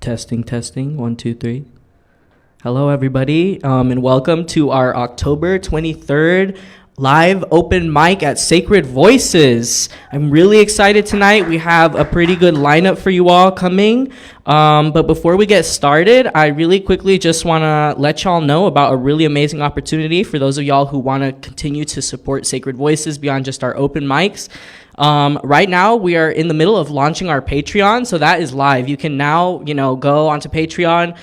Testing, testing. 1, 2, 3. Hello, everybody, and welcome to our October 23rd live open mic at Sacred Voices. I'm really excited tonight. We have a pretty good lineup for you all coming. But before we get started, I really quickly just want to let y'all know about a really amazing opportunity for those of y'all who want to continue to support Sacred Voices beyond just our open mics. Right now, we are in the middle of launching our Patreon, so that is live. You can now, go onto Patreon.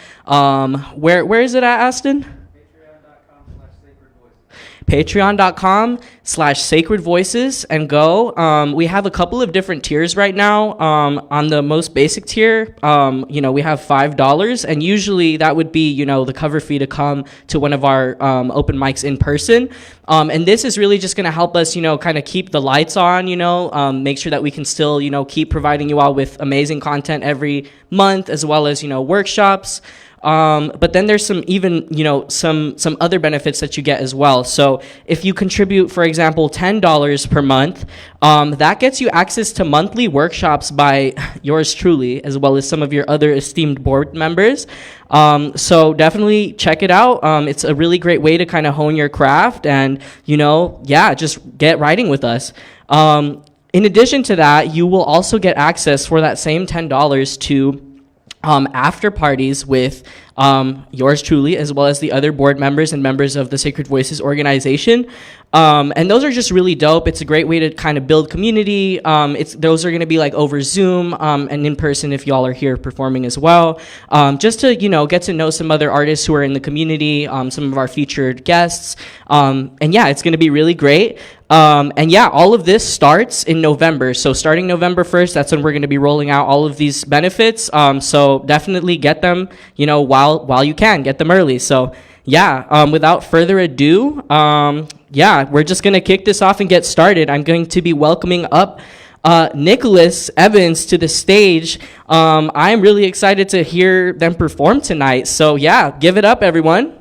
Where is it at, Aston? Patreon.com/Sacred Voices and go. We have a couple of different tiers right now. On the most basic tier, we have $5, and usually that would be, the cover fee to come to one of our open mics in person. And this is really just going to help us, kind of keep the lights on, make sure that we can still, keep providing you all with amazing content every month, as well as, workshops. But then there's some other benefits that you get as well. So if you contribute, for example, $10 per month, that gets you access to monthly workshops by yours truly, as well as some of your other esteemed board members. So definitely check it out. It's a really great way to kind of hone your craft and, just get writing with us. In addition to that, you will also get access for that same $10 to after parties with yours truly, as well as the other board members and members of the Sacred Voices organization. And those are just really dope. It's a great way to kind of build community. Those are going to be like over Zoom and in person if y'all are here performing as well. Just to, get to know some other artists who are in the community, some of our featured guests. It's going to be really great. All of this starts in November. So starting November 1st, that's when we're going to be rolling out all of these benefits. So definitely get them, while you can. Get them early. So without further ado, we're just going to kick this off and get started. I'm going to be welcoming up Nicholas Evans to the stage. I'm really excited to hear them perform tonight. So give it up, everyone.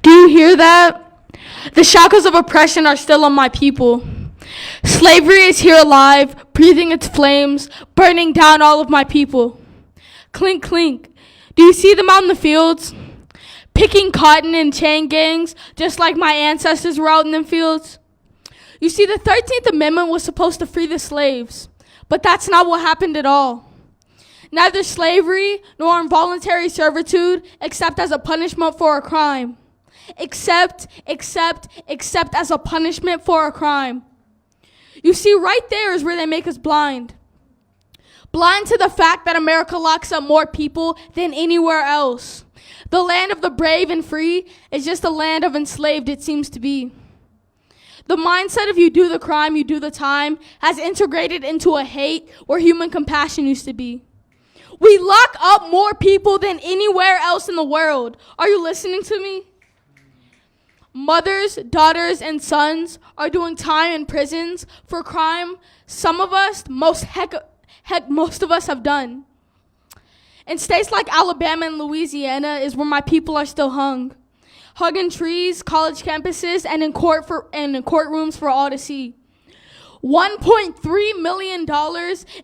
Do you hear that? The shackles of oppression are still on my people. Slavery is here alive, breathing its flames, burning down all of my people. Clink, clink. Do you see them out in the fields? Picking cotton in chain gangs, just like my ancestors were out in them fields. You see, the 13th Amendment was supposed to free the slaves, but that's not what happened at all. Neither slavery nor involuntary servitude, except as a punishment for a crime. Except as a punishment for a crime. You see, right there is where they make us blind. Blind to the fact that America locks up more people than anywhere else. The land of the brave and free is just a land of enslaved, it seems to be. The mindset of you do the crime, you do the time, has integrated into a hate where human compassion used to be. We lock up more people than anywhere else in the world. Are you listening to me? Mothers, daughters, and sons are doing time in prisons for crime some of us, most of us have done. In states like Alabama and Louisiana is where my people are still hung in trees, college campuses, and in courtrooms for all to see. $1.3 million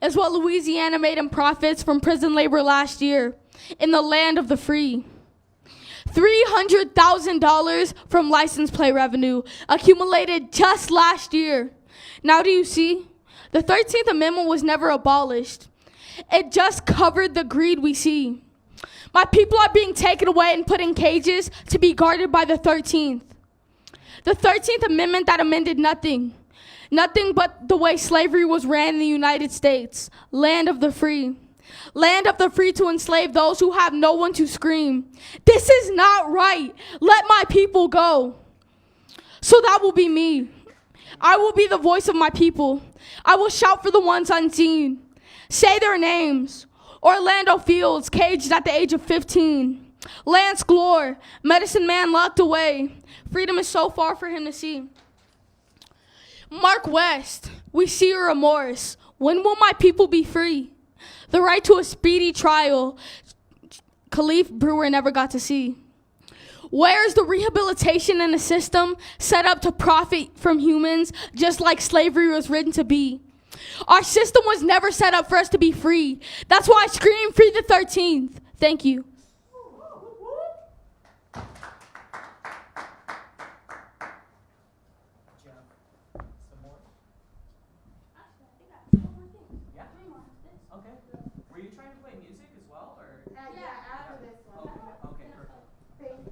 is what Louisiana made in profits from prison labor last year in the land of the free. $300,000 from license plate revenue accumulated just last year. Now do you see? The 13th Amendment was never abolished. It just covered the greed we see. My people are being taken away and put in cages to be guarded by the 13th. The 13th Amendment that amended nothing. Nothing but the way slavery was ran in the United States. Land of the free. Land of the free to enslave those who have no one to scream. This is not right. Let my people go. So that will be me. I will be the voice of my people. I will shout for the ones unseen. Say their names. Orlando Fields, caged at the age of 15. Lance Glore, medicine man locked away. Freedom is so far for him to see. Mark West, we see your remorse. When will my people be free? The right to a speedy trial, Khalif Brewer never got to see. Where is the rehabilitation in a system set up to profit from humans, just like slavery was written to be? Our system was never set up for us to be free. That's why I scream, free the 13th. Thank you. Okay. Were you trying to play music as well, or? Yeah, after this one. Okay, perfect. Thank you.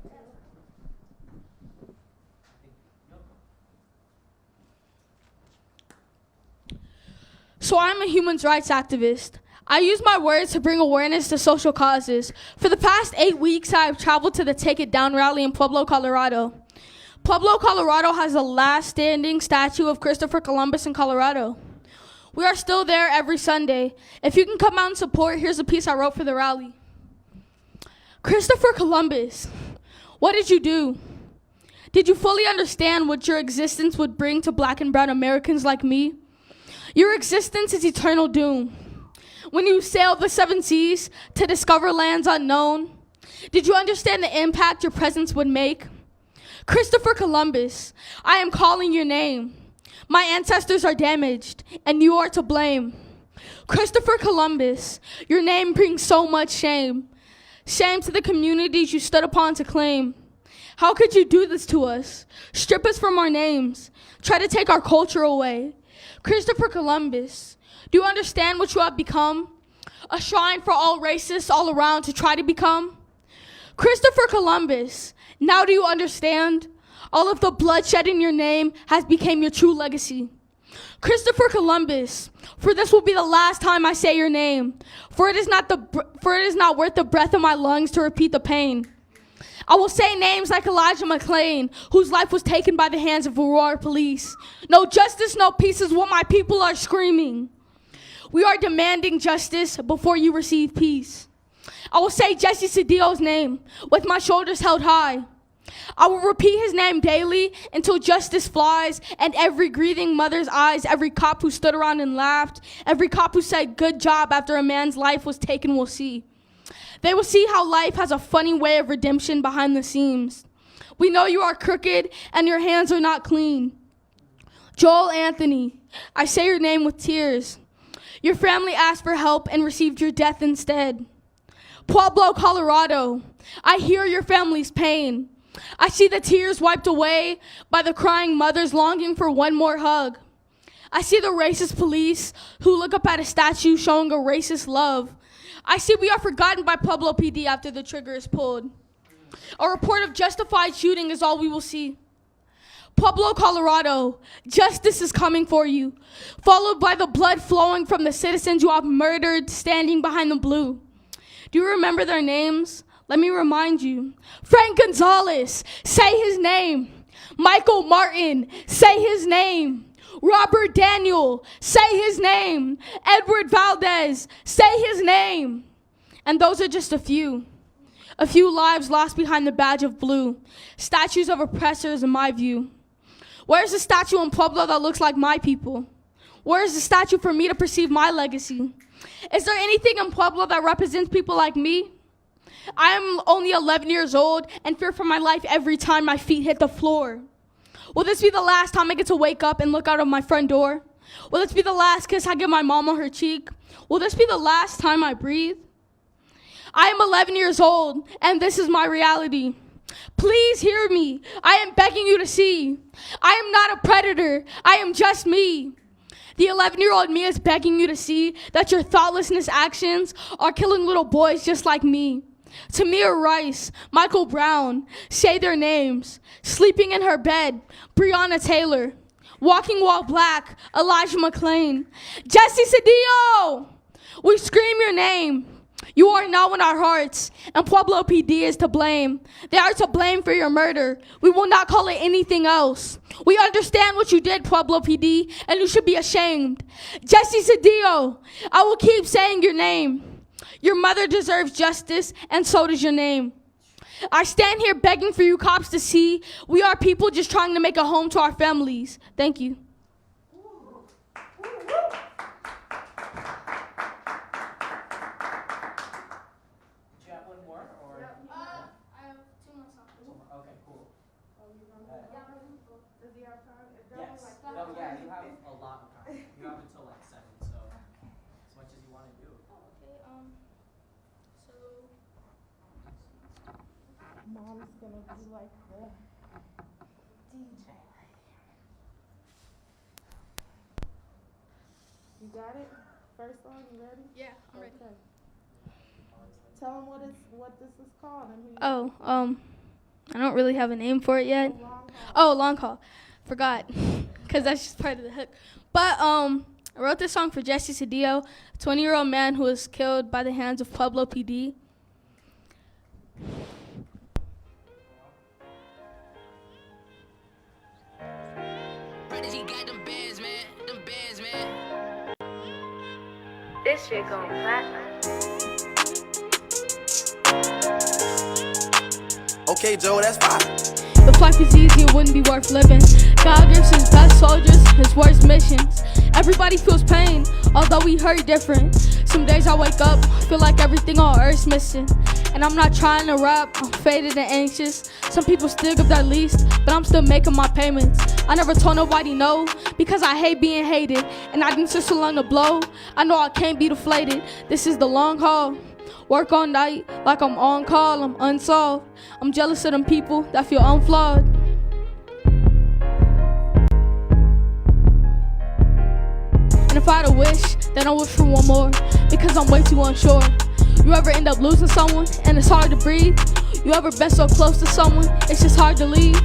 So I'm a human rights activist. I use my words to bring awareness to social causes. For the past 8 weeks, I have traveled to the Take It Down rally in Pueblo, Colorado. Pueblo, Colorado has the last standing statue of Christopher Columbus in Colorado. We are still there every Sunday. If you can come out and support, here's a piece I wrote for the rally. Christopher Columbus, what did you do? Did you fully understand what your existence would bring to Black and brown Americans like me? Your existence is eternal doom. When you sailed the 7 seas to discover lands unknown, did you understand the impact your presence would make? Christopher Columbus, I am calling your name. My ancestors are damaged, and you are to blame. Christopher Columbus, your name brings so much shame. Shame to the communities you stood upon to claim. How could you do this to us? Strip us from our names. Try to take our culture away. Christopher Columbus, do you understand what you have become? A shrine for all racists all around to try to become? Christopher Columbus, now do you understand? All of the bloodshed in your name has become your true legacy. Christopher Columbus, for this will be the last time I say your name, for it is not worth the breath of my lungs to repeat the pain. I will say names like Elijah McClain, whose life was taken by the hands of Aurora police. No justice, no peace is what my people are screaming. We are demanding justice before you receive peace. I will say Jesse Cedillo's name with my shoulders held high. I will repeat his name daily until justice flies and every grieving mother's eyes, every cop who stood around and laughed, every cop who said good job after a man's life was taken will see. They will see how life has a funny way of redemption behind the seams. We know you are crooked and your hands are not clean. Joel Anthony, I say your name with tears. Your family asked for help and received your death instead. Pueblo, Colorado, I hear your family's pain. I see the tears wiped away by the crying mothers longing for one more hug. I see the racist police who look up at a statue showing a racist love. I see we are forgotten by Pueblo PD after the trigger is pulled. A report of justified shooting is all we will see. Pueblo, Colorado, justice is coming for you, followed by the blood flowing from the citizens you have murdered standing behind the blue. Do you remember their names? Let me remind you. Frank Gonzalez, say his name. Michael Martin, say his name. Robert Daniel, say his name. Edward Valdez, say his name. And those are just a few lives lost behind the badge of blue. Statues of oppressors in my view. Where's the statue in Pueblo that looks like my people? Where's the statue for me to perceive my legacy? Is there anything in Pueblo that represents people like me? I am only 11 years old and fear for my life every time my feet hit the floor. Will this be the last time I get to wake up and look out of my front door? Will this be the last kiss I give my mom on her cheek? Will this be the last time I breathe? I am 11 years old and this is my reality. Please hear me. I am begging you to see. I am not a predator. I am just me. The 11-year-old me is begging you to see that your thoughtlessness actions are killing little boys just like me. Tamir Rice, Michael Brown, say their names. Sleeping in her bed, Breonna Taylor. Walking while black, Elijah McClain. Jesse Cedillo! We scream your name. You are now in our hearts, and Pueblo PD is to blame. They are to blame for your murder. We will not call it anything else. We understand what you did, Pueblo PD, and you should be ashamed. Jesse Cedillo, I will keep saying your name. Your mother deserves justice, and so does your name. I stand here begging for you cops to see we are people just trying to make a home to our families. Thank you. Does he have time? If they're only Yes. like No, yeah, you have a lot of time. You have until like 7, so as much as you want to do. Okay, so Mom's gonna be like the DJ. You got it? First song, you ready? yeah, I'm ready. Okay. Tell them what this is called and who you Oh, I don't really have a name for it yet. long Oh, long haul. Forgot, cause that's just part of the hook. But I wrote this song for Jesse Cedillo, a 20-year-old man who was killed by the hands of Pueblo PD. He got them bands, man. Them bands, man. This shit gon' platinum. Okay, Joe, that's fine. If life was easy, it wouldn't be worth living. God gives his best soldiers his worst missions. Everybody feels pain, although we hurt different. Some days I wake up, feel like everything on earth's missing. And I'm not trying to rap, I'm faded and anxious. Some people still give their least, but I'm still making my payments. I never told nobody no, because I hate being hated. And I didn't just along the blow, I know I can't be deflated. This is the long haul. Work all night, like I'm on call, I'm unsolved. I'm jealous of them people that feel unflawed. And if I had a wish, then I wish for one more, because I'm way too unsure. You ever end up losing someone, and it's hard to breathe? You ever been so close to someone, it's just hard to leave?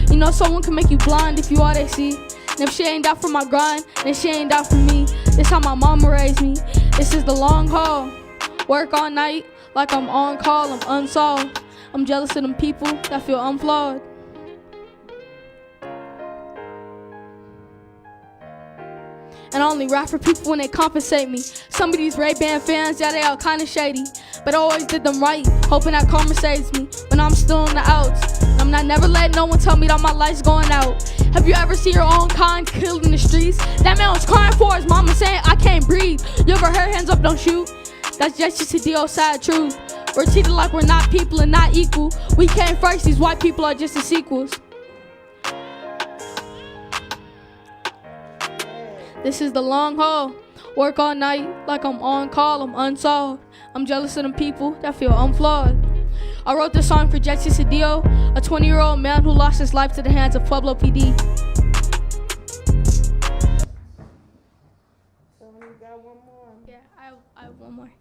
You know someone can make you blind if you all they see. And if she ain't down for my grind, then she ain't down for me. This how my mama raised me. This is the long haul. Work all night, like I'm on call, I'm unsolved. I'm jealous of them people that feel unflawed. And I only rap for people when they compensate me. Some of these Ray-Ban fans, yeah, they all kinda shady. But I always did them right, hoping that karma saves me. When I'm still on the outs, I'm not never letting no one tell me that my life's going out. Have you ever seen your own kind killed in the streets? That man was crying for his mama saying, I can't breathe. You ever heard hands up, don't shoot? That's just Cedillo's sad truth. We're treated like we're not people and not equal. We came first, these white people are just the sequels. This is the long haul. Work all night, like I'm on call, I'm unsolved. I'm jealous of them people that feel unflawed. I wrote this song for Jesse Cedillo, a 20-year-old man who lost his life to the hands of Pueblo PD. So you got one more. Yeah, I have one more.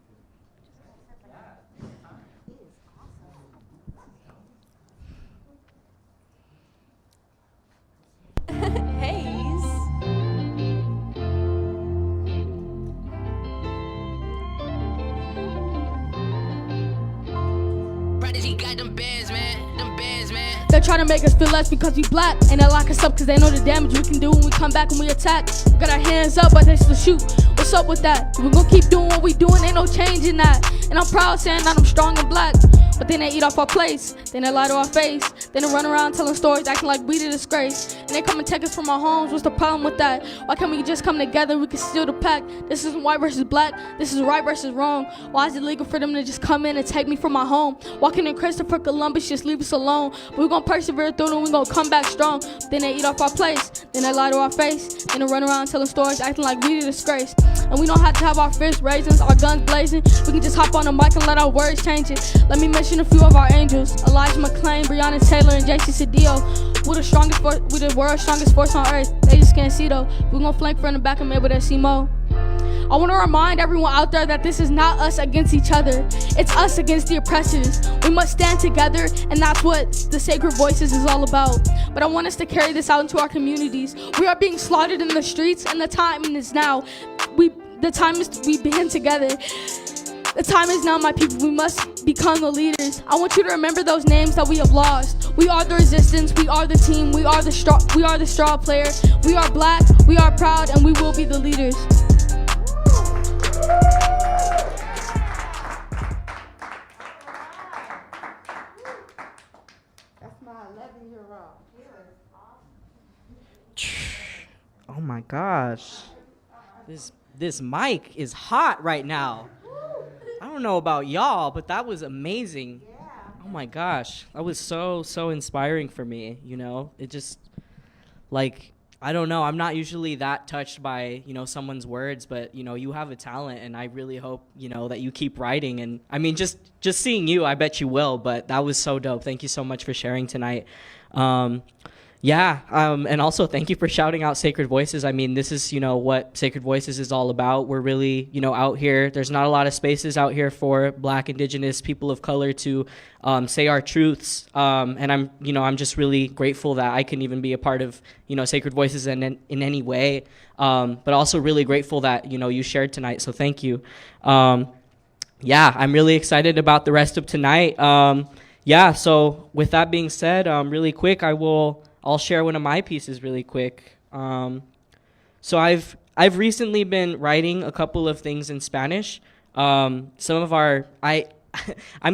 He got them bands, man. Them bands, man. They try to make us feel less because we black, and they lock us up because they know the damage we can do when we come back and we attack. We got our hands up, but they still shoot. What's up with that? We gon' keep doing what we doing, ain't no change in that. And I'm proud saying that I'm strong and black. But then they eat off our place, then they lie to our face, then they run around telling stories acting like we the disgrace. And they come and take us from our homes, what's the problem with that? Why can't we just come together, we can steal the pack? This isn't white versus black, this is right versus wrong. Why is it legal for them to just come in and take me from my home? Why can't Christopher Columbus just leave us alone? We're gonna persevere through it and we gonna come back strong. Then they eat off our place, then they lie to our face, then they run around telling stories acting like we the disgrace. And we don't have to have our fists raising, our guns blazing. We can just hop on the mic and let our words change it. Let me mention a few of our angels: Elijah McClain, Breonna Taylor, and JC Cedillo. We're the world's strongest force on earth. They just can't see though. We're gonna flank from the back and maybe they'll see more. I want to remind everyone out there that this is not us against each other. It's us against the oppressors. We must stand together, and that's what the Sacred Voices is all about. But I want us to carry this out into our communities. We are being slaughtered in the streets, and the time is now. The time is we band together. The time is now, my people. We must become the leaders. I want you to remember those names that we have lost. We are the resistance. We are the team. We are the straw player. We are black. We are proud, and we will be the leaders. That's my 11-year-old. Oh my gosh. This mic is hot right now. I don't know about y'all, but that was amazing. Oh my gosh, that was so inspiring for me. It just like I don't know. I'm not usually that touched by someone's words, but you have a talent, and I really hope that you keep writing. And I mean, just seeing you, I bet you will. But that was so dope. Thank you so much for sharing tonight. And also thank you for shouting out Sacred Voices. I mean, this is, what Sacred Voices is all about. We're really, out here. There's not a lot of spaces out here for Black, Indigenous, people of color to say our truths. And I'm just really grateful that I can even be a part of, Sacred Voices in any way. But also really grateful that, you shared tonight. So thank you. I'm really excited about the rest of tonight. So with that being said, really quick, I'll share one of my pieces really quick. So I've recently been writing a couple of things in Spanish. I'm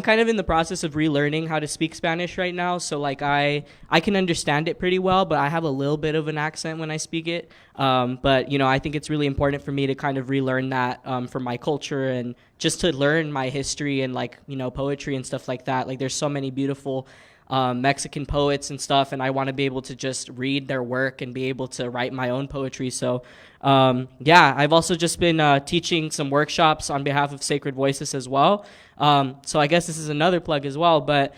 kind of in the process of relearning how to speak Spanish right now. So like I can understand it pretty well, but I have a little bit of an accent when I speak it. But I think it's really important for me to kind of relearn that for my culture and just to learn my history and poetry and stuff like that. Like there's so many beautiful Mexican poets and stuff, and I want to be able to just read their work and be able to write my own poetry. So I've also just been teaching some workshops on behalf of Sacred Voices as well. So I guess this is another plug as well, but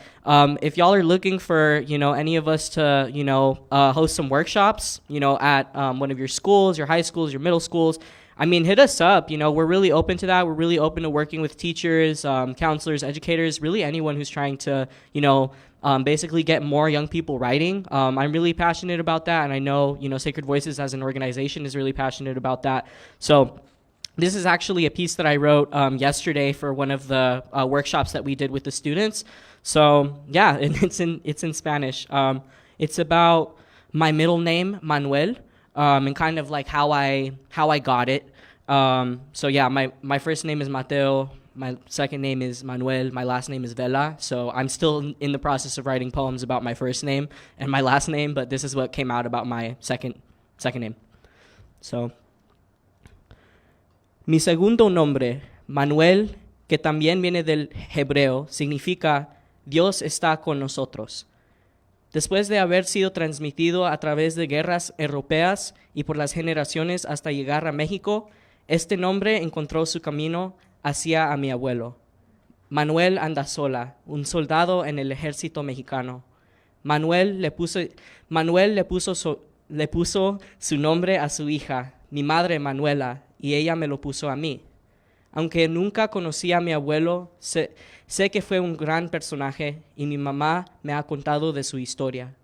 if y'all are looking for any of us to host some workshops at one of your schools, your high schools, your middle schools, I mean, hit us up. We're really open to that. We're really open to working with teachers, counselors, educators, really anyone who's trying to, basically get more young people writing. I'm really passionate about that, and I know, Sacred Voices as an organization is really passionate about that. So this is actually a piece that I wrote yesterday for one of the workshops that we did with the students. So yeah, and it's in Spanish. It's about my middle name, Manuel, and kind of like how I got it. So yeah, my first name is Mateo. My second name is Manuel. My last name is Vela. So I'm still in the process of writing poems about my first name and my last name, but this is what came out about my second name. So, mi segundo nombre, Manuel, que también viene del hebreo, significa Dios está con nosotros. Después de haber sido transmitido a través de guerras europeas y por las generaciones hasta llegar a México, este nombre encontró su camino hacia a mi abuelo. Manuel Andasola, un soldado en el ejército mexicano. Manuel le puso su nombre a su hija, mi madre Manuela, y ella me lo puso a mí. Aunque nunca conocí a mi abuelo, sé que fue un gran personaje y mi mamá me ha contado de su historia.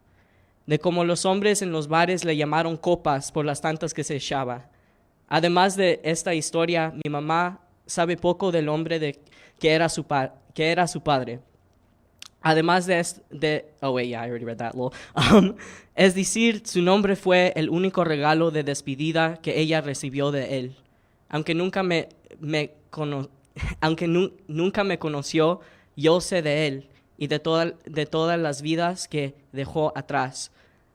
De cómo los hombres en los bares le llamaron copas por las tantas que se echaba. Además de esta historia, mi mamá sabe poco del hombre que era su padre. Además es decir, su nombre fue el único regalo de despedida que ella recibió de él. Aunque nunca nunca me conoció, yo sé de él y de todas las vidas que dejó atrás.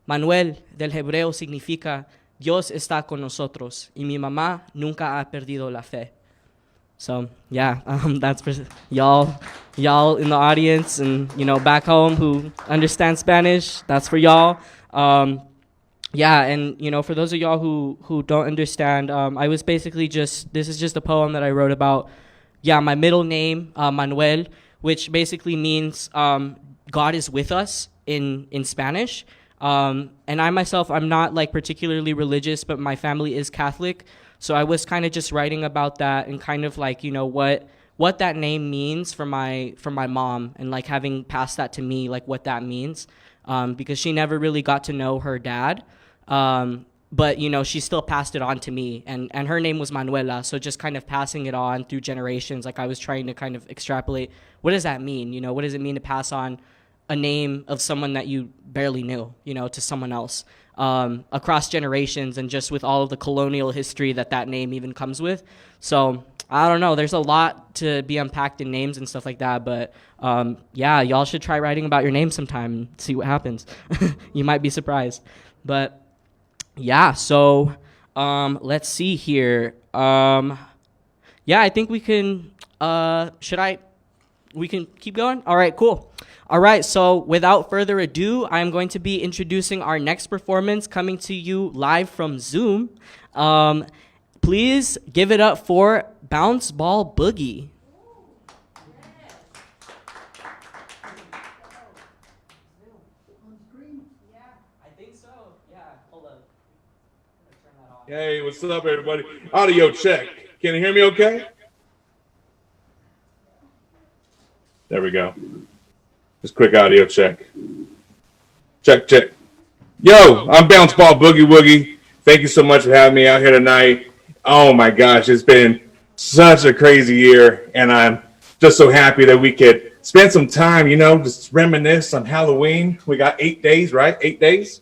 Manuel del hebreo significa Dios está con nosotros y mi mamá nunca ha perdido la fe. So yeah, that's for y'all in the audience and back home who understand Spanish. That's for y'all. And for those of y'all who don't understand, I was basically this is just a poem that I wrote about my middle name, Manuel, which basically means God is with us in Spanish. And I myself, I'm not like particularly religious, but my family is Catholic. So I was kind of just writing about that and kind of like, what that name means for my mom and like having passed that to me, like what that means. Because she never really got to know her dad. But she still passed it on to me, and her name was Manuela. So just kind of passing it on through generations. Like I was trying to kind of extrapolate, what does that mean? What does it mean to pass on a name of someone that you barely knew, to someone else, across generations, and just with all of the colonial history that name even comes with. So I don't know, there's a lot to be unpacked in names and stuff like that, but y'all should try writing about your name sometime and see what happens. You might be surprised. But so let's see here. I think we can we can keep going. All right, cool. All right, so without further ado, I'm going to be introducing our next performance coming to you live from Zoom. Please give it up for Bounce Ball Boogie. Hey, what's up, everybody? Audio check. Can you hear me okay? There we go. Just quick audio check. Check, check. Yo, I'm Bounce Ball Boogie Woogie. Thank you so much for having me out here tonight. Oh my gosh, it's been such a crazy year, and I'm just so happy that we could spend some time, just reminisce on Halloween. We got 8 days, right? 8 days?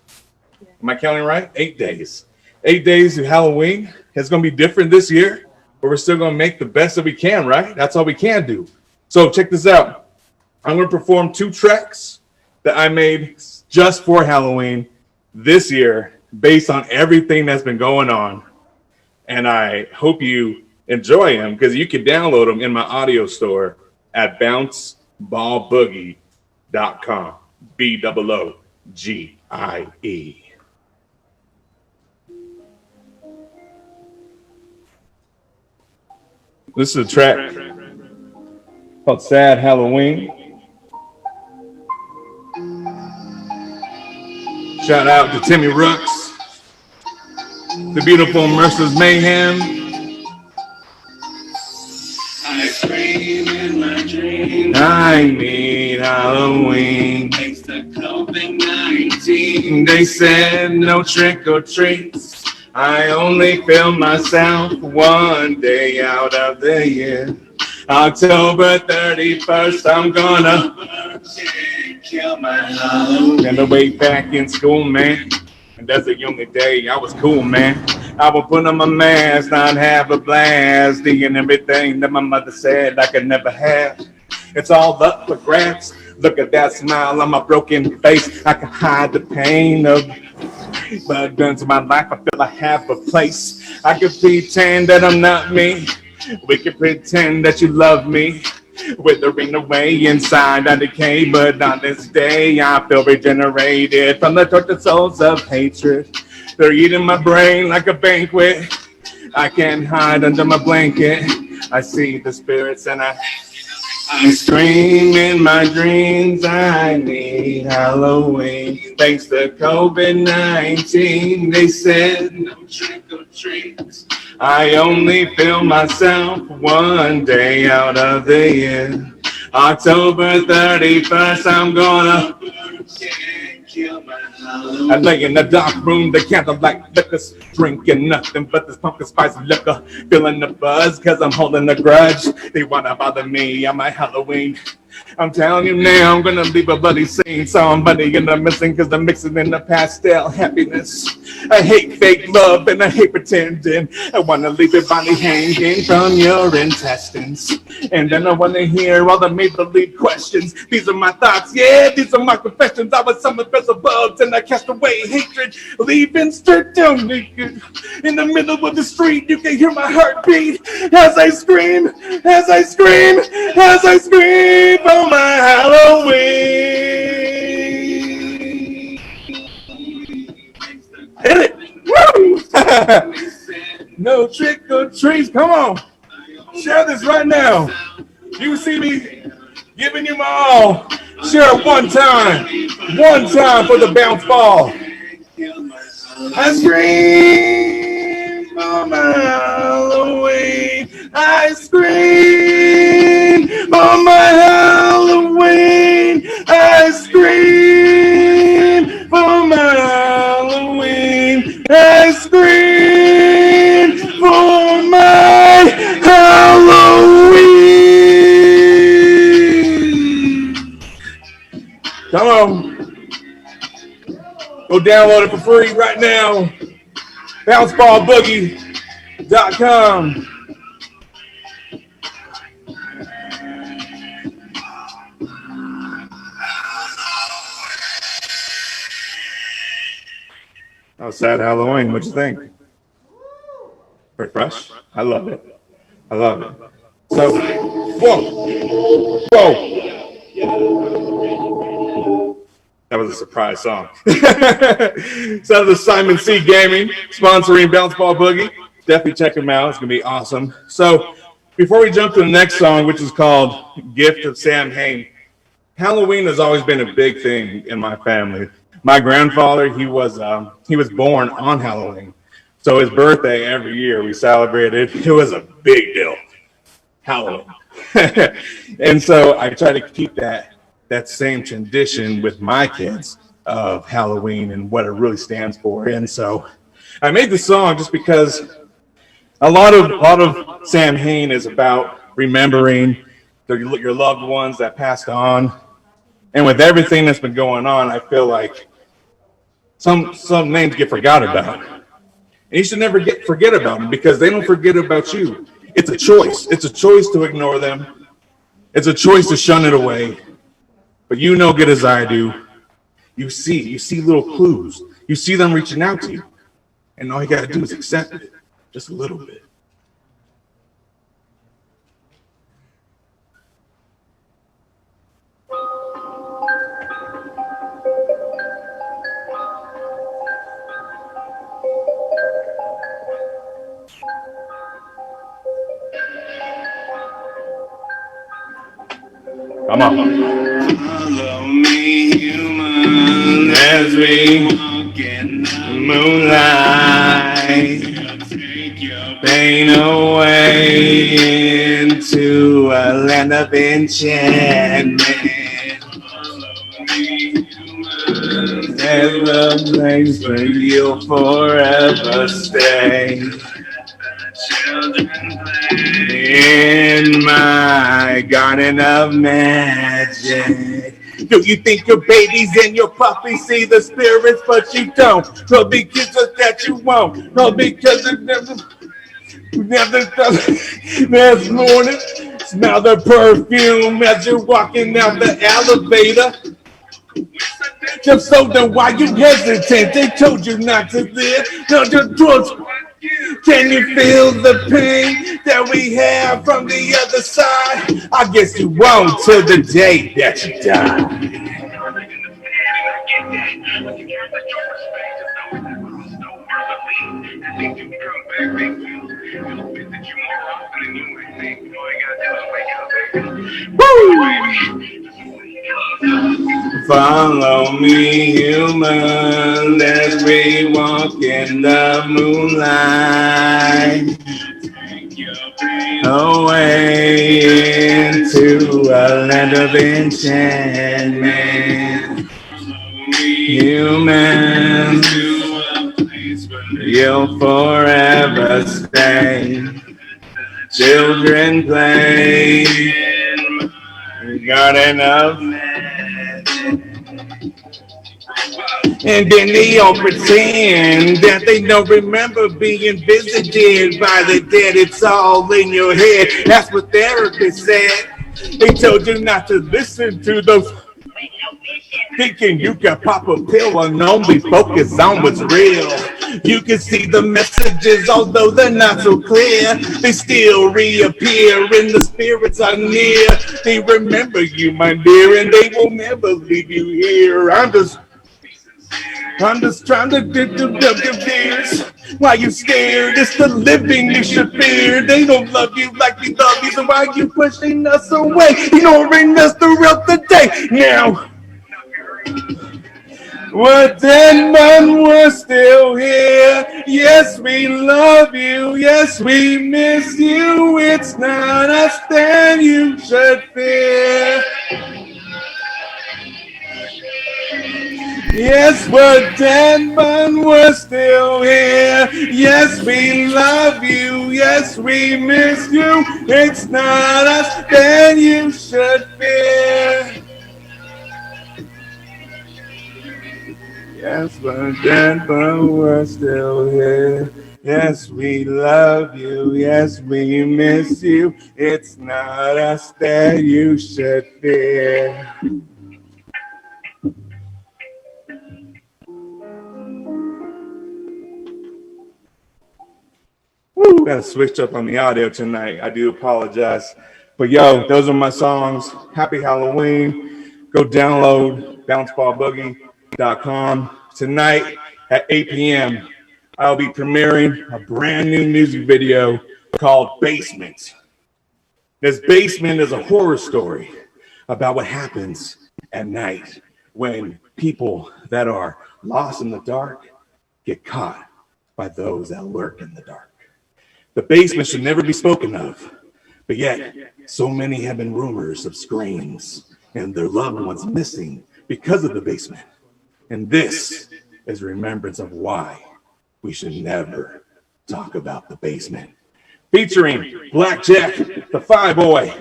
Am I counting right? 8 days. 8 days of Halloween. It's going to be different this year, but we're still going to make the best that we can, right? That's all we can do. So check this out. I'm going to perform 2 tracks that I made just for Halloween this year based on everything that's been going on. And I hope you enjoy them because you can download them in my audio store at bounceballboogie.com. BOOGIE. This is a track called Sad Halloween. Shout out to Timmy Rooks, the beautiful Mercer's Mayhem. I scream in my dreams. I need Halloween. Thanks to COVID-19. They said no trick or treats. I only feel myself one day out of the year. October 31st, I'm gonna kill my Halloween. And the way back in school, man. And that's the only day I was cool, man. I would put on my mask, I'd have a blast, thinking everything that my mother said I could never have. It's all up for grabs. Look at that smile on my broken face. I can hide the pain of. But into my life, I feel I have a place. I can pretend that I'm not me. We can pretend that you love me. Withering away inside, I decay. But on this day, I feel regenerated from the tortured souls of hatred. They're eating my brain like a banquet. I can't hide under my blanket. I see the spirits and I scream in my dreams. I need Halloween. Thanks to COVID-19, they said no trick or treats. I only feel myself one day out of the year. October 31st, I'm gonna kill my Halloween. I lay in the dark room, the candlelight liquors, drinking nothing but this pumpkin spice liquor, feeling the buzz cause I'm holding a grudge. They wanna bother me on my Halloween. I'm telling you now, I'm gonna leave a bloody scene. Somebody in the missing cause I'm mixing in the pastel happiness. I hate fake love and I hate pretending. I wanna leave your body hanging from your intestines. And then I wanna hear all the make-believe questions. These are my thoughts, yeah, these are my confessions. I was summoned special bugs and I cast away hatred, leaving straight down naked. In the middle of the street, you can hear my heartbeat as I scream, as I scream, as I scream for my Halloween. Hit it! Woo! No trick or treats. Come on. Share this right now. You see me giving you my all. Share it one time. One time for the bounce ball. I scream for my Halloween. I scream for my Halloween. I scream for my Halloween. I scream for my Halloween. Come on. Go download it for free right now. BounceBallBoogie.com. Oh, sad Halloween. What'd you think? Pretty fresh. I love it. I love it. So, whoa. That was a surprise song. So the Simon C. Gaming sponsoring Bounce Ball Boogie. Definitely check them out. It's gonna be awesome. So before we jump to the next song, which is called "Gift of Sam Hain," Halloween has always been a big thing in my family. My grandfather, he was born on Halloween, so his birthday every year we celebrated. It was a big deal, Halloween, and so I try to keep that same tradition with my kids of Halloween and what it really stands for. And so I made the song just because a lot of Sam Hain is about remembering your loved ones that passed on. And with everything that's been going on, I feel like some names get forgot about. And you should never forget about them because they don't forget about you. It's a choice. It's a choice to ignore them. It's a choice to shun it away. But you know good as I do, you see little clues. You see them reaching out to you. And all you gotta do is accept it. Just a little bit. Come on. Follow me, human, as we walk in the moonlight. Take your pain away into a land of enchantment. Follow me, human, there's a place where you'll forever stay. Children play in my garden of magic. Do you think your babies and your puppies see the spirits, but you don't? No, because of that you won't. No, because it never does. This morning, smell the perfume as you're walking out the elevator. Just so then why you hesitate? They told you not to live. No, just trust. Can you feel the pain that we have from the other side? I guess you won't till the day that you die. Woo! Follow me, human, as we walk in the moonlight. Away into a land of enchantment. Human, you'll forever stay. Children play in garden of and then they all pretend that they don't remember being visited by the dead. It's all in your head. That's what therapists said. They told you not to listen to those thinking you can pop a pill and only focus on what's real. You can see the messages, although they're not so clear. They still reappear and the spirits are near. They remember you, my dear, and they will never leave you here. I'm just trying to get them your fears. Why you scared? It's the living you should fear. They don't love you like we love you, so why you pushing us away? Ignoring us throughout the day. Now, what then, when we're still here? Yes, we love you. Yes, we miss you. It's not us that you should fear. Yes, we're dead, but we're still here. Yes, we love you. Yes, we miss you. It's not us that you should fear. Yes, we're dead, but we're still here. Yes, we love you. Yes, we miss you. It's not us that you should fear. Woo, got to switch up on the audio tonight. I do apologize. But yo, those are my songs. Happy Halloween. Go download bounceballboogie.com. Tonight at 8 p.m., I'll be premiering a brand new music video called Basement. This basement is a horror story about what happens at night when people that are lost in the dark get caught by those that lurk in the dark. The basement should never be spoken of, but yet so many have been rumors of screams and their loved ones missing because of the basement. And this is remembrance of why we should never talk about the basement. Featuring Blackjack, the Phi Boy.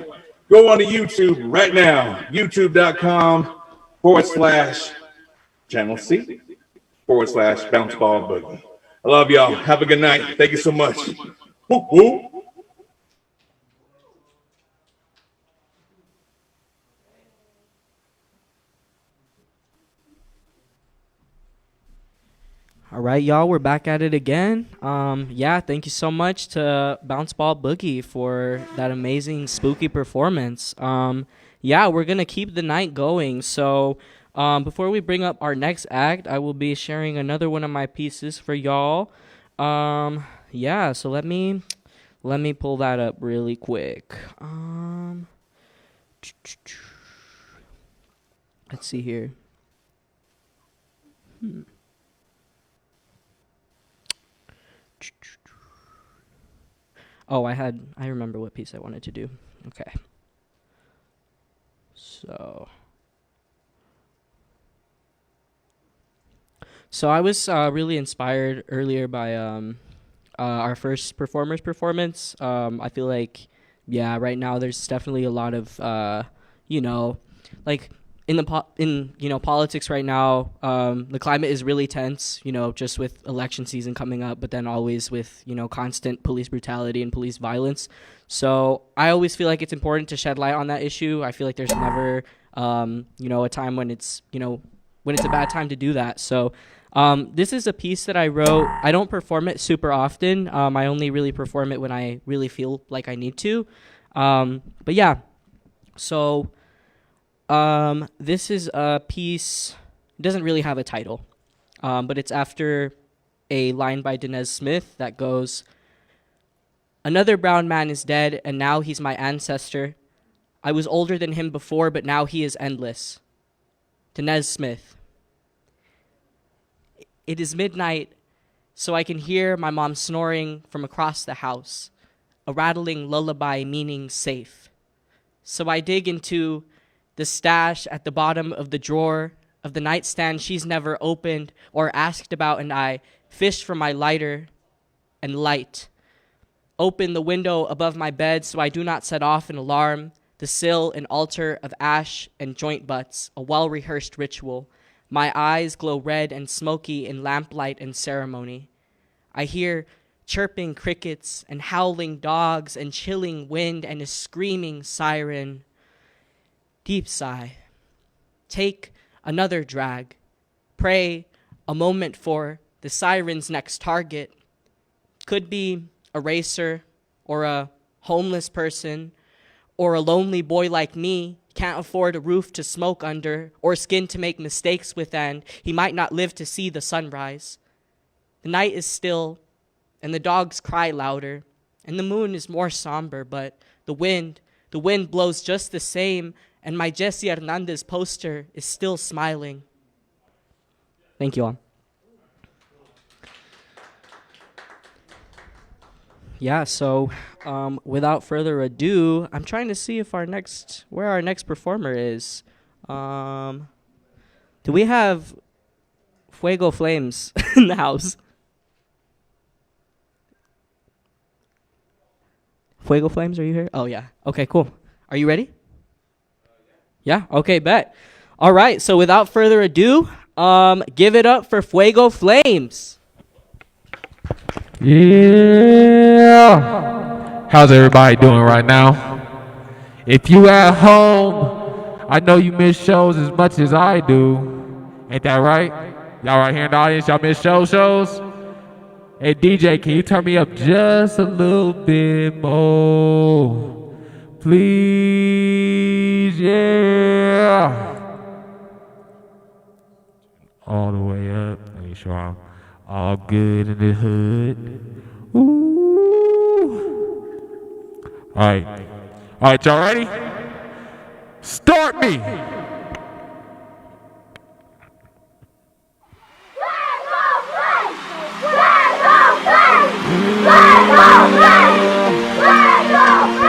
Go on to YouTube right now, youtube.com/channel C/Bounceball Boogie. I love y'all. Have a good night. Thank you so much. Woo woo. All right, y'all, we're back at it again. Yeah, thank you so much to Bounce Ball Boogie for that amazing spooky performance. Yeah, we're going to keep the night going. So before we bring up our next act, I will be sharing another one of my pieces for y'all. Yeah, so let me pull that up really quick. Let's see here. Oh, I remember what piece I wanted to do. Okay. So I was really inspired earlier by our first performer's performance. I feel like, yeah, right now there's definitely a lot of, like in politics right now, the climate is really tense, just with election season coming up, but then always with, constant police brutality and police violence. So I always feel like it's important to shed light on that issue. I feel like there's never, a time when it's, when it's a bad time to do that. So this is a piece that I wrote. I don't perform it super often. I only really perform it when I really feel like I need to. But yeah, so this is a piece. It doesn't really have a title, but it's after a line by Dinez Smith that goes, "Another brown man is dead, and now he's my ancestor. I was older than him before, but now he is endless." Dinez Smith. It is midnight, so I can hear my mom snoring from across the house, a rattling lullaby meaning safe. So I dig into the stash at the bottom of the drawer of the nightstand she's never opened or asked about, and I fish for my lighter and light. Open the window above my bed so I do not set off an alarm. The sill, an altar of ash and joint butts, a well-rehearsed ritual. My eyes glow red and smoky in lamplight and ceremony. I hear chirping crickets and howling dogs and chilling wind and a screaming siren. Deep sigh. Take another drag. Pray a moment for the siren's next target. Could be a racer or a homeless person or a lonely boy like me. Can't afford a roof to smoke under or skin to make mistakes with, and he might not live to see the sunrise. The night is still and the dogs cry louder and the moon is more somber, but the wind blows just the same, and my Jesse Hernandez poster is still smiling. Thank you all. Yeah, so without further ado, I'm trying to see if where our next performer is. Do we have Fuego Flames in the house? Fuego Flames, are you here? Oh, yeah. Okay, cool. Are you ready? Yeah? Okay, bet. All right, so without further ado, give it up for Fuego Flames. Yeah. How's everybody doing right now? If you at home, I know you miss shows as much as I do. Ain't that right? Y'all right here in the audience, y'all miss shows? Hey DJ, can you turn me up just a little bit more? Please, yeah. All the way up. Make sure I'm all good in the hood. Ooh. All right, y'all ready? Start me.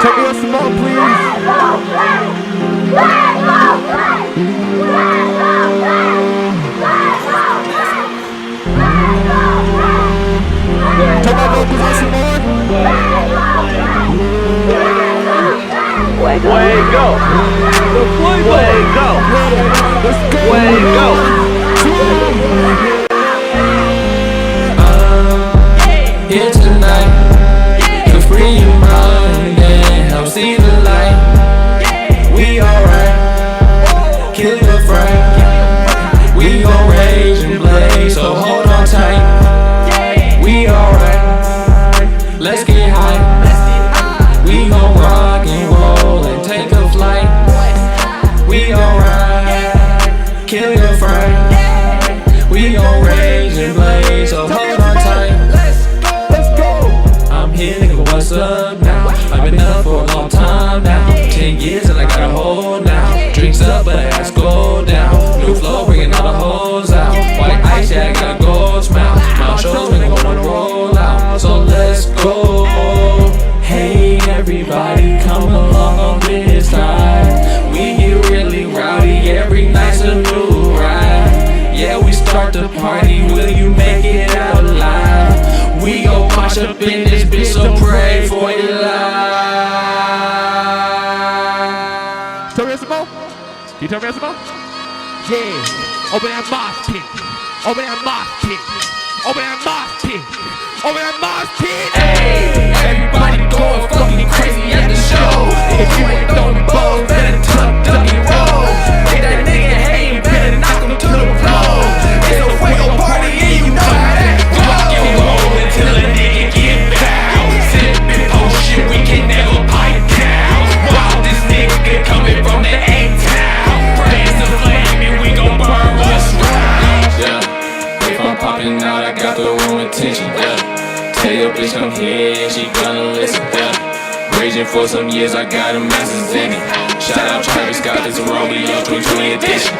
Take me some more, please. Take my vocals on some more. Way go. Way go. Way go. Here tonight to free your mind and help see the light. We alright, kill your friend. We gon' rage and blaze, so hold on tight. We alright, let's get high. We gon' rock and roll and take a flight. We alright, kill your friend. We gon' rage and blaze, so hold on tight. I'm here, nigga, what's up now? I've been up for a long time now. 10 years and I got a hold now. Drinks up, but I ass go down. New flow, bringing all the hoes out. White ice, yeah, I got a gold smile. My shows, we gonna roll out. So let's go. Hey, everybody, come along on this side. We get really rowdy, every night's a new ride. Yeah, we start the party, will you make it out alive? We gon' march up in this bitch, so pray for your life. Tell me some more? Can you tell me some more? Yeah. Open that mosh pit. Open that mosh pit. Open that mosh pit. Open that mosh pit. Hey, everybody going fucking crazy at the show. If you ain't throwing the balls, better tuck, duck, and roll. Get that nigga hang, better knock him to the floor. It's a fuego party and you know how that goes. Rock and roll until a nigga get foul. Sippin' potion, we can never pipe down. Wow, this nigga coming from the A-town. Raise the flame and we gon' burn what's right. Yeah, if I'm popping out, I got the room attention, yeah. Tell your bitch come here, she gonna listen, yeah. Raging for some years, I got a master's in it. Shout out Travis Scott, this a Romeo 2020 edition.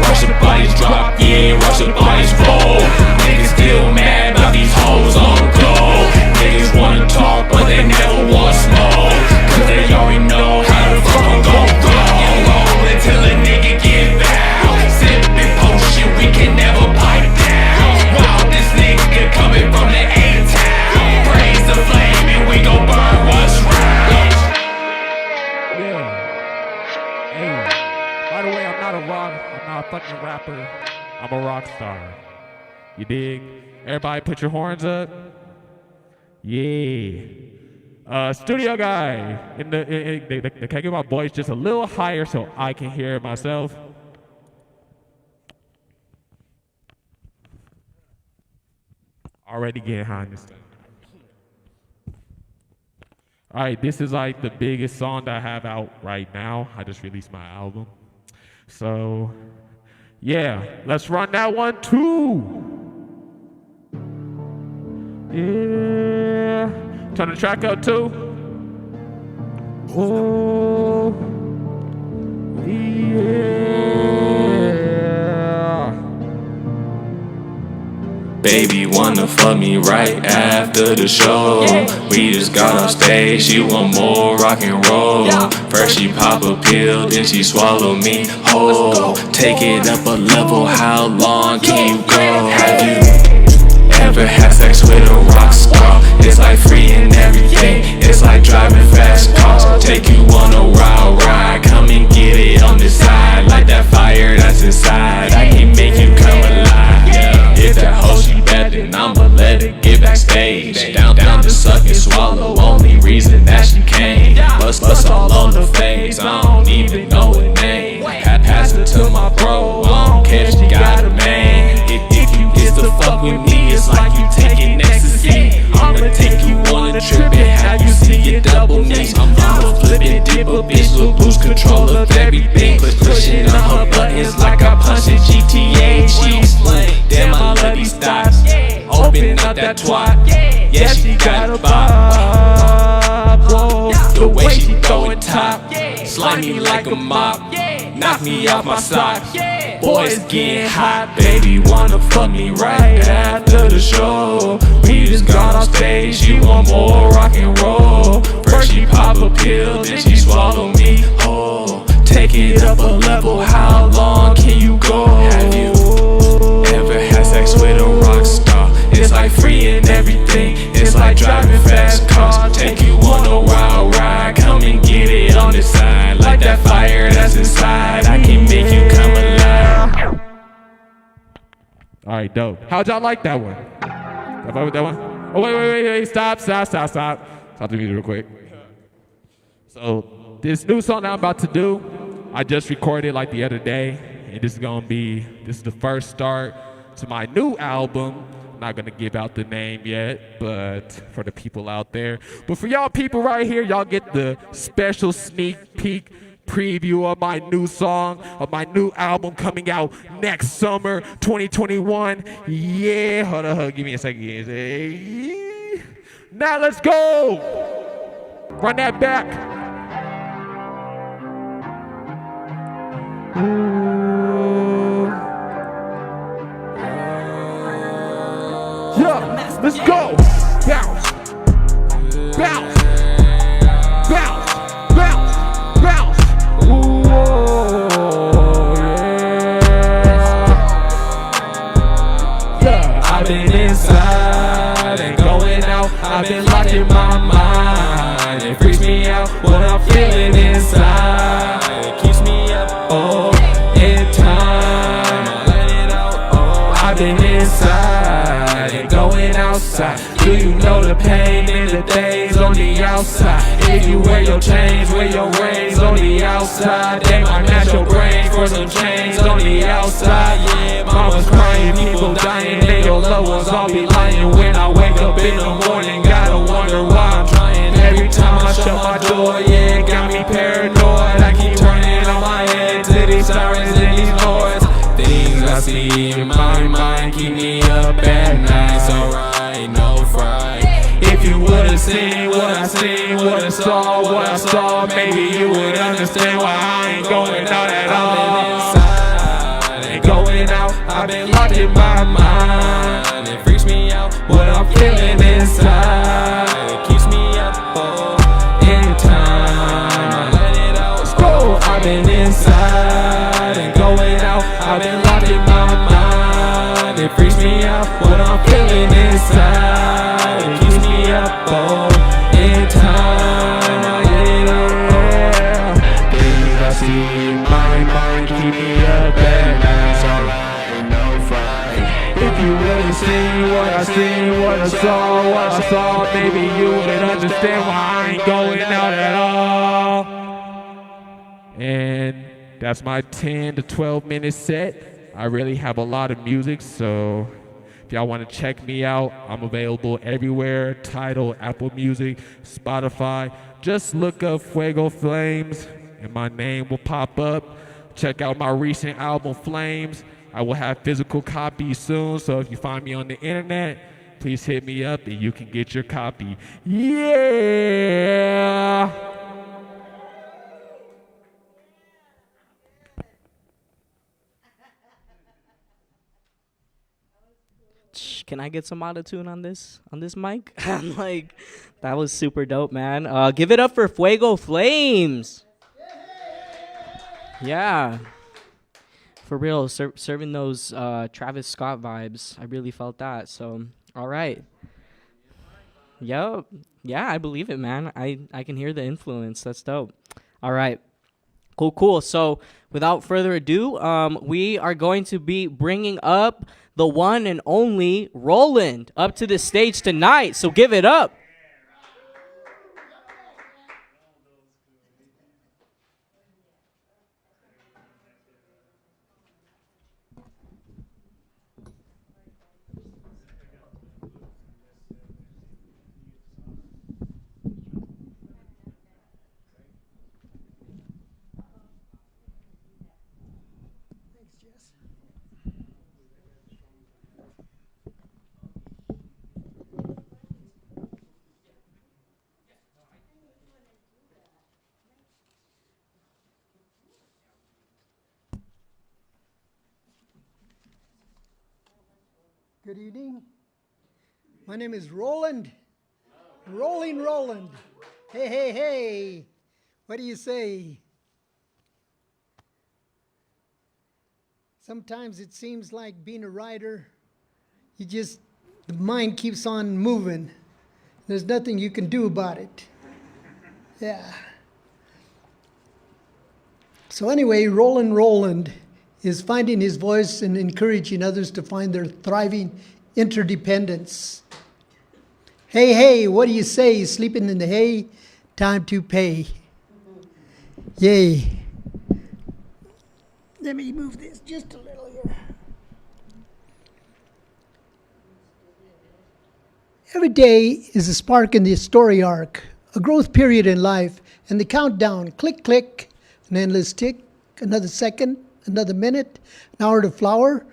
Watch the bodies drop, yeah, watch the bodies roll. Niggas still mad about these hoes on go. Niggas wanna talk, but they never want smoke. Cause they already know how the fuck I'm gon' roll until a nigga get foul. Sippin' potion, we can never pipe down. Wow, this nigga coming from the A-town. Raise the flame and we gon' burn what's right. Yeah. Hey. By the way, I'm not a fucking rapper. I'm a rock star. You dig? Everybody put your horns up. Yeah. Studio guy. Can I get my voice just a little higher so I can hear it myself? Already getting high in this thing. Alright, this is like the biggest song that I have out right now. I just released my album. So, yeah, let's run that one too. Yeah. Turn the track up too. Oh, yeah. Baby wanna fuck me right after the show. We just got on stage, she want more rock and roll. First she pop a pill, then she swallow me whole. Take it up a level, how long can you go? Have you ever had sex with a rock star? It's like free and everything, it's like driving fast cars. Take you on a wild ride, come and get it on the side. Like that fire that's inside, I can make you come alive. If that hoe she bad, then I'ma let her get backstage. Down to suck and swallow, only reason that she came. Bust all on the face, I don't even know her name. Pass it to my bro, I don't care if she got a man. If you get to fuck with me, it's like you taking ecstasy. I'ma take you on a trip and have you see your double knees. I'ma flip it a bitch will lose control of everything. Pushing on her buttons like I punched in GTA. She's like, damn, I love these thoughts. Open up that twat. Yeah, she got a bob. Whoa, the way she throwing top. Slime me like a mop. Knock me off my socks. Boys getting hot, baby wanna fuck me right after the show. We just got on stage, she want more rock and roll. First she pop a pill, then she swallow me whole. Take it up a level, how long can you go? Have you ever had sex with a rock star? It's like free and everything, it's like driving fast cars. Take you on a wild ride, come and get it on the side. Like that fire that's inside, I can make you come alive. All right, dope. How'd y'all like that one? Y'all vibe with that one? Oh, wait. Stop. Stop the music real quick. So this new song that I'm about to do, I just recorded like the other day. And this is the first start to my new album. I'm not gonna give out the name yet, but for the people out there. But for y'all people right here, y'all get the special sneak peek preview of my new song, of my new album coming out next summer, 2021. Yeah, hold on, give me a second. Now let's go. Run that back. Ooh. Yeah, let's go. Bounce. Bounce. Bounce. Bounce. Bounce. Ooh, yeah. I've been inside and going out. I've been locked in my mind. It freaks me out what I'm feeling inside. It keeps me up, oh, in time. I let it out, oh. I've been inside and going outside. Do you know the pain in the days on the outside? If you wear your chains, wear your rings on the outside. They might match your brain for some chains on the outside. Yeah, mama's crying, people dying, and your loved ones all be lying. When I wake up in the morning, gotta wonder why I'm trying. Every time I shut my door, yeah, it got me paranoid. I keep turning on my head to these sirens and these noise. Things I see in my mind keep me up at night. It's alright, no fright. If you would've seen what I seen, would've saw what I saw, maybe you would understand why I ain't going out at all. I've been inside, ain't going out. I've been locked in my mind. It freaks me out what I'm feeling inside. It keeps me up, oh, in time. I let it out. Let's go. I've been inside and going out. I've been locked in my mind. It freaks me out what I'm feeling inside. It keeps me up, oh, in time. I get it out. Things I see in my mind keep me up at night. It's alright, no fright. If you would've seen what I seen, what I saw, maybe you would understand why I ain't going out at all. And that's my 10 to 12 minute set. I really have a lot of music, so if y'all want to check me out, I'm available everywhere. Tidal, Apple Music, Spotify. Just look up Fuego Flames and my name will pop up. Check out my recent album, Flames. I will have physical copies soon, so if you find me on the internet, please hit me up and you can get your copy. Yeah! Can I get some auto-tune on this mic? I'm like, that was super dope, man. Give it up for Fuego Flames. Yeah. For real, serving those Travis Scott vibes. I really felt that. So, all right. Yo, yeah, I believe it, man. I can hear the influence. That's dope. All right. Cool. So, without further ado, we are going to be bringing up the one and only Roland up to the stage tonight. So, give it up. Good evening. My name is Roland. Rolling Roland. Hey, hey, hey. What do you say? Sometimes it seems like being a writer, the mind keeps on moving. There's nothing you can do about it. Yeah. So anyway, Roland is finding his voice and encouraging others to find their thriving interdependence. Hey, hey, what do you say? Sleeping in the hay? Time to pay. Yay. Let me move this just a little here. Every day is a spark in the story arc, a growth period in life, and the countdown, click, click, an endless tick, another second, another minute, an hour to flower,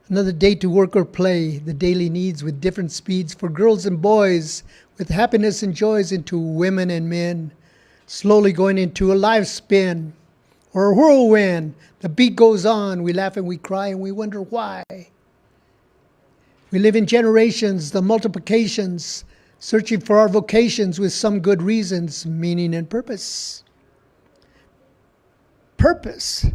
another day to work or play, the daily needs with different speeds for girls and boys, with happiness and joys into women and men, slowly going into a life spin or a whirlwind. The beat goes on, we laugh and we cry and we wonder why. We live in generations, the multiplications, searching for our vocations with some good reasons, meaning and purpose. Purpose.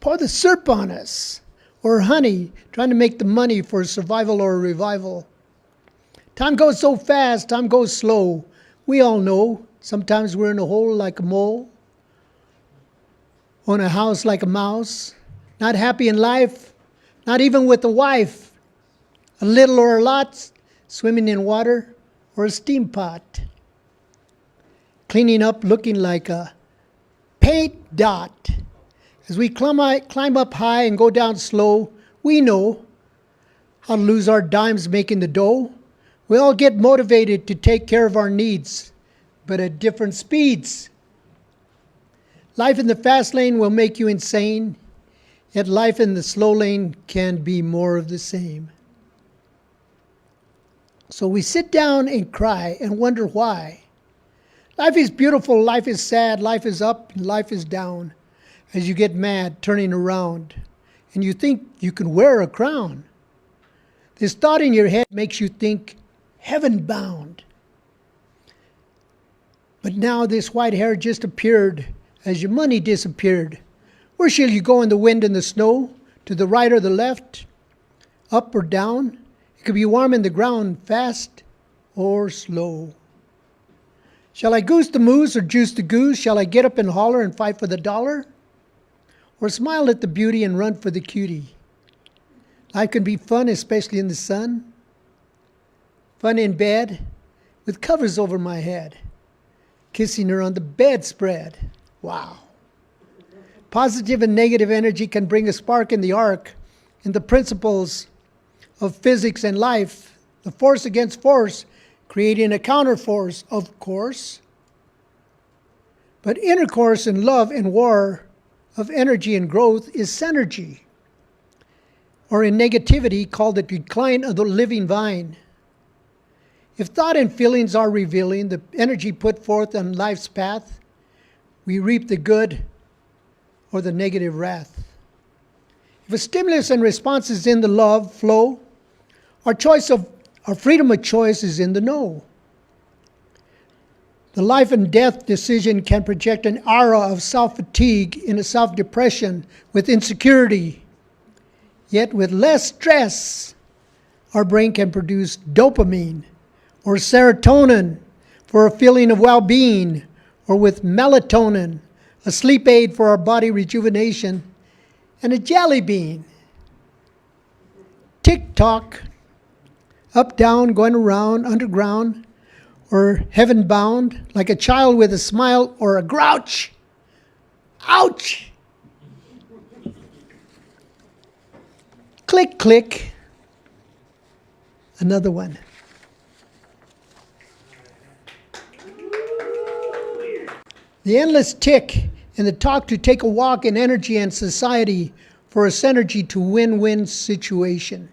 Pour the syrup on us. Or honey, trying to make the money for survival or revival. Time goes so fast, time goes slow. We all know, sometimes we're in a hole like a mole. Own a house like a mouse. Not happy in life, not even with a wife. A little or a lot, swimming in water or a steam pot. Cleaning up looking like a paint dot. As we climb up high and go down slow, we know how to lose our dimes making the dough. We all get motivated to take care of our needs, but at different speeds. Life in the fast lane will make you insane, yet life in the slow lane can be more of the same. So we sit down and cry and wonder why. Life is beautiful, life is sad, life is up, and life is down. As you get mad, turning around, and you think you can wear a crown. This thought in your head makes you think heaven bound. But now this white hair just appeared as your money disappeared. Where shall you go in the wind and the snow? To the right or the left? Up or down? It could be warm in the ground, fast or slow. Shall I goose the moose or juice the goose? Shall I get up and holler and fight for the dollar? Or smile at the beauty and run for the cutie? Life can be fun, especially in the sun. Fun in bed, with covers over my head. Kissing her on the bedspread. Wow. Positive and negative energy can bring a spark in the arc, in the principles of physics and life. The force against force, creating a counterforce, of course. But intercourse and love and war of energy and growth is synergy, or in negativity called the decline of the living vine. If thought and feelings are revealing the energy put forth on life's path, we reap the good or the negative wrath. If a stimulus and response is in the love flow, our freedom of choice is in the no. The life and death decision can project an aura of self-fatigue in a self-depression with insecurity. Yet with less stress, our brain can produce dopamine or serotonin for a feeling of well-being, or with melatonin, a sleep aid for our body rejuvenation, and a jelly bean. Tick-tock, up, down, going around, underground, or heaven bound, like a child with a smile or a grouch. Ouch! Click, click. Another one. The endless tick and the talk to take a walk in energy and society for a synergy to win-win situation,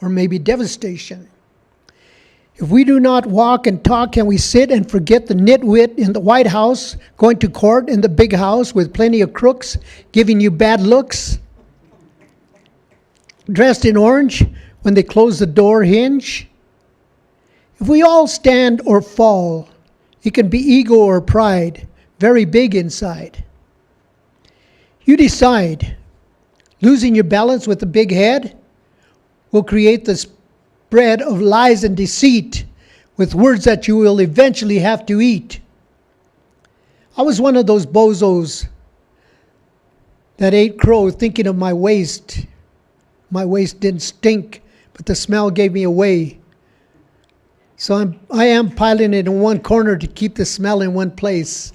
or maybe devastation. If we do not walk and talk, can we sit and forget the nitwit in the White House, going to court in the big house with plenty of crooks, giving you bad looks? Dressed in orange, when they close the door hinge? If we all stand or fall, it can be ego or pride, very big inside. You decide. Losing your balance with a big head will create the spread of lies and deceit with words that you will eventually have to eat. I was one of those bozos that ate crow thinking of my waist. My waist didn't stink, but the smell gave me away. So I am piling it in one corner to keep the smell in one place.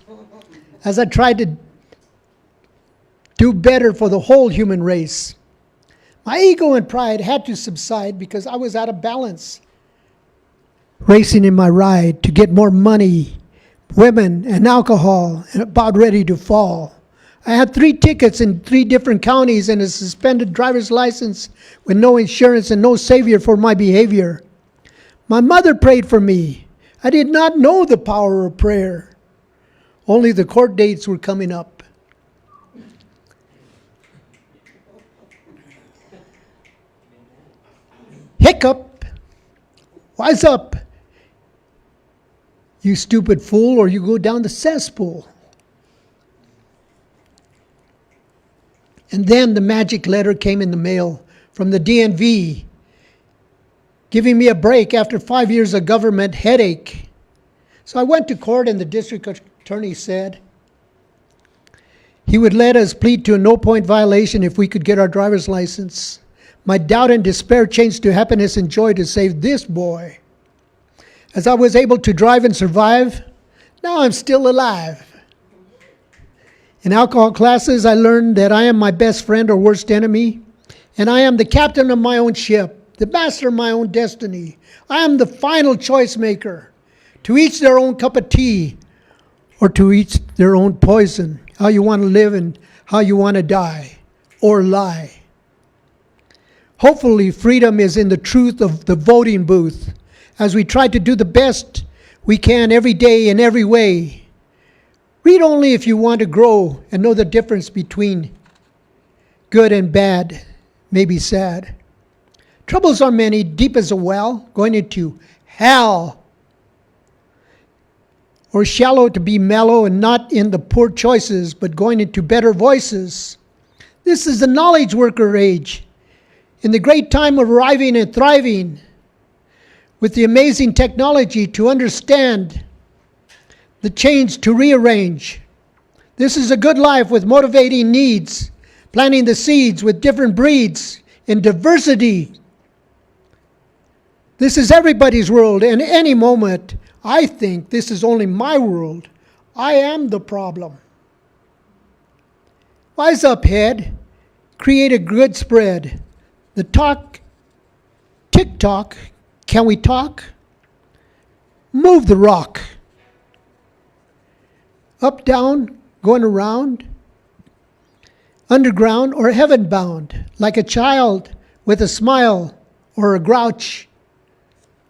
As I tried to do better for the whole human race, my ego and pride had to subside because I was out of balance. Racing in my ride to get more money, women, and alcohol, and about ready to fall. I had 3 tickets in 3 different counties and a suspended driver's license with no insurance and no savior for my behavior. My mother prayed for me. I did not know the power of prayer. Only the court dates were coming up. Hiccup! Wise up, you stupid fool, or you go down the cesspool. And then the magic letter came in the mail from the DNV, giving me a break after 5 years of government headache. So I went to court and the district attorney said he would let us plead to a no-point violation if we could get our driver's license. My doubt and despair changed to happiness and joy to save this boy. As I was able to drive and survive, now I'm still alive. In alcohol classes, I learned that I am my best friend or worst enemy, and I am the captain of my own ship, the master of my own destiny. I am the final choice maker. To each their own cup of tea, or to each their own poison, how you want to live and how you want to die, or lie. Hopefully, freedom is in the truth of the voting booth, as we try to do the best we can every day in every way. Read only if you want to grow and know the difference between good and bad, may be sad. Troubles are many, deep as a well, going into hell. Or shallow to be mellow and not in the poor choices, but going into better voices. This is the knowledge worker age. In the great time of arriving and thriving, with the amazing technology to understand the change to rearrange. This is a good life with motivating needs, planting the seeds with different breeds in diversity. This is everybody's world, and any moment, I think this is only my world. I am the problem. Wise up, head. Create a good spread. The TikTok, can we talk? Move the rock. Up, down, going around. Underground or heaven bound. Like a child with a smile or a grouch.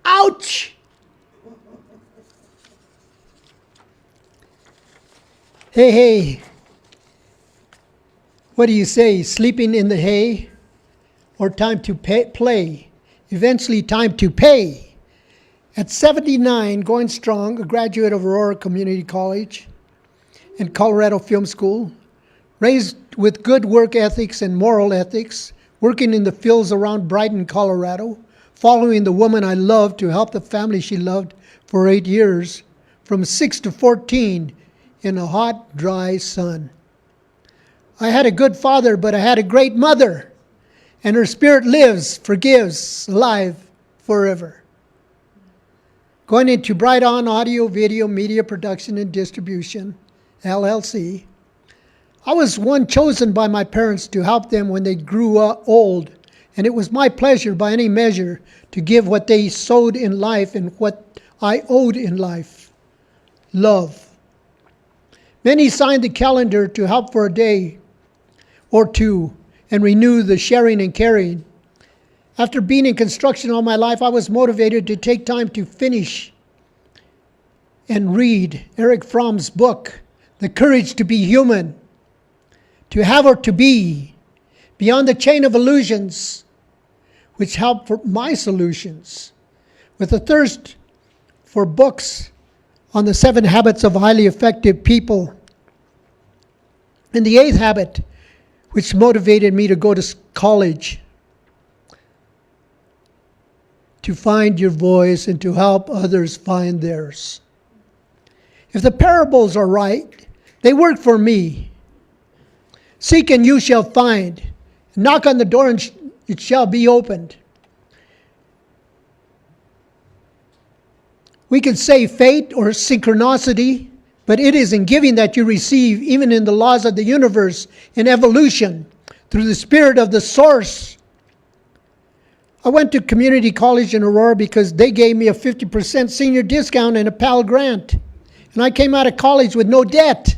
Ouch! Hey. What do you say? Sleeping in the hay? Or time to play? Eventually time to pay. At 79, going strong, a graduate of Aurora Community College and Colorado Film School, raised with good work ethics and moral ethics, working in the fields around Brighton, Colorado, following the woman I loved to help the family she loved for 8 years, from 6 to 14 in a hot, dry sun. I had a good father, but I had a great mother, and her spirit lives, forgives, alive forever. Going into Bright On Audio, Video, Media Production and Distribution, LLC. I was one chosen by my parents to help them when they grew old, and it was my pleasure by any measure to give what they sowed in life and what I owed in life. Love. Many signed the calendar to help for a day or two and renew the sharing and caring. After being in construction all my life, I was motivated to take time to finish and read Eric Fromm's book, The Courage to Be Human, to have or to be, beyond the chain of illusions, which help for my solutions, with a thirst for books on the 7 habits of highly effective people, and the 8th habit, which motivated me to go to college, to find your voice and to help others find theirs. If the parables are right, they work for me. Seek and you shall find. Knock on the door and it shall be opened. We could say fate or synchronicity, but it is in giving that you receive, even in the laws of the universe, in evolution, through the spirit of the source. I went to community college in Aurora because they gave me a 50% senior discount and a Pell Grant. And I came out of college with no debt.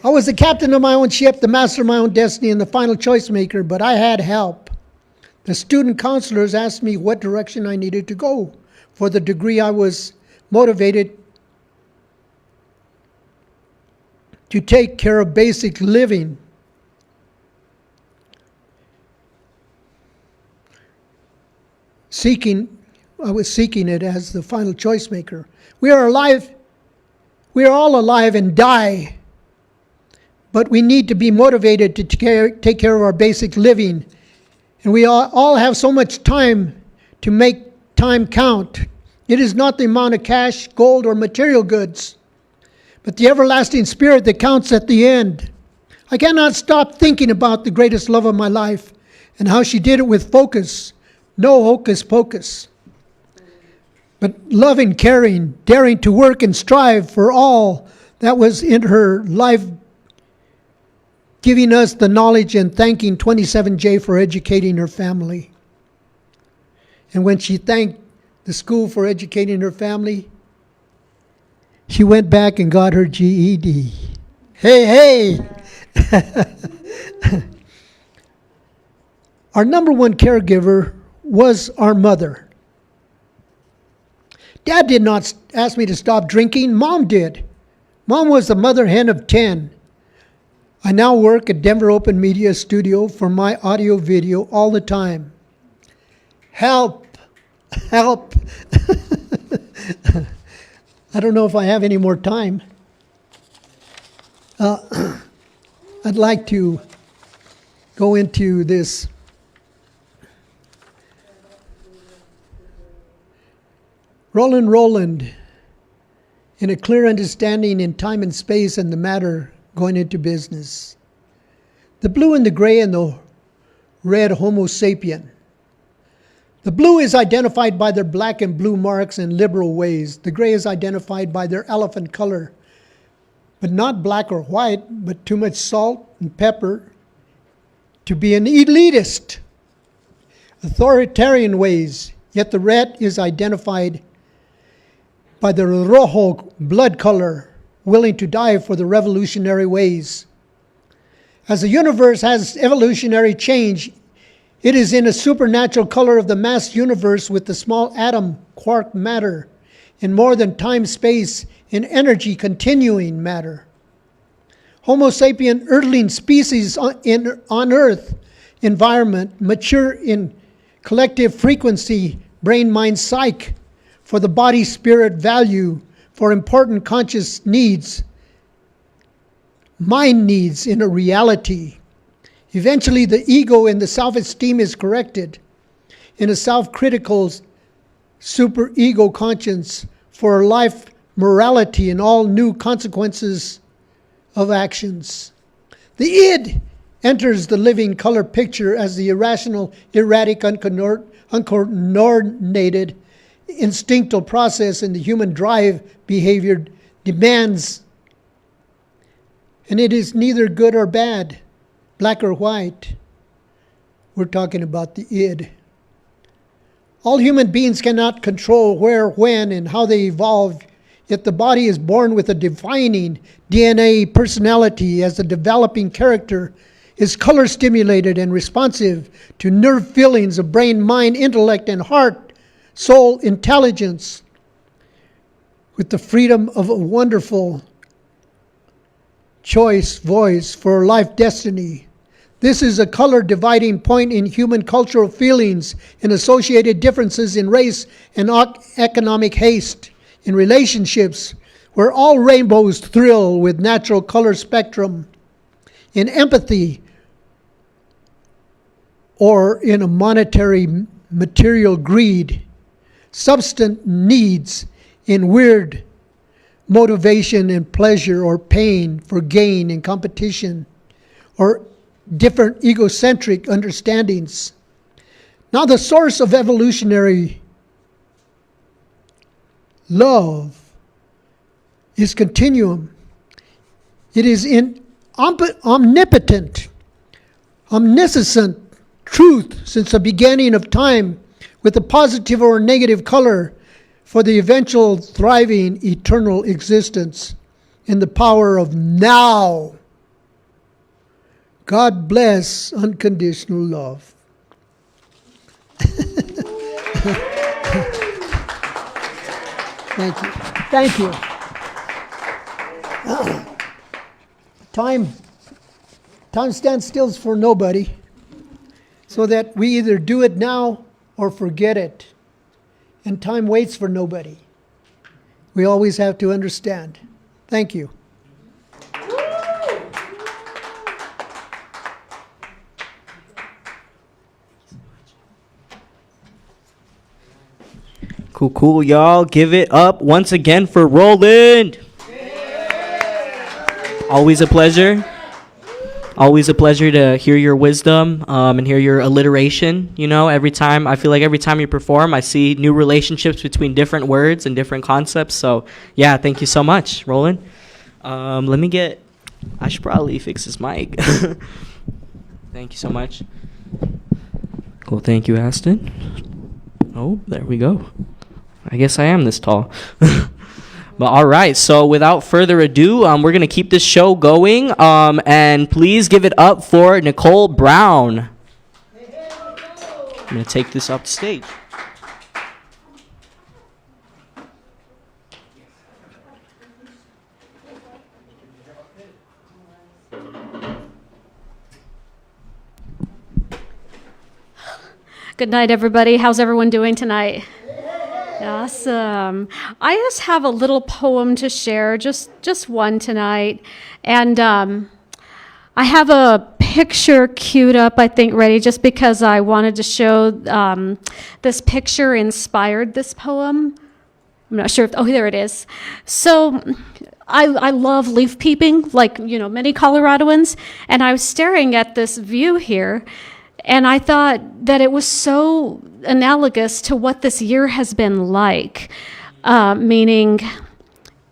I was the captain of my own ship, the master of my own destiny, and the final choice maker, but I had help. The student counselors asked me what direction I needed to go. For the degree I was motivated to take care of basic living. I was seeking it as the final choice maker. We are alive. We are all alive and die. But we need to be motivated to take care of our basic living. And we all have so much time to make time count. It is not the amount of cash, gold, or material goods, but the everlasting spirit that counts at the end. I cannot stop thinking about the greatest love of my life and how she did it with focus. No hocus pocus. But loving, caring, daring to work and strive for all that was in her life, giving us the knowledge and thanking 27J for educating her family. And when she thanked the school for educating her family, she went back and got her GED. Hey! Our number one caregiver was our mother. Dad did not ask me to stop drinking. Mom did. Mom was the mother hen of 10. I now work at Denver Open Media Studio for my audio video all the time. Help! I don't know if I have any more time. I'd like to go into this. Roland, in a clear understanding in time and space and the matter going into business. The blue and the gray and the red Homo sapien. The blue is identified by their black and blue marks in liberal ways. The gray is identified by their elephant color, but not black or white, but too much salt and pepper to be an elitist. Authoritarian ways, yet the red is identified by the rojo blood color, willing to die for the revolutionary ways. As the universe has evolutionary change, it is in a supernatural color of the mass universe with the small atom, quark matter, in more than time, space, in energy continuing matter. Homo sapien earthling species on Earth environment mature in collective frequency, brain, mind, psyche, for the body, spirit, value, for important conscious needs, mind needs in a reality. Eventually, the ego and the self-esteem is corrected in a self-critical super-ego conscience for life morality and all new consequences of actions. The id enters the living color picture as the irrational, erratic, uncoordinated, instinctual process in the human drive behavior demands. And it is neither good or bad, black or white. We're talking about the id. All human beings cannot control where, when, and how they evolve, yet the body is born with a defining DNA personality as a developing character is color stimulated and responsive to nerve feelings of brain, mind, intellect, and heart, soul, intelligence, with the freedom of a wonderful choice voice for life destiny. This is a color dividing point in human cultural feelings and associated differences in race and economic haste, in relationships where all rainbows thrill with natural color spectrum, in empathy or in a monetary material greed, substance needs in weird motivation and pleasure or pain for gain and competition, or different egocentric understandings. Now the source of evolutionary love is continuum. It is in omnipotent, omniscient truth since the beginning of time, with a positive or negative color for the eventual thriving eternal existence in the power of now. God bless unconditional love. Thank you. Thank you. Time stands still for nobody, so that we either do it now or forget it. And time waits for nobody. We always have to understand. Thank you. Cool, cool, y'all. Give it up once again for Roland. Always a pleasure. Always a pleasure to hear your wisdom and hear your alliteration. You know, I feel like every time you perform, I see new relationships between different words and different concepts. So, yeah, thank you so much, Roland. I should probably fix this mic. Thank you so much. Cool, thank you, Aston. Oh, there we go. I guess I am this tall. But all right, so without further ado, we're going to keep this show going. And please give it up for Nicole Brown. I'm going to take this up the stage. Good night, everybody. How's everyone doing tonight? Awesome. I just have a little poem to share, just one tonight. And I have a picture queued up, I think, ready, just because I wanted to show this picture inspired this poem. I'm not sure if, there it is. So I love leaf peeping, like, many Coloradoans. And I was staring at this view here, and I thought that it was so analogous to what this year has been like, meaning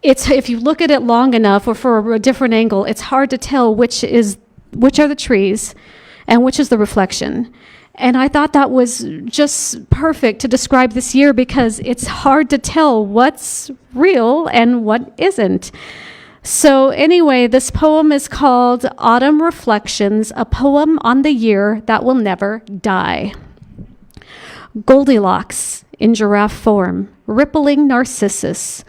if you look at it long enough or for a different angle, it's hard to tell which are the trees and which is the reflection. And I thought that was just perfect to describe this year, because it's hard to tell what's real and what isn't. So anyway, this poem is called Autumn Reflections, a poem on the year that will never die. Goldilocks in giraffe form, rippling narcissus.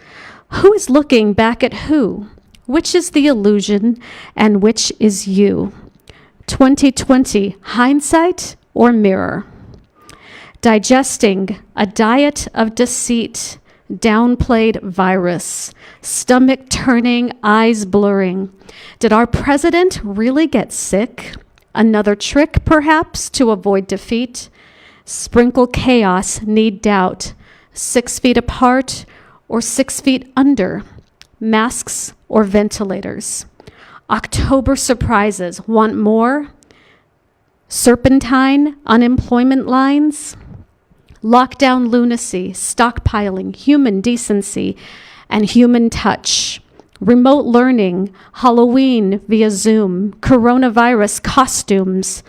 Who is looking back at who? Which is the illusion and which is you? 2020, hindsight or mirror? Digesting a diet of deceit, downplayed virus, stomach turning, eyes blurring. Did our president really get sick? Another trick, perhaps, to avoid defeat? Sprinkle chaos, need doubt. 6 feet apart or 6 feet under? Masks or ventilators? October surprises, want more? Serpentine, unemployment lines? Lockdown lunacy, stockpiling, human decency, and human touch. Remote learning, Halloween via Zoom, coronavirus costumes,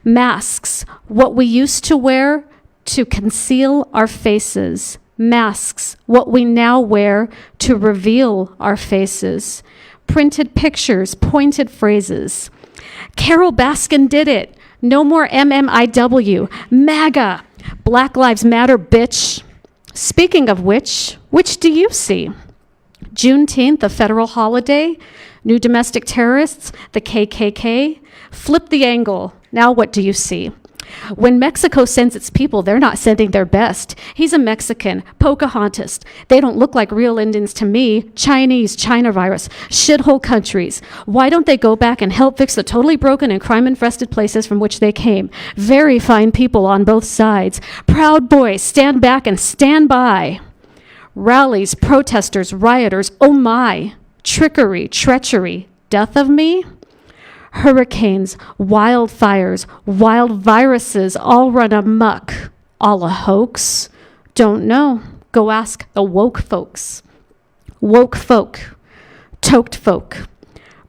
masks, what we used to wear to conceal our faces. Masks, what we now wear to reveal our faces. Printed pictures, pointed phrases. Carol Baskin did it. No more MMIW. MAGA. Black Lives Matter, bitch. Speaking of which do you see? Juneteenth, a federal holiday? New domestic terrorists, the KKK. Flip the angle. Now what do you see? When Mexico sends its people, they're not sending their best. He's a Mexican, Pocahontas. They don't look like real Indians to me. Chinese, China virus, shithole countries. Why don't they go back and help fix the totally broken and crime-infested places from which they came? Very fine people on both sides. Proud boys, stand back and stand by. Rallies, protesters, rioters, oh my. Trickery, treachery, death of me? Hurricanes, wildfires, wild viruses all run amok. All a hoax? Don't know. Go ask the woke folks. Woke folk, toked folk,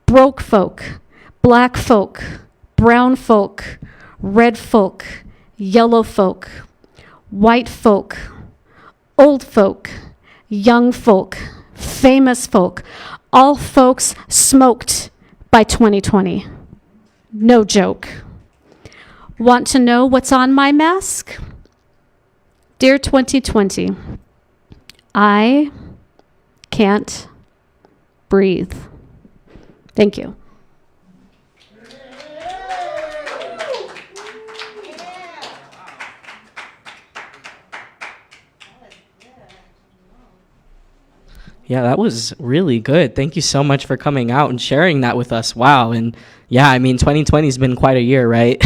broke folk, black folk, brown folk, red folk, yellow folk, white folk, old folk, young folk, famous folk, all folks smoked by 2020. No joke. Want to know what's on my mask? Dear 2020, I can't breathe. Thank you. Yeah, that was really good. Thank you so much for coming out and sharing that with us. Wow. And yeah, I mean, 2020 has been quite a year, right?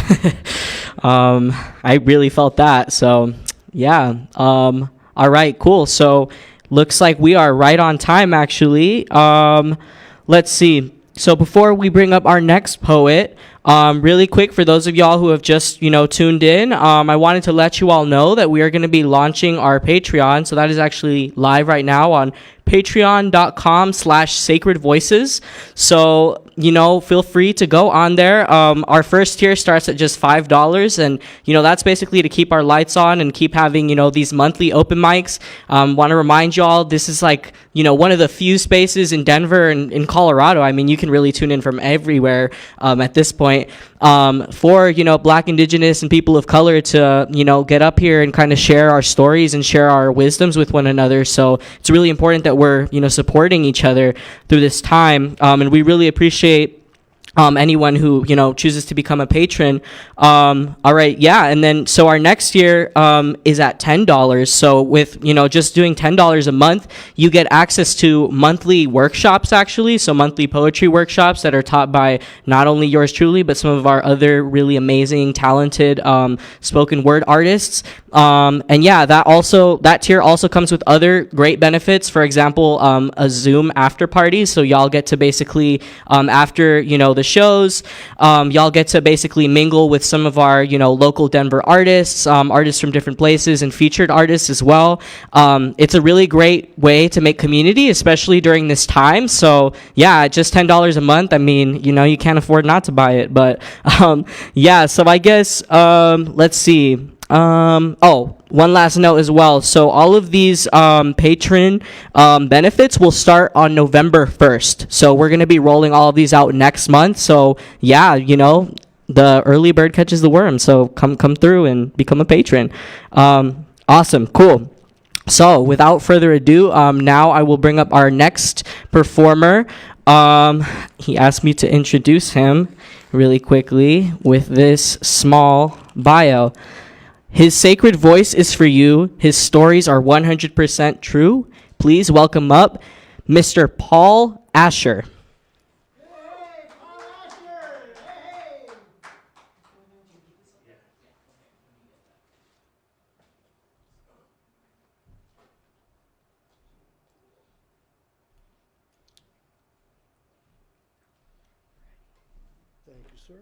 I really felt that. So yeah. All right, cool. So looks like we are right on time, actually. Let's see. So before we bring up our next poet, really quick, for those of y'all who have just, tuned in, I wanted to let you all know that we are going to be launching our Patreon. So that is actually live right now on patreon.com/sacred voices. So, feel free to go on there. Our first tier starts at just $5. And, that's basically to keep our lights on and keep having, these monthly open mics. Want to remind y'all, this is like, one of the few spaces in Denver and in Colorado. I mean, you can really tune in from everywhere at this point. For, Black, Indigenous, and people of color to, get up here and kind of share our stories and share our wisdoms with one another. So it's really important that we're, supporting each other through this time. And we really appreciate anyone who, chooses to become a patron. All right. Yeah. And then, so our next year is at $10. So with, just doing $10 a month, you get access to monthly workshops, actually. So monthly poetry workshops that are taught by not only yours truly, but some of our other really amazing, talented spoken word artists. And yeah, that tier also comes with other great benefits. For example, a Zoom after party. So y'all get to basically, after, the shows, y'all get to basically mingle with some of our, local Denver artists, artists from different places, and featured artists as well. It's a really great way to make community, especially during this time. So yeah, just $10 a month. I mean, you can't afford not to buy it, but yeah, so I guess, let's see. One last note as well. So all of these patron benefits will start on November 1st. So we're going to be rolling all of these out next month. So yeah, the early bird catches the worm. So come through and become a patron. Awesome. Cool. So without further ado, now I will bring up our next performer. He asked me to introduce him really quickly with this small bio. His sacred voice is for you. His stories are 100% true. Please welcome up Mr. Paul Asher. Thank you, sir.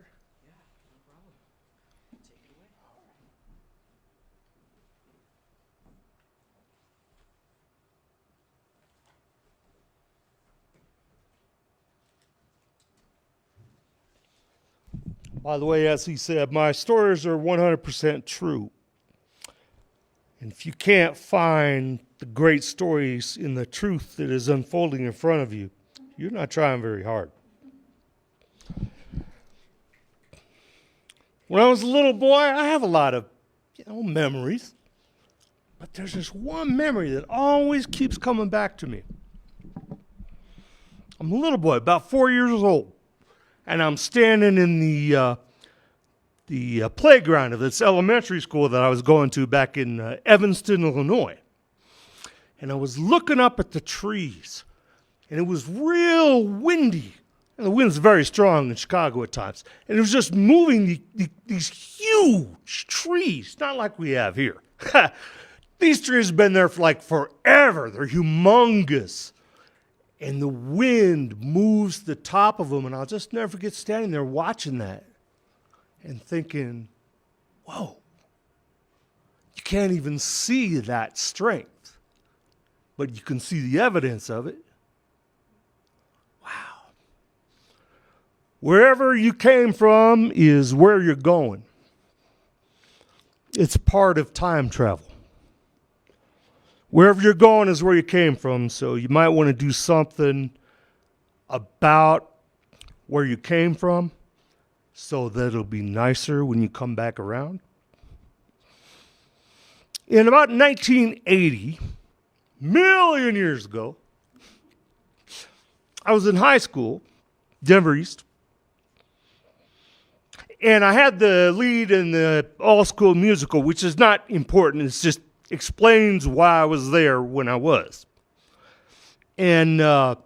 By the way, as he said, my stories are 100% true. And if you can't find the great stories in the truth that is unfolding in front of you, you're not trying very hard. When I was a little boy, I have a lot of memories. But there's this one memory that always keeps coming back to me. I'm a little boy, about 4 years old, and I'm standing in the playground of this elementary school that I was going to back in Evanston, Illinois. And I was looking up at the trees, and it was real windy. And the wind's very strong in Chicago at times. And it was just moving these huge trees, not like we have here. These trees have been there for like forever. They're humongous. And the wind moves the top of them. And I'll just never forget standing there watching that and thinking, whoa, you can't even see that strength, but you can see the evidence of it. Wow. Wherever you came from is where you're going. It's part of time travel. Wherever you're going is where you came from, so you might want to do something about where you came from so that it'll be nicer when you come back around. In about 1980, million years ago, I was in high school, Denver East, and I had the lead in the all-school musical, which is not important. It just explains why I was there when I was. And I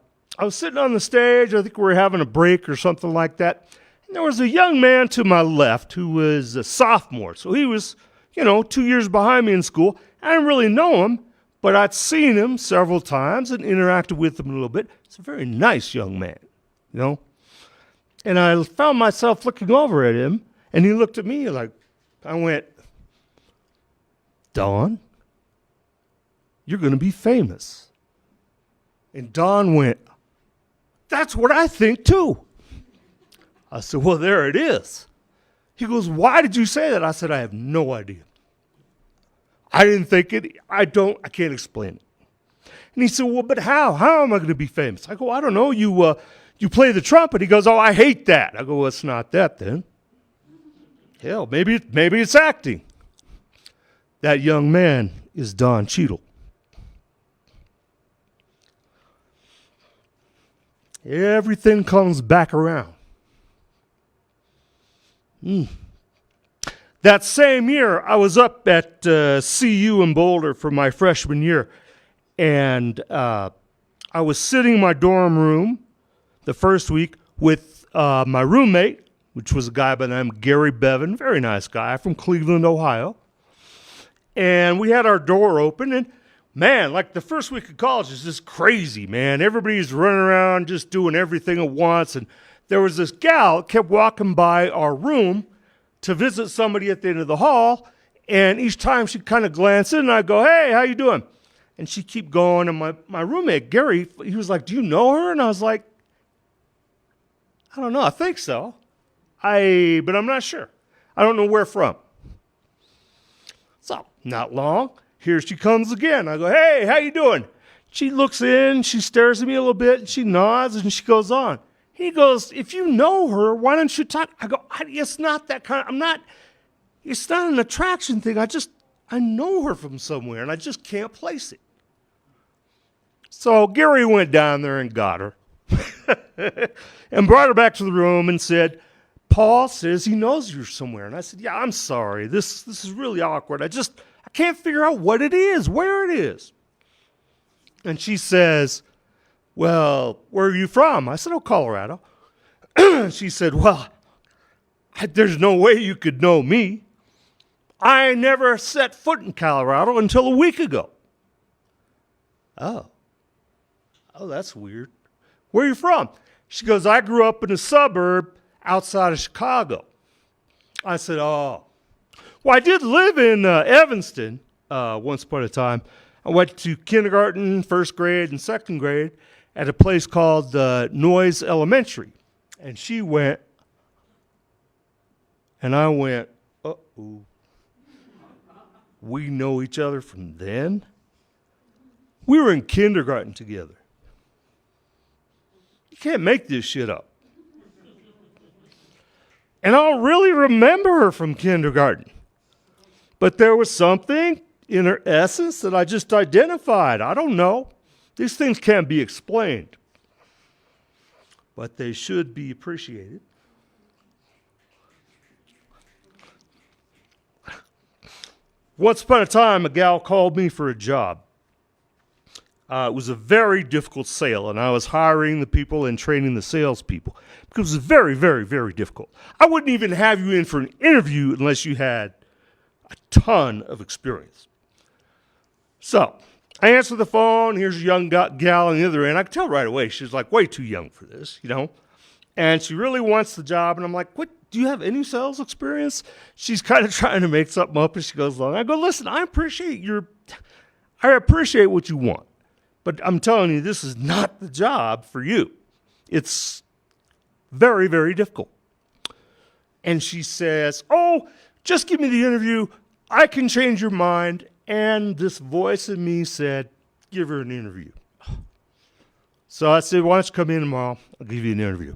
was sitting on the stage. I think we were having a break or something like that. And there was a young man to my left who was a sophomore. So he was, 2 years behind me in school. I didn't really know him, but I'd seen him several times and interacted with him a little bit. He's a very nice young man, And I found myself looking over at him, and he looked at me like, I went, Don, you're going to be famous. And Don went, that's what I think too. I said, well, there it is. He goes, why did you say that? I said, I have no idea. I didn't think it. I can't explain it. And he said, well, but how? How am I going to be famous? I go, I don't know. You play the trumpet. He goes, oh, I hate that. I go, well, it's not that then. Hell, maybe it's acting. That young man is Don Cheadle. Everything comes back around. That same year, I was up at CU in Boulder for my freshman year, and I was sitting in my dorm room the first week with my roommate, which was a guy by the name of Gary Bevan, very nice guy from Cleveland, Ohio. And we had our door open, and man, like the first week of college is just crazy, man. Everybody's running around just doing everything at once. And there was this gal that kept walking by our room to visit somebody at the end of the hall. And each time she'd kind of glance in, and I'd go, hey, how you doing? And she'd keep going. And my roommate, Gary, he was like, do you know her? And I was like, I don't know. I think so. But I'm not sure. I don't know where from. So, not long. Here she comes again. I go, hey, how you doing? She looks in, she stares at me a little bit, and she nods, and she goes on. He goes, if you know her, why don't you talk? I go, it's not that kind of, it's not an attraction thing. I know her from somewhere, and I just can't place it. So Gary went down there and got her and brought her back to the room and said, Paul says he knows you somewhere. And I said, yeah, I'm sorry. This is really awkward. I can't figure out what it is, where it is. And she says, well, where are you from? I said, oh, Colorado. She said, well, there's no way you could know me. I never set foot in Colorado until a week ago. Oh, that's weird. Where are you from? She goes, I grew up in a suburb outside of Chicago. I said, oh. Well, I did live in Evanston once upon a time. I went to kindergarten, first grade, and second grade at a place called Noyes Elementary. And she went, and I went, uh-oh. We know each other from then? We were in kindergarten together. You can't make this shit up. And I don't really remember her from kindergarten. But there was something in her essence that I just identified. I don't know. These things can't be explained. but they should be appreciated. Once upon a time, a gal called me for a job. It was a very difficult sale, and I was hiring the people and training the salespeople because it was very, very, very difficult. I wouldn't even have you in for an interview unless you had a ton of experience. So I answer the phone. Here's a young gal on the other end. I could tell right away she's like way too young for this, you know, and she really wants the job. And I'm like, what? Do you have any sales experience? She's kind of trying to make something up as she goes along. I go, listen, I appreciate what you want. But I'm telling you, this is not the job for you. It's very, very difficult. And she says, oh, just give me the interview. I can change your mind. And this voice in me said, give her an interview. So I said, why don't you come in tomorrow? I'll give you an interview.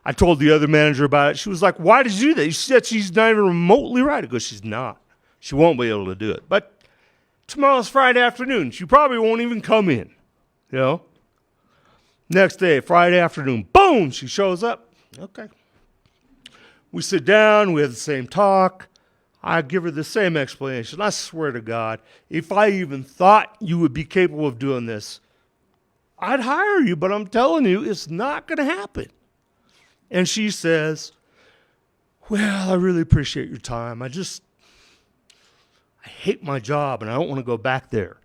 I told the other manager about it. She was like, why did you do that? She said she's not even remotely right. I go, she's not. She won't be able to do it. But tomorrow's Friday afternoon. She probably won't even come in, you know. Next day, Friday afternoon, boom, she shows up. Okay. We sit down. We have the same talk. I give her the same explanation. I swear to God, if I even thought you would be capable of doing this, I'd hire you. But I'm telling you, it's not going to happen. And she says, well, I really appreciate your time. I hate my job, and I don't want to go back there.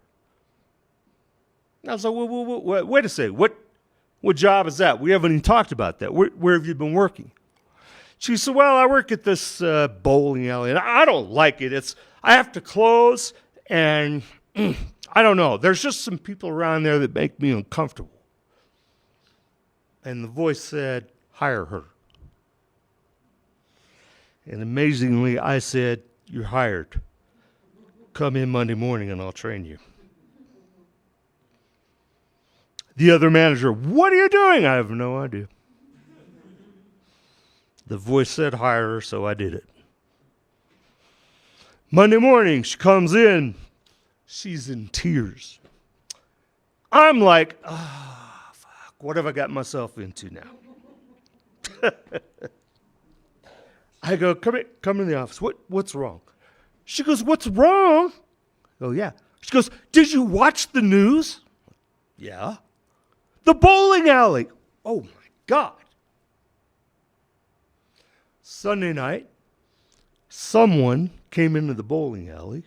And I was like, wait a second. What job is that? We haven't even talked about that. Where have you been working? She said, well, I work at this bowling alley, and I don't like it. I have to close, and I don't know. There's just some people around there that make me uncomfortable. And the voice said, hire her. And amazingly, I said, you're hired. Come in Monday morning and I'll train you. The other manager, what are you doing? I have no idea. The voice said hire her, so I did it. Monday morning, she comes in. She's in tears. I'm like, fuck, what have I got myself into now? I go, come in the office. What's wrong? She goes, what's wrong? Oh, yeah. She goes, did you watch the news? Yeah. The bowling alley. Oh, my God. Sunday night, someone came into the bowling alley,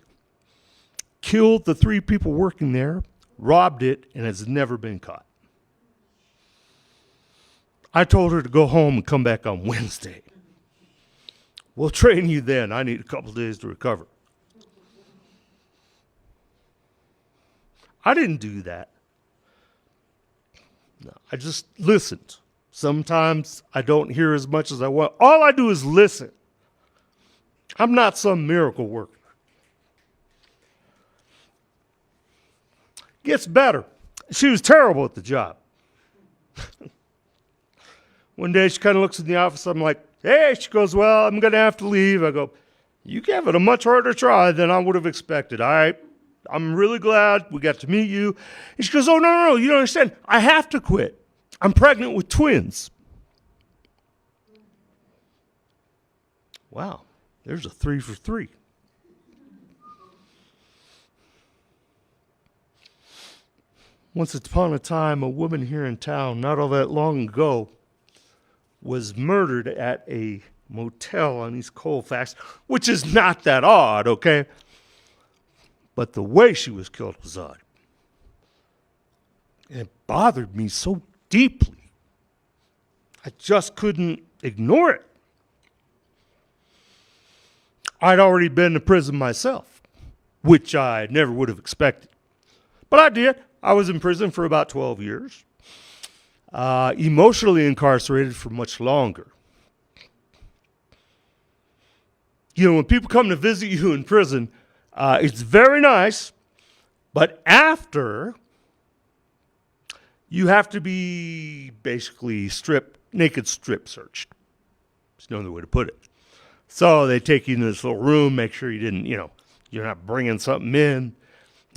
killed the 3 people working there, robbed it, and has never been caught. I told her to go home and come back on Wednesday. We'll train you then. I need a couple days to recover. I didn't do that. No, I just listened. Sometimes I don't hear as much as I want. All I do is listen. I'm not some miracle worker. Gets better. She was terrible at the job. One day she kind of looks in the office. I'm like, hey, she goes, well, I'm going to have to leave. I go, you gave it a much harder try than I would have expected. All right. I'm really glad we got to meet you. And she goes, oh, no, you don't understand. I have to quit. I'm pregnant with twins. Wow. There's a 3 for 3. Once upon a time, a woman here in town, not all that long ago, was murdered at a motel on East Colfax, which is not that odd, okay? But the way she was killed was odd. And it bothered me so deeply. I just couldn't ignore it. I'd already been to prison myself, which I never would have expected. But I did. I was in prison for about 12 years. Emotionally incarcerated for much longer. You know, when people come to visit you in prison, it's very nice, but after, you have to be basically naked strip searched. There's no other way to put it. So they take you into this little room, make sure you didn't, you're not bringing something in,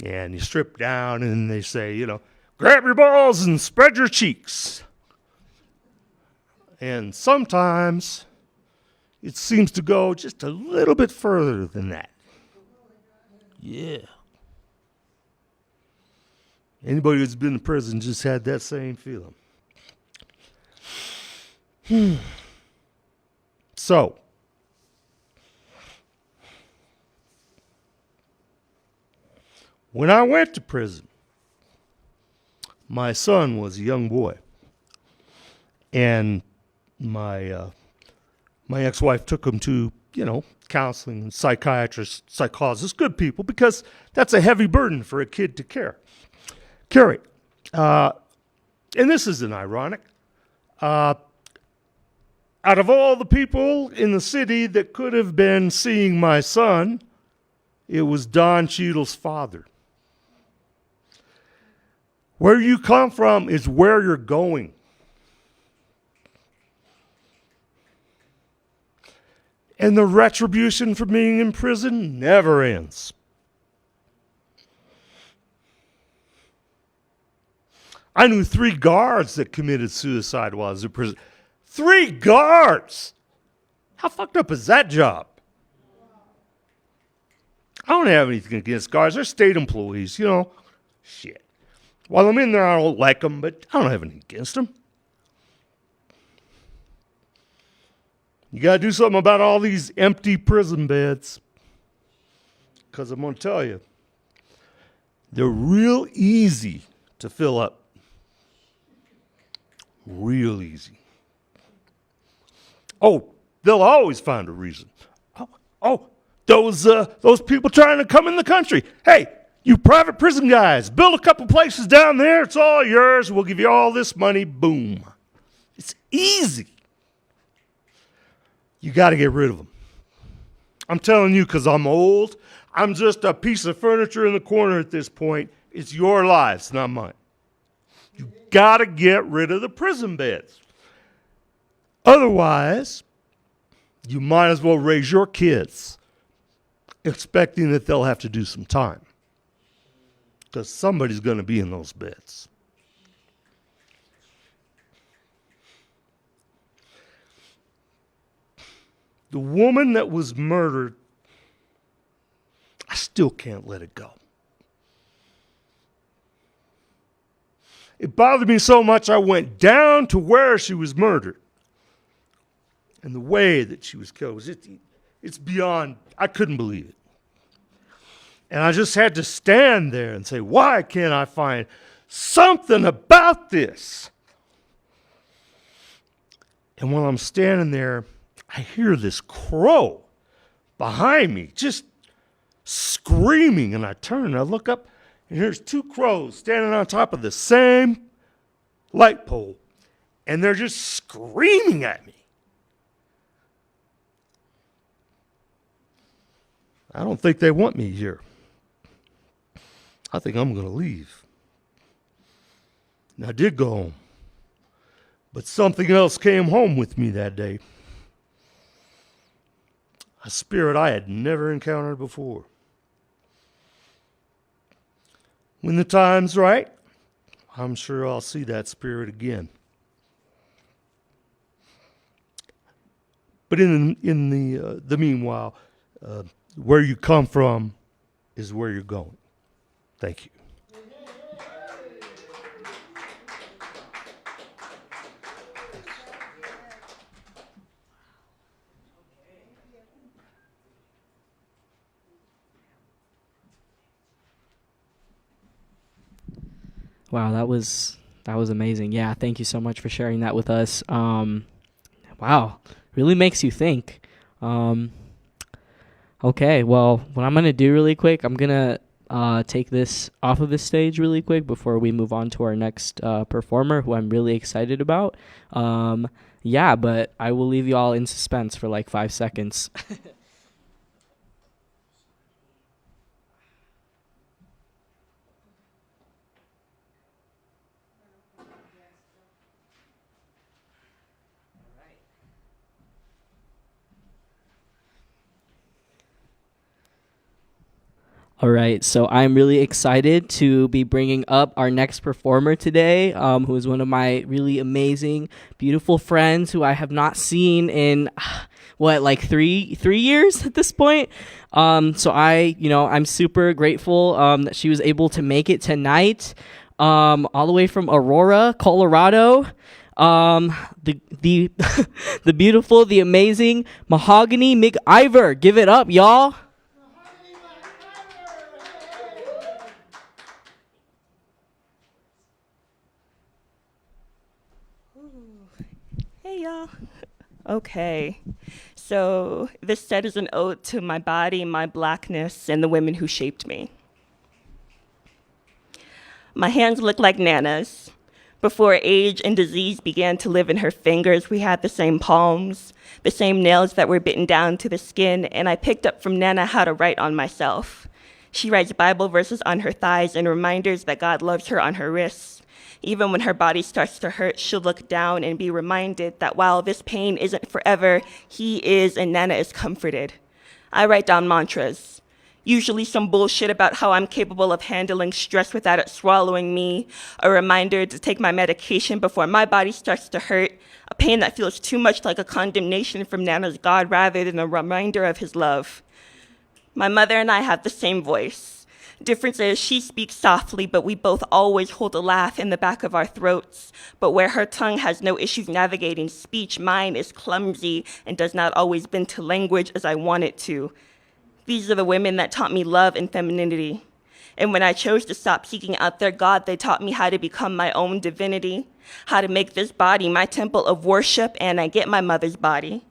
and you strip down, and they say, grab your balls and spread your cheeks. And sometimes it seems to go just a little bit further than that. Yeah. Anybody who's been in prison just had that same feeling. So, when I went to prison, my son was a young boy. And my ex-wife took him to, counseling and psychiatrists, psychologists, good people, because that's a heavy burden for a kid to carry. And this isn't ironic. Out of all the people in the city that could have been seeing my son, it was Don Cheadle's father. Where you come from is where you're going. And the retribution for being in prison never ends. I knew 3 guards that committed suicide while I was in prison. 3 guards! How fucked up is that job? I don't have anything against guards. They're state employees, Shit. While I'm in there, I don't like them, but I don't have anything against them. You got to do something about all these empty prison beds. Because I'm going to tell you, they're real easy to fill up. Real easy. Oh, they'll always find a reason. Those people trying to come in the country. Hey, you private prison guys, build a couple places down there. It's all yours. We'll give you all this money. Boom. It's easy. You got to get rid of them. I'm telling you because I'm old. I'm just a piece of furniture in the corner at this point. It's your lives, not mine. You got to get rid of the prison beds. Otherwise, you might as well raise your kids expecting that they'll have to do some time. Because somebody's going to be in those beds. The woman that was murdered, I still can't let it go. It bothered me so much I went down to where she was murdered. And the way that she was killed, it's beyond, I couldn't believe it. And I just had to stand there and say, why can't I find something about this? And while I'm standing there, I hear this crow behind me just screaming. And I turn and I look up, and here's 2 crows standing on top of the same light pole. And they're just screaming at me. I don't think they want me here. I think I'm going to leave. And I did go home. But something else came home with me that day. A spirit I had never encountered before. When the time's right, I'm sure I'll see that spirit again. But in the meanwhile, where you come from is where you're going. Thank you. Wow, that was amazing. Yeah, thank you so much for sharing that with us. Wow, really makes you think. Okay, well, what I'm going to do really quick, I'm going to take this off of the stage really quick before we move on to our next performer, who I'm really excited about. Yeah, but I will leave you all in suspense for like 5 seconds. All right, so I'm really excited to be bringing up our next performer today, who is one of my really amazing, beautiful friends who I have not seen in, like three years at this point. So I'm super grateful that she was able to make it tonight, all the way from Aurora, Colorado. The the beautiful, the amazing Mahogany McIver. Give it up, y'all. Hey y'all. Okay, so this set is an ode to my body, my blackness, and the women who shaped me. My hands look like Nana's. Before age and disease began to live in her fingers, we had the same palms, the same nails that were bitten down to the skin, and I picked up from Nana how to write on myself. She writes Bible verses on her thighs and reminders that God loves her on her wrists. Even when her body starts to hurt, she'll look down and be reminded that while this pain isn't forever, He is, and Nana is comforted. I write down mantras, usually some bullshit about how I'm capable of handling stress without it swallowing me, a reminder to take my medication before my body starts to hurt, a pain that feels too much like a condemnation from Nana's God rather than a reminder of His love. My mother and I have the same voice. Difference is she speaks softly, but we both always hold a laugh in the back of our throats. But where her tongue has no issues navigating speech, mine is clumsy and does not always bend to language as I want it to. These are the women that taught me love and femininity. And when I chose to stop seeking out their God, they taught me how to become my own divinity, how to make this body my temple of worship, and I get my mother's body.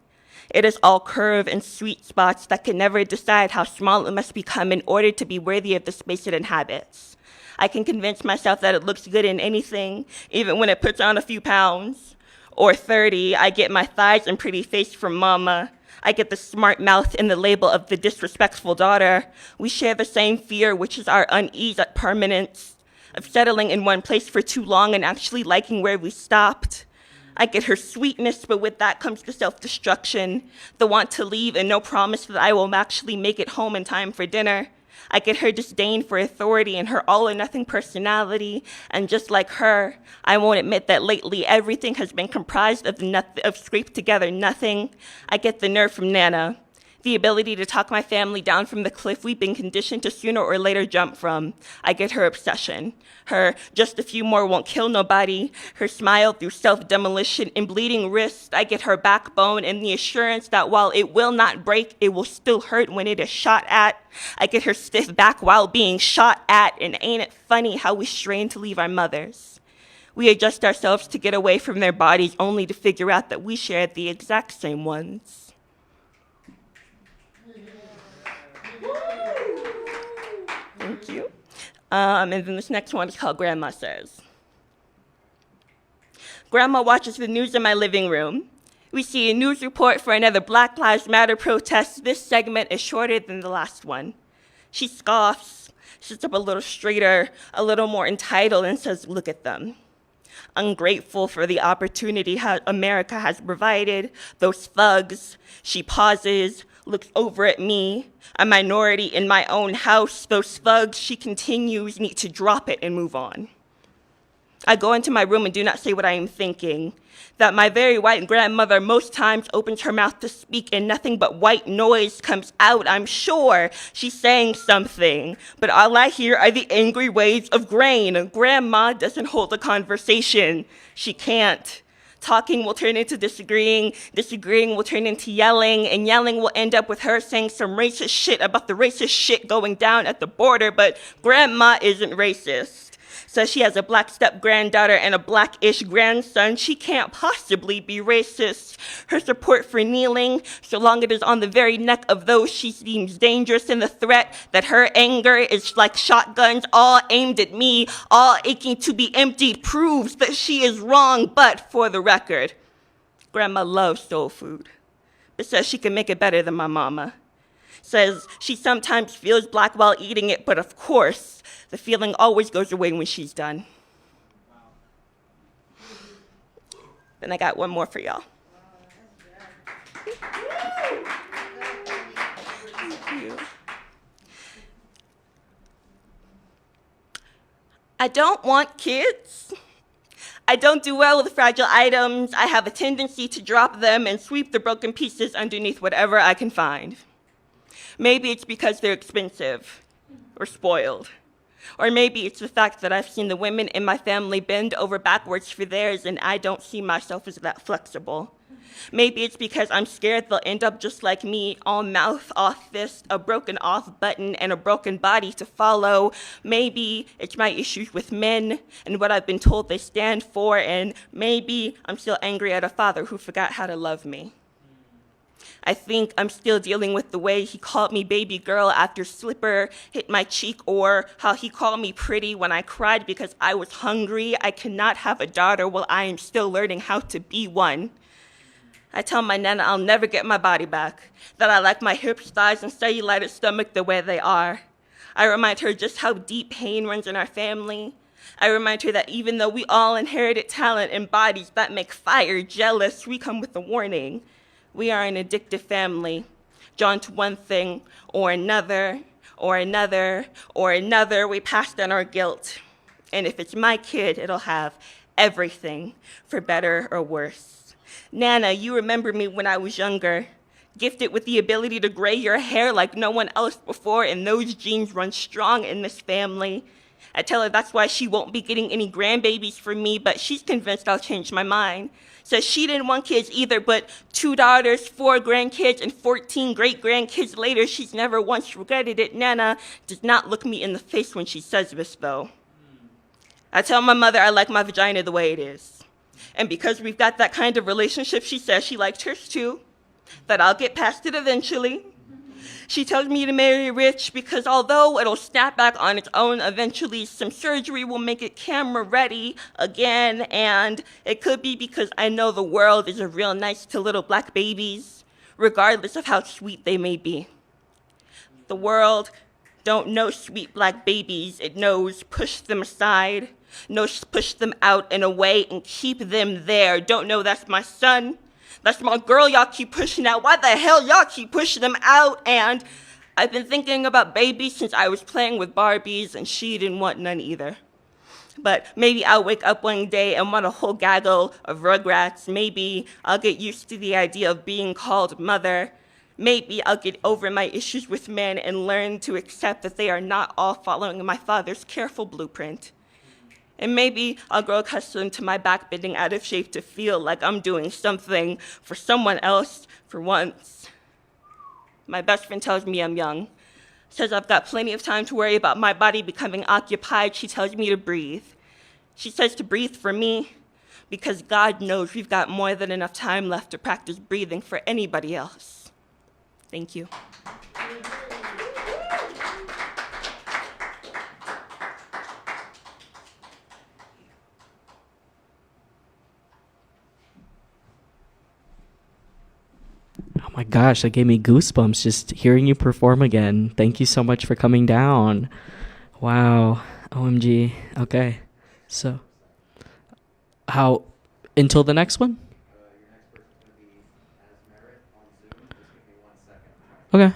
It is all curve and sweet spots that can never decide how small it must become in order to be worthy of the space it inhabits. I can convince myself that it looks good in anything, even when it puts on a few pounds. Or 30, I get my thighs and pretty face from mama. I get the smart mouth and the label of the disrespectful daughter. We share the same fear, which is our unease at permanence, of settling in one place for too long and actually liking where we stopped. I get her sweetness, but with that comes the self-destruction, the want to leave and no promise that I will actually make it home in time for dinner. I get her disdain for authority and her all-or-nothing personality, and just like her, I won't admit that lately everything has been comprised of scraped-together nothing. I get the nerve from Nana, the ability to talk my family down from the cliff we've been conditioned to sooner or later jump from. I get her obsession, her just a few more won't kill nobody, her smile through self-demolition and bleeding wrists. I get her backbone and the assurance that while it will not break, it will still hurt when it is shot at. I get her stiff back while being shot at, and ain't it funny how we strain to leave our mothers? We adjust ourselves to get away from their bodies only to figure out that we share the exact same ones. Thank you. And then this next one is called Grandma Says. Grandma watches the news in my living room. We see a news report for another Black Lives Matter protest. This segment is shorter than the last one. She scoffs, sits up a little straighter, a little more entitled, and says, look at them. Ungrateful for the opportunity America has provided, those thugs. She pauses, looks over at me, a minority in my own house. Those thugs, she continues, need to drop it and move on. I go into my room and do not say what I am thinking, that my very white grandmother most times opens her mouth to speak and nothing but white noise comes out. I'm sure she's saying something, but all I hear are the angry waves of grain. Grandma doesn't hold a conversation. She can't. Talking will turn into disagreeing, disagreeing will turn into yelling, and yelling will end up with her saying some racist shit about the racist shit going down at the border, but Grandma isn't racist. Says she has a black step-granddaughter and a black-ish grandson. She can't possibly be racist. Her support for kneeling, so long it is on the very neck of those she deems dangerous, and the threat that her anger is like shotguns, all aimed at me, all aching to be emptied, proves that she is wrong. But for the record, Grandma loves soul food, but says she can make it better than my mama. Says she sometimes feels black while eating it, but of course, the feeling always goes away when she's done. Then I got one more for y'all. Thank you. I don't want kids. I don't do well with fragile items. I have a tendency to drop them and sweep the broken pieces underneath whatever I can find. Maybe it's because they're expensive or spoiled. Or maybe it's the fact that I've seen the women in my family bend over backwards for theirs and I don't see myself as that flexible. Maybe it's because I'm scared they'll end up just like me, all mouth off fist, a broken off button, and a broken body to follow. Maybe it's my issues with men and what I've been told they stand for, and maybe I'm still angry at a father who forgot how to love me. I think I'm still dealing with the way he called me baby girl after Slipper hit my cheek, or how he called me pretty when I cried because I was hungry. I cannot have a daughter while I am still learning how to be one. I tell my nana I'll never get my body back, that I like my hips, thighs, and cellulitis stomach the way they are. I remind her just how deep pain runs in our family. I remind her that even though we all inherited talent and bodies that make fire jealous, we come with a warning. We are an addictive family, drawn to one thing or another, or another, or another. We pass down our guilt. And if it's my kid, it'll have everything, for better or worse. Nana, you remember me when I was younger, gifted with the ability to gray your hair like no one else before, and those genes run strong in this family. I tell her that's why she won't be getting any grandbabies from me, but she's convinced I'll change my mind. Says she didn't want kids either, but 2 daughters, 4 grandkids, and 14 great-grandkids later, she's never once regretted it. Nana does not look me in the face when she says this, though. I tell my mother I like my vagina the way it is. And because we've got that kind of relationship, she says she likes hers too, that I'll get past it eventually. She tells me to marry rich because although it'll snap back on its own eventually, some surgery will make it camera ready again, and it could be because I know the world is real nice to little black babies, regardless of how sweet they may be. The world don't know sweet black babies. It knows push them aside, knows push them out and away and keep them there. Don't know that's my son. That's my girl y'all keep pushing out. Why the hell y'all keep pushing them out? And I've been thinking about babies since I was playing with Barbies and she didn't want none either. But maybe I'll wake up one day and want a whole gaggle of Rugrats. Maybe I'll get used to the idea of being called mother. Maybe I'll get over my issues with men and learn to accept that they are not all following my father's careful blueprint. And maybe I'll grow accustomed to my back bending out of shape to feel like I'm doing something for someone else for once. My best friend tells me I'm young, says I've got plenty of time to worry about my body becoming occupied. She tells me to breathe. She says to breathe for me because God knows we've got more than enough time left to practice breathing for anybody else. Thank you. Oh my gosh, that gave me goosebumps just hearing you perform again. Thank you so much for coming down. Wow. OMG. Okay. So, how, until the next one? Okay,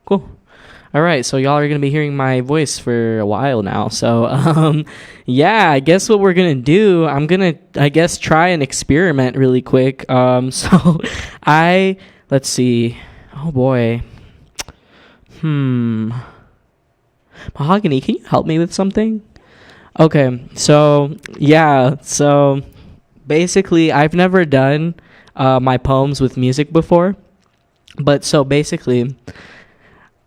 cool. All right, so y'all are going to be hearing my voice for a while now. So, yeah, I guess what we're going to do, I'm going to, I guess, try an experiment really quick. Let's see. Oh, boy. Mahogany, can you help me with something? Okay, so, yeah, so basically, I've never done my poems with music before. But so basically,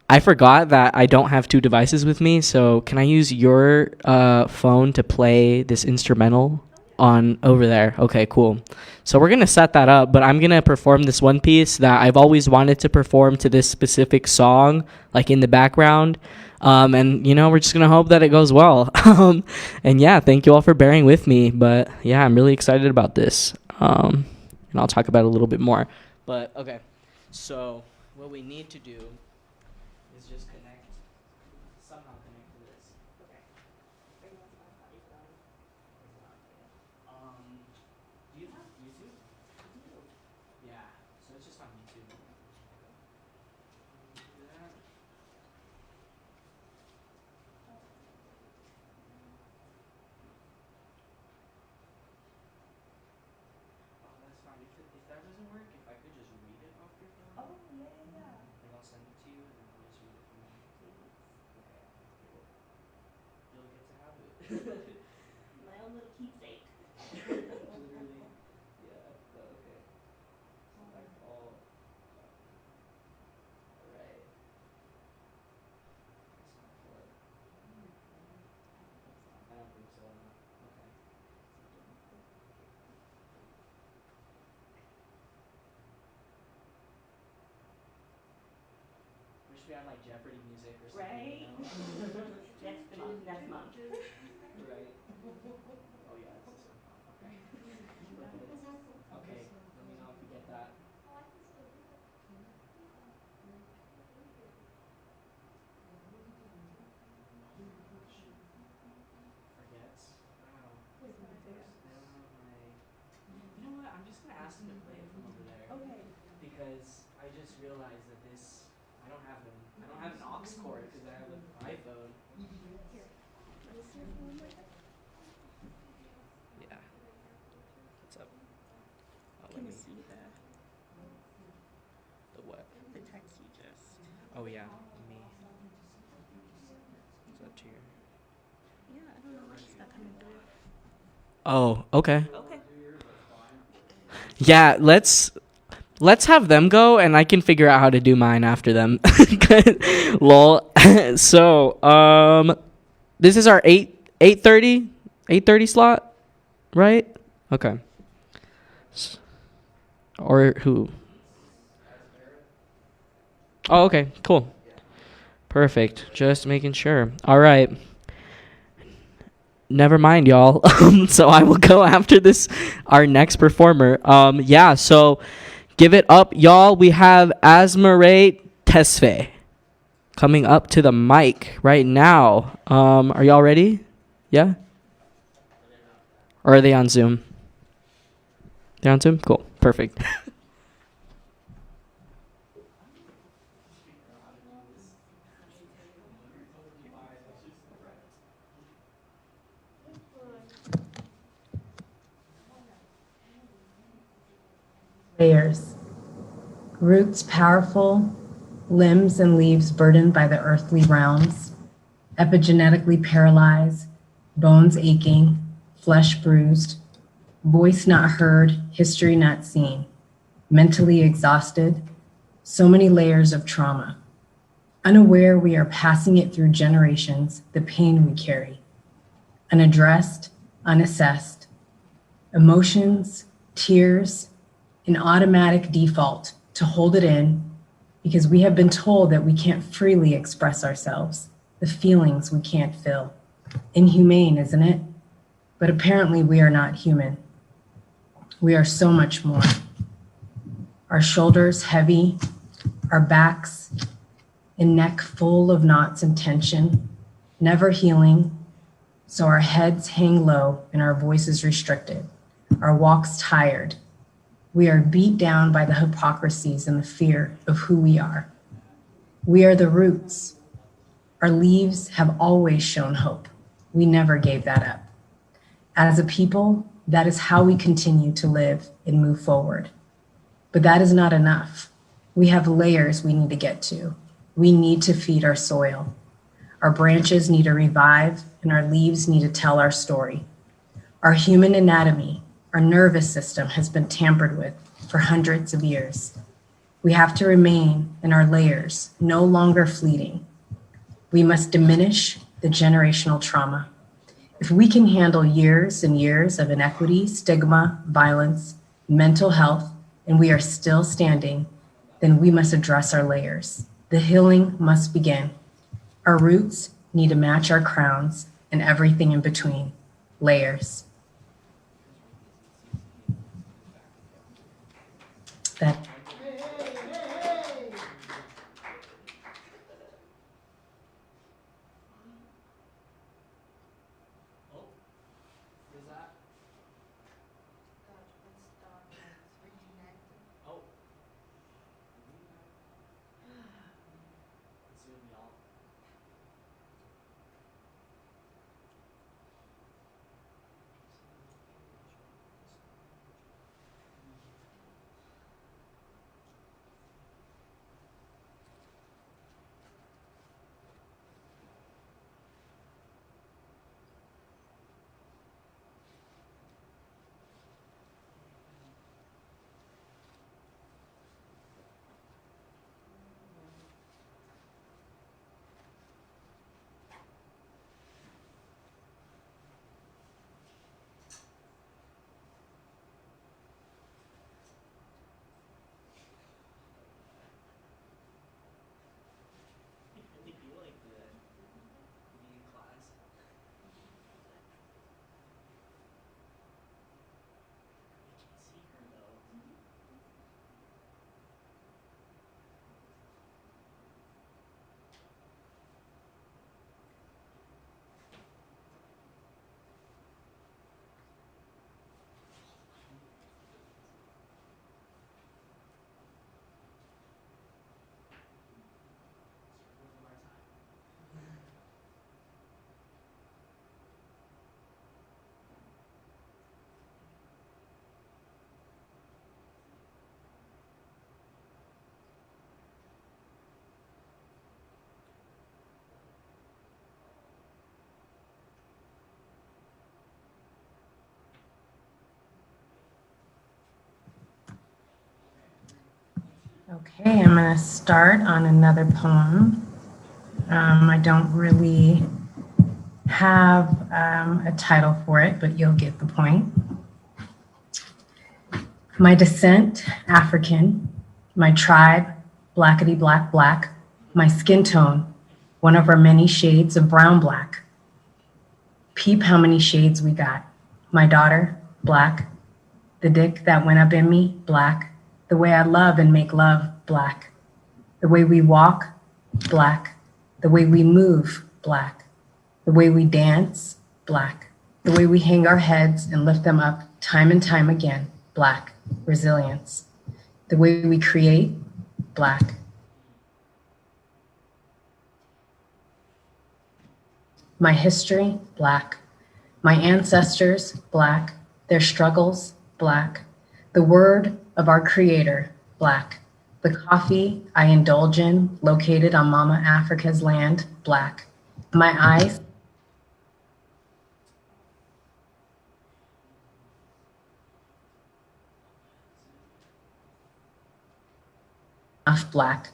I forgot that I don't have 2 devices with me, so can I use your phone to play this instrumental on over there? Okay, cool. So we're going to set that up, but I'm going to perform this one piece that I've always wanted to perform to this specific song, like in the background. And, you know, we're just going to hope that it goes well. And yeah, thank you all for bearing with me. But yeah, I'm really excited about this. And I'll talk about it a little bit more. But okay. So what we need to do is just somehow connect to this. Okay. Do you have YouTube? Yeah. So it's just on YouTube. My own little keepsake. Wish we had like Jeopardy music or something. Right? You know? That's mom. Right. Oh yeah, this is so fun. Okay. Okay. Let me know if you get that. Forgets. Wow. I don't have my. You know what? I'm just gonna ask him to play it from over there. Okay. Because I just realized that this. I don't have an aux cord because I have an iPhone. Yeah. What's up? Can you see The what? the text you just? Oh yeah, me. It's up to you. Yeah, I don't know why it's not coming through. Oh, okay. Okay. Yeah, let's have them go and I can figure out how to do mine after them. Lol. So, this is our 8:30 slot, right? Okay. Or who? Oh, okay. Cool. Perfect. Just making sure. All right. Never mind, y'all. So I will go after this, our next performer. Yeah, so give it up, y'all. We have Asmarae Tesfaye coming up to the mic right now. Are y'all ready? Yeah? Or are they on Zoom? They're on Zoom? Cool. Perfect. Layers. Roots powerful, limbs and leaves burdened by the earthly realms, epigenetically paralyzed, bones aching, flesh bruised, voice not heard, history not seen, mentally exhausted, so many layers of trauma. Unaware we are passing it through generations, the pain we carry. Unaddressed, unassessed, emotions, tears, an automatic default to hold it in because we have been told that we can't freely express ourselves, the feelings we can't feel. Inhumane, isn't it? But apparently we are not human. We are so much more. Our shoulders heavy, our backs and neck full of knots and tension, never healing, so our heads hang low and our voices restricted, our walks tired. We are beat down by the hypocrisies and the fear of who we are. We are the roots. Our leaves have always shown hope. We never gave that up. As a people, that is how we continue to live and move forward. But that is not enough. We have layers we need to get to. We need to feed our soil. Our branches need to revive, and our leaves need to tell our story. Our human anatomy, our nervous system has been tampered with for hundreds of years. We have to remain in our layers, no longer fleeting. We must diminish the generational trauma. If we can handle years and years of inequity, stigma, violence, mental health, and we are still standing, then we must address our layers. The healing must begin. Our roots need to match our crowns and everything in between. Layers. That Okay, I'm going to start on another poem. I don't really have a title for it, but you'll get the point. My descent, African. My tribe, blackety black black. My skin tone, one of our many shades of brown black. Peep how many shades we got. My daughter, black. The dick that went up in me, black. The way I love and make love, black. The way we walk, black. The way we move, black. The way we dance, black. The way we hang our heads and lift them up time and time again, black. Resilience. The way we create, black. My history, black. My ancestors, black. Their struggles, black. The word of our creator, black. The coffee I indulge in, located on Mama Africa's land, black. My eyes, black.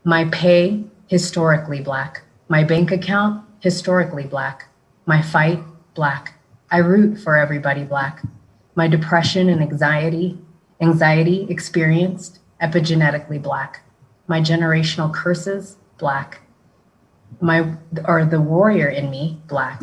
My pay, historically black. My bank account, historically black. My fight, black. I root for everybody black. My depression and anxiety experienced, epigenetically black. My generational curses, black. The warrior in me, black.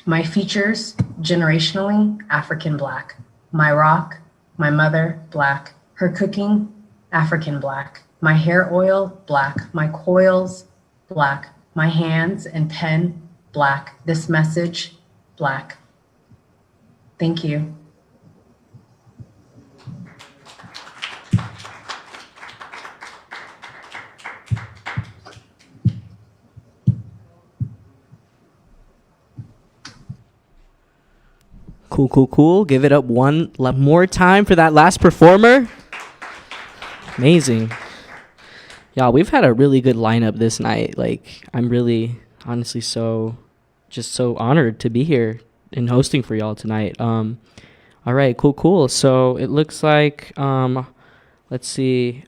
My features, generationally, African black. My rock, my mother, black. Her cooking, African black. My hair oil, black. My coils, black. My hands and pen, black. This message, black. Thank you. Cool. Give it up one more time for that last performer. Amazing. Y'all, we've had a really good lineup this night. Like, I'm really, honestly, so honored to be here and hosting for y'all tonight. All right, cool. So it looks like, let's see,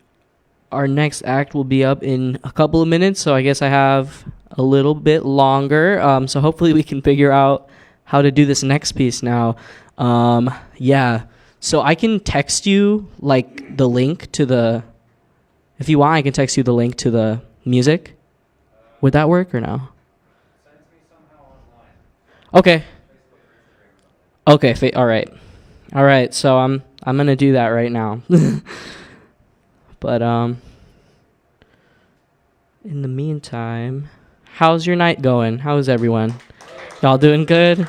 our next act will be up in a couple of minutes. So I guess I have a little bit longer. So hopefully we can figure out how to do this next piece now. Yeah. So I can text you like the link to the, if you want, I can text you the link to the music. Would that work or no? Okay. All right. So I'm gonna do that right now. But in the meantime, how's your night going? How is everyone? Y'all doing good?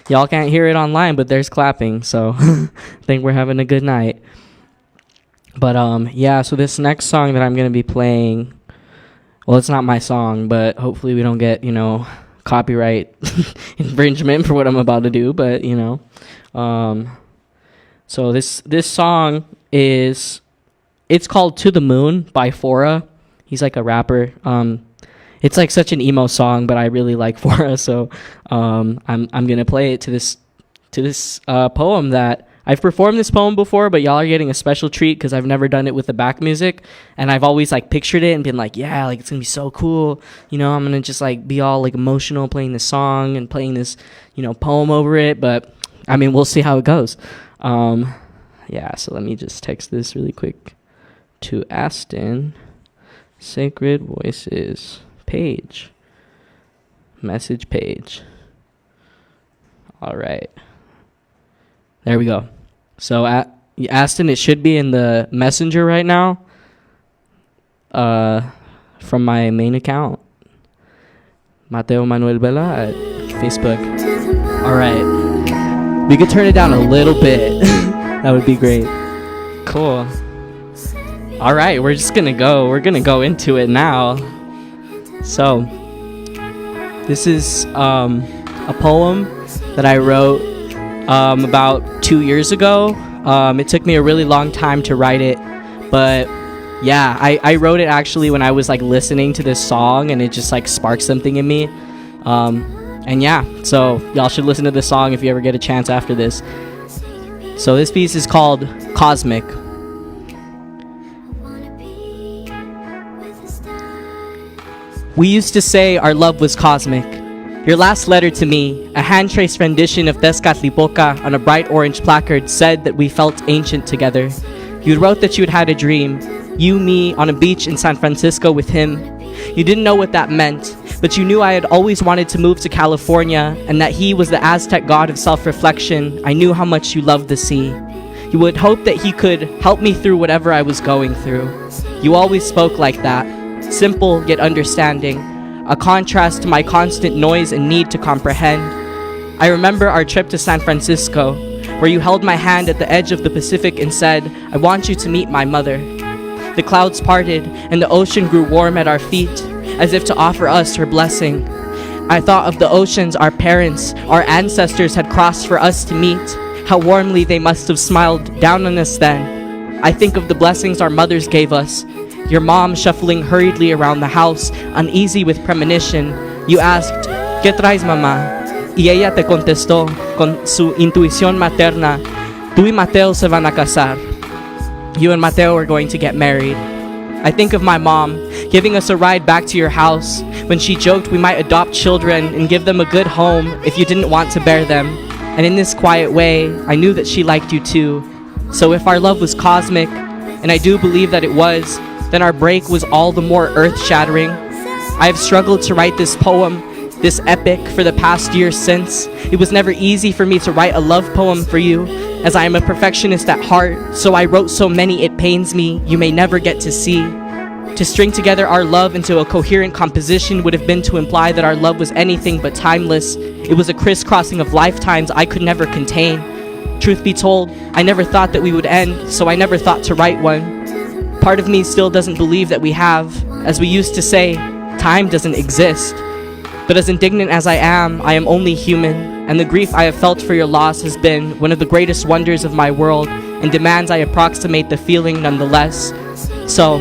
Y'all can't hear it online, but there's clapping, so I think we're having a good night. But yeah, so this next song that I'm gonna be playing, well, it's not my song, but hopefully we don't get, copyright infringement for what I'm about to do, but so this song it's called To the Moon by Fora. He's like a rapper. It's like such an emo song, but I really like Fora, so I'm gonna play it to this poem that I've performed this poem before, but y'all are getting a special treat because I've never done it with the back music, and I've always like pictured it and been like, yeah, like it's gonna be so cool. I'm gonna just like be all like emotional playing this song and playing this, poem over it. But I mean, we'll see how it goes. Yeah. So let me just text this really quick to Aston. Sacred Voices page. Message page. All right. There we go. So Aston, it should be in the messenger right now. From my main account, Mateo Manuel Bella at Facebook. All right. We could turn it down a little bit. That would be great. Cool. All right, we're gonna go into it now. So this is a poem that I wrote about 2 years ago. It took me a really long time to write it, but yeah, I wrote it actually when I was like listening to this song, and it just like sparked something in me. And yeah, so y'all should listen to this song if you ever get a chance after this. So this piece is called Cosmic. We used to say our love was cosmic. Your last letter to me, a hand-traced rendition of Tezcatlipoca on a bright orange placard, said that we felt ancient together. You wrote that you had had a dream, you, me, on a beach in San Francisco with him. You didn't know what that meant, but you knew I had always wanted to move to California and that he was the Aztec god of self-reflection. I knew how much you loved the sea. You would hope that he could help me through whatever I was going through. You always spoke like that, simple yet understanding, a contrast to my constant noise and need to comprehend. I remember our trip to San Francisco, where you held my hand at the edge of the Pacific and said, "I want you to meet my mother." The clouds parted and the ocean grew warm at our feet, as if to offer us her blessing. I thought of the oceans our parents, our ancestors had crossed for us to meet, how warmly they must have smiled down on us then. I think of the blessings our mothers gave us, your mom shuffling hurriedly around the house, uneasy with premonition. You asked, "¿Qué traes, mamá?" Y ella te contestó con su intuición materna, "Tú y Mateo se van a casar." You and Mateo are going to get married. I think of my mom giving us a ride back to your house when she joked we might adopt children and give them a good home if you didn't want to bear them. And in this quiet way, I knew that she liked you too. So if our love was cosmic, and I do believe that it was, then our break was all the more earth-shattering. I have struggled to write this poem, this epic, for the past year since. It was never easy for me to write a love poem for you, as I am a perfectionist at heart, so I wrote so many it pains me you may never get to see. To string together our love into a coherent composition would have been to imply that our love was anything but timeless. It was a crisscrossing of lifetimes I could never contain. Truth be told, I never thought that we would end, so I never thought to write one. Part of me still doesn't believe that we have. As we used to say, time doesn't exist. But as indignant as I am only human, and the grief I have felt for your loss has been one of the greatest wonders of my world and demands I approximate the feeling nonetheless. So,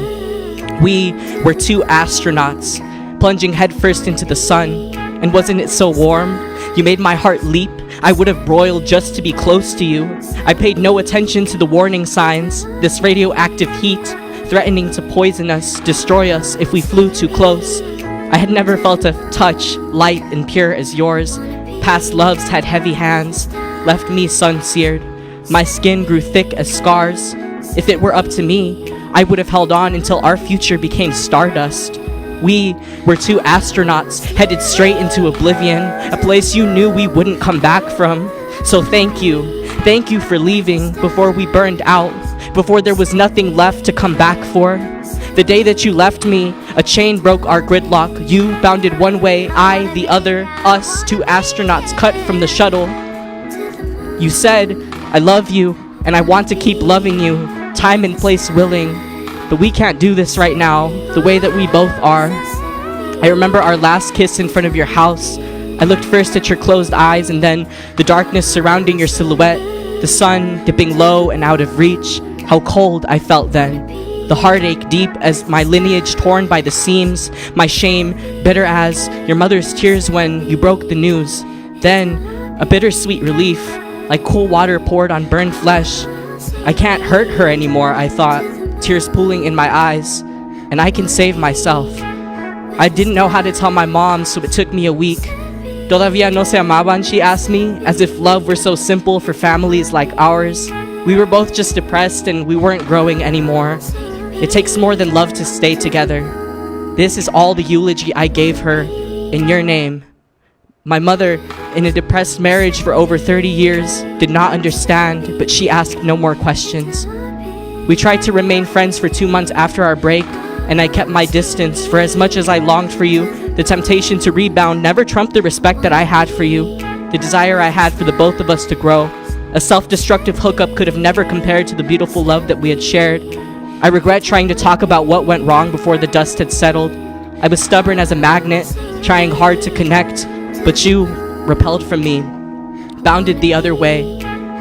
we were two astronauts, plunging headfirst into the sun, and wasn't it so warm? You made my heart leap. I would have broiled just to be close to you. I paid no attention to the warning signs, this radioactive heat, threatening to poison us, destroy us if we flew too close. I had never felt a touch light and pure as yours. Past loves had heavy hands, left me sun-seared. My skin grew thick as scars. If it were up to me, I would have held on until our future became stardust. We were two astronauts headed straight into oblivion, a place you knew we wouldn't come back from. So thank you. Thank you for leaving before we burned out, before there was nothing left to come back for. The day that you left me, a chain broke our gridlock. You bounded one way, I the other, us, two astronauts cut from the shuttle. You said, "I love you, and I want to keep loving you, time and place willing. But we can't do this right now, the way that we both are." I remember our last kiss in front of your house. I looked first at your closed eyes and then the darkness surrounding your silhouette, the sun dipping low and out of reach. How cold I felt then. The heartache deep as my lineage torn by the seams, my shame bitter as your mother's tears when you broke the news. Then a bittersweet relief, like cool water poured on burned flesh. I can't hurt her anymore, I thought, tears pooling in my eyes, and I can save myself. I didn't know how to tell my mom, so it took me a week. Todavía no se amaban, she asked me, as if love were so simple for families like ours. We were both just depressed and we weren't growing anymore. It takes more than love to stay together. This is all the eulogy I gave her in your name. My mother, in a depressed marriage for over 30 years, did not understand, but she asked no more questions. We tried to remain friends for 2 months after our break, and I kept my distance, for as much as I longed for you, the temptation to rebound never trumped the respect that I had for you, the desire I had for the both of us to grow. A self-destructive hookup could have never compared to the beautiful love that we had shared. I regret trying to talk about what went wrong before the dust had settled. I was stubborn as a magnet, trying hard to connect, but you repelled from me, bounded the other way.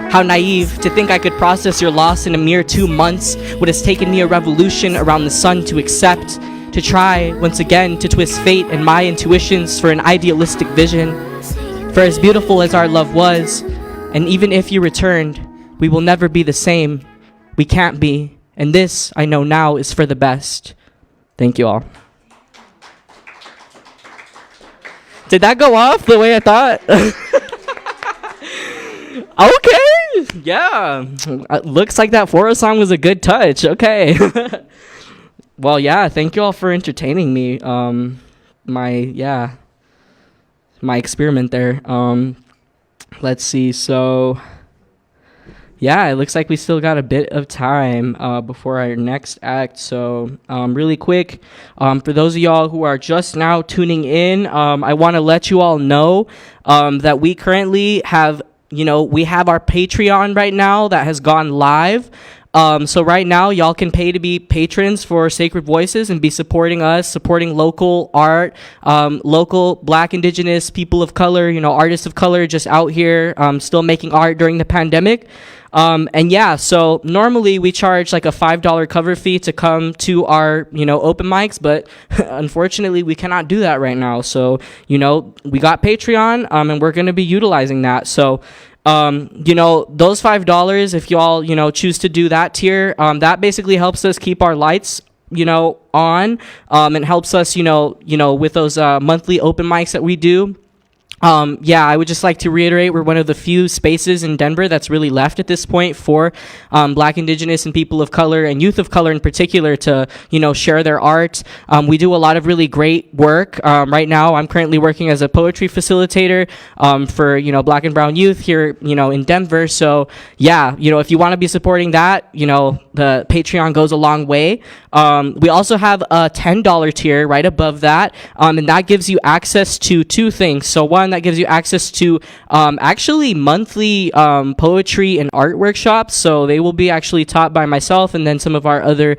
How naive to think I could process your loss in a mere 2 months, what has taken me a revolution around the sun to accept, to try once again to twist fate and my intuitions for an idealistic vision. For as beautiful as our love was, and even if you returned, we will never be the same. We can't be. And this, I know now, is for the best. Thank you all. Did that go off the way I thought? Okay. Yeah. Looks like that Foro song was a good touch. Okay. Well, yeah. Thank you all for entertaining me. My experiment there. Let's see. So, yeah, it looks like we still got a bit of time before our next act. So, really quick, for those of y'all who are just now tuning in, I want to let you all know that we currently have, we have our Patreon right now that has gone live. So right now, y'all can pay to be patrons for Sacred Voices and be supporting us, supporting local art, local Black, Indigenous, people of color, artists of color just out here still making art during the pandemic. And yeah, so normally we charge like a $5 cover fee to come to our, open mics, but unfortunately we cannot do that right now. So, we got Patreon, and we're going to be utilizing that. So, those $5, if y'all, choose to do that tier, that basically helps us keep our lights, on, and helps us, with those, monthly open mics that we do. I would just like to reiterate, we're one of the few spaces in Denver that's really left at this point for Black, Indigenous, and people of color and youth of color in particular to, share their art. We do a lot of really great work. Right now, I'm currently working as a poetry facilitator for, Black and brown youth here, in Denver. So, yeah, if you want to be supporting that, the Patreon goes a long way. We also have a $10 tier right above that, and that gives you access to two things. So one, that gives you access to actually monthly poetry and art workshops. So they will be actually taught by myself and then some of our other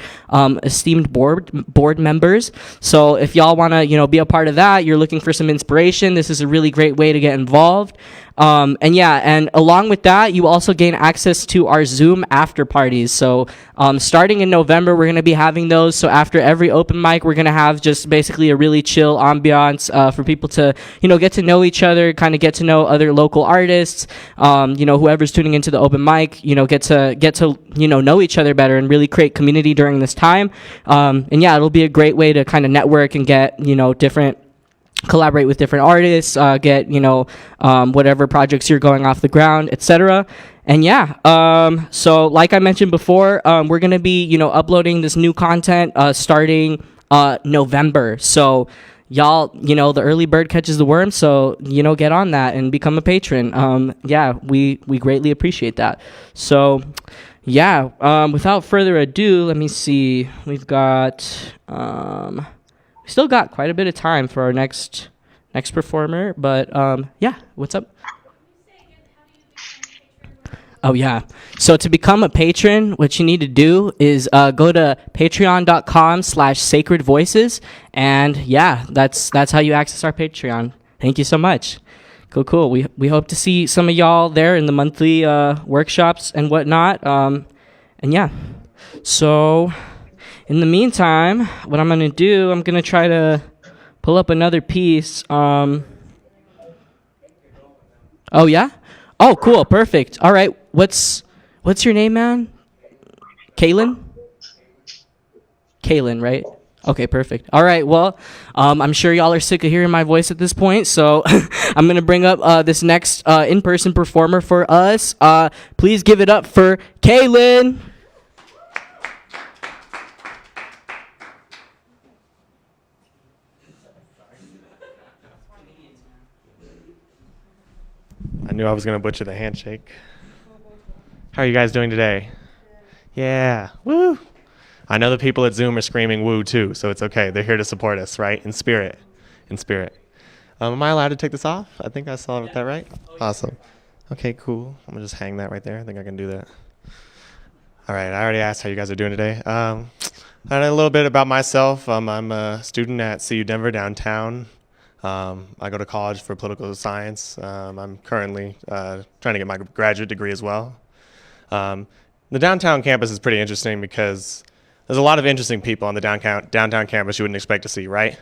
esteemed board members. So if y'all want to be a part of that, you're looking for some inspiration, this is a really great way to get involved. And along with that, you also gain access to our Zoom after parties. So starting in November, we're going to be having those. So after every open mic, we're going to have just basically a really chill ambiance for people to, get to know each other, kind of get to know other local artists, whoever's tuning into the open mic, get to know each other better and really create community during this time. It'll be a great way to kind of network and get, collaborate with different artists, get, whatever projects you're going off the ground, etc. And so like I mentioned before, we're going to be, uploading this new content starting November. So y'all, the early bird catches the worm. So, get on that and become a patron. We greatly appreciate that. So, without further ado, let me see. We've got... still got quite a bit of time for our next performer, but what's up? Oh yeah, so to become a patron, what you need to do is go to patreon.com/sacred voices, and that's how you access our Patreon. Thank you so much. Cool. We hope to see some of y'all there in the monthly workshops and whatnot. So in the meantime, what I'm going to do, I'm going to try to pull up another piece. Oh, yeah? Oh, cool. Perfect. All right. What's your name, man? Kaylin? Kaylin, right? Okay, perfect. All right. Well, I'm sure y'all are sick of hearing my voice at this point, so I'm going to bring up this next in-person performer for us. Please give it up for Kaylin. I knew I was going to butcher the handshake. How are you guys doing today? Yeah. Woo. I know the people at Zoom are screaming woo too, so it's okay. They're here to support us, right? In spirit. Am I allowed to take this off? I think I saw that right. Awesome. Okay, cool. I'm going to just hang that right there. I think I can do that. All right. I already asked how you guys are doing today. A little bit about myself. I'm a student at CU Denver downtown. I go to college for political science. I'm currently trying to get my graduate degree as well. The downtown campus is pretty interesting because there's a lot of interesting people on the downtown campus you wouldn't expect to see, right?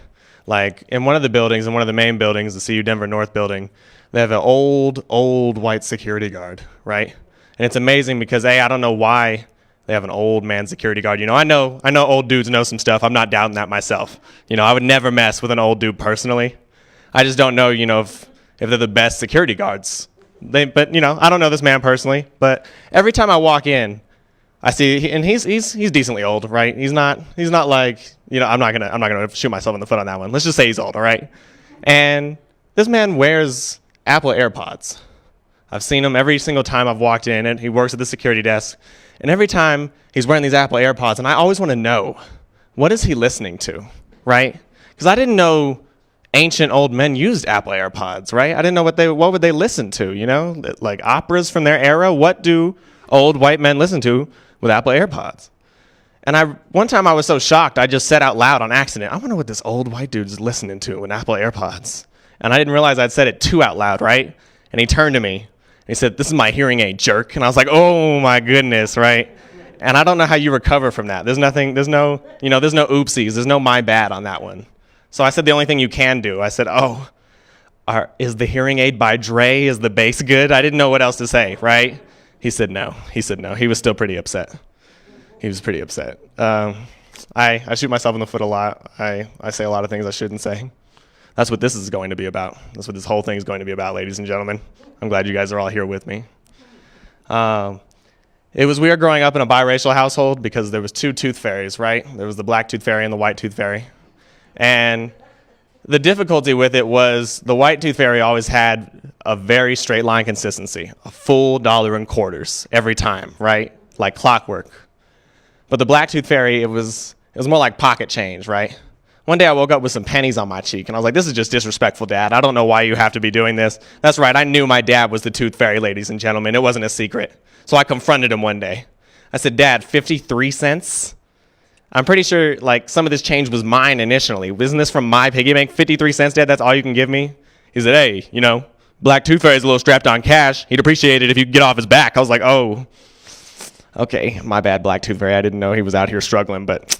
Like in one of the main buildings, the CU Denver North building, they have an old white security guard, right? And it's amazing because I don't know why they have an old man security guard. I know old dudes know some stuff. I'm not doubting that myself. I would never mess with an old dude personally. I just don't know, if they're the best security guards. But I don't know this man personally. But every time I walk in, I see, and he's decently old, right? He's not like, I'm not gonna shoot myself in the foot on that one. Let's just say he's old, all right? And this man wears Apple AirPods. I've seen him every single time I've walked in, and he works at the security desk. And every time he's wearing these Apple AirPods, and I always want to know, what is he listening to, right? Because I didn't know ancient old men used Apple AirPods, right? I didn't know what would they listen to, like operas from their era. What do old white men listen to with Apple AirPods? And one time I was so shocked, I just said out loud on accident, I wonder what this old white dude's listening to with Apple AirPods. And I didn't realize I'd said it too out loud, right? And he turned to me and he said, "This is my hearing aid, jerk." And I was like, oh my goodness, right? And I don't know how you recover from that. There's no oopsies, there's no my bad on that one. So I said the only thing you can do, I said, is the hearing aid by Dre? Is the bass good? I didn't know what else to say, right? He said no. He was still pretty upset. He was pretty upset. I shoot myself in the foot a lot. I say a lot of things I shouldn't say. That's what this is going to be about. That's what this whole thing is going to be about, ladies and gentlemen. I'm glad you guys are all here with me. It was weird growing up in a biracial household because there was two tooth fairies, right? There was the black tooth fairy and the white tooth fairy. And the difficulty with it was the white tooth fairy always had a very straight line consistency, a full dollar and quarters every time, right? Like clockwork. But the black tooth fairy, it was more like pocket change, right? One day I woke up with some pennies on my cheek, and I was like, this is just disrespectful, Dad. I don't know why you have to be doing this. That's right, I knew my dad was the tooth fairy, ladies and gentlemen. It wasn't a secret. So I confronted him one day. I said, "Dad, 53 cents? I'm pretty sure like some of this change was mine initially. Isn't this from my piggy bank? 53 cents, Dad, that's all you can give me?" He said, "Hey, black tooth fairy's a little strapped on cash. He'd appreciate it if you could get off his back." I was like, oh, okay, my bad, black tooth fairy. I didn't know he was out here struggling, but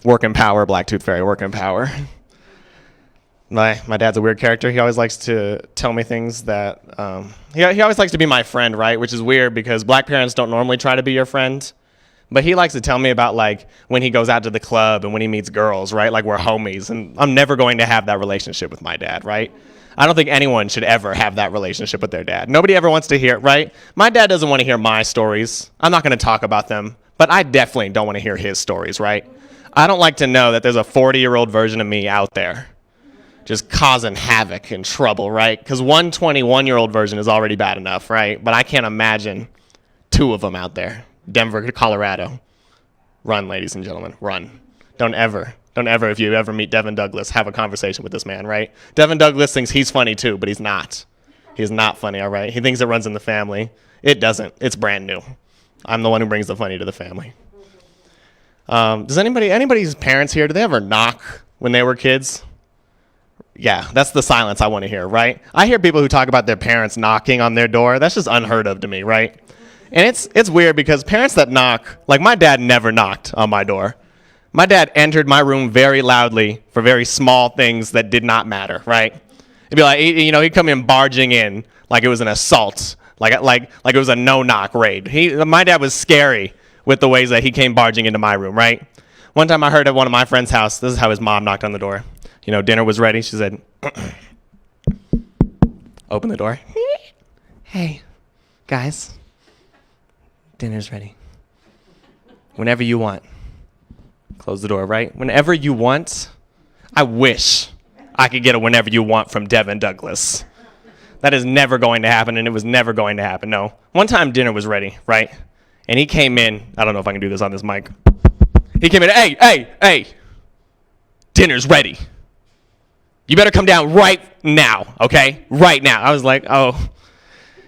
working power, black tooth fairy, working power. My dad's a weird character. He always likes to tell me things that, he always likes to be my friend, right? Which is weird because black parents don't normally try to be your friend. But he likes to tell me about like when he goes out to the club and when he meets girls, right? Like we're homies, and I'm never going to have that relationship with my dad, right? I don't think anyone should ever have that relationship with their dad. Nobody ever wants to hear it, right? My dad doesn't want to hear my stories. I'm not going to talk about them, but I definitely don't want to hear his stories, right? I don't like to know that there's a 40-year-old version of me out there just causing havoc and trouble, right? Because one 21-year-old version is already bad enough, right? But I can't imagine two of them out there. Denver to Colorado. Run, ladies and gentlemen, run. Don't ever, if you ever meet Devin Douglas, have a conversation with this man, right? Devin Douglas thinks he's funny too, but he's not. He's not funny, all right? He thinks it runs in the family. It doesn't. It's brand new. I'm the one who brings the funny to the family. Does anybody's parents here, do they ever knock when they were kids? Yeah, that's the silence I want to hear, right? I hear people who talk about their parents knocking on their door. That's just unheard of to me, right? And it's weird because parents that knock, like my dad never knocked on my door. My dad entered my room very loudly for very small things that did not matter, right? It'd be like, he'd come in barging in like it was an assault, like it was a no-knock raid. My dad was scary with the ways that he came barging into my room, right? One time I heard at one of my friend's house, this is how his mom knocked on the door. Dinner was ready. She said, open the door. "Hey, guys, dinner's ready. Whenever you want." Close the door, right? Whenever you want. I wish I could get a whenever you want from Devin Douglas. That is never going to happen, and it was never going to happen. No. One time dinner was ready, right? And he came in. I don't know if I can do this on this mic. He came in. Hey. Dinner's ready. You better come down right now, okay? Right now. I was like, oh,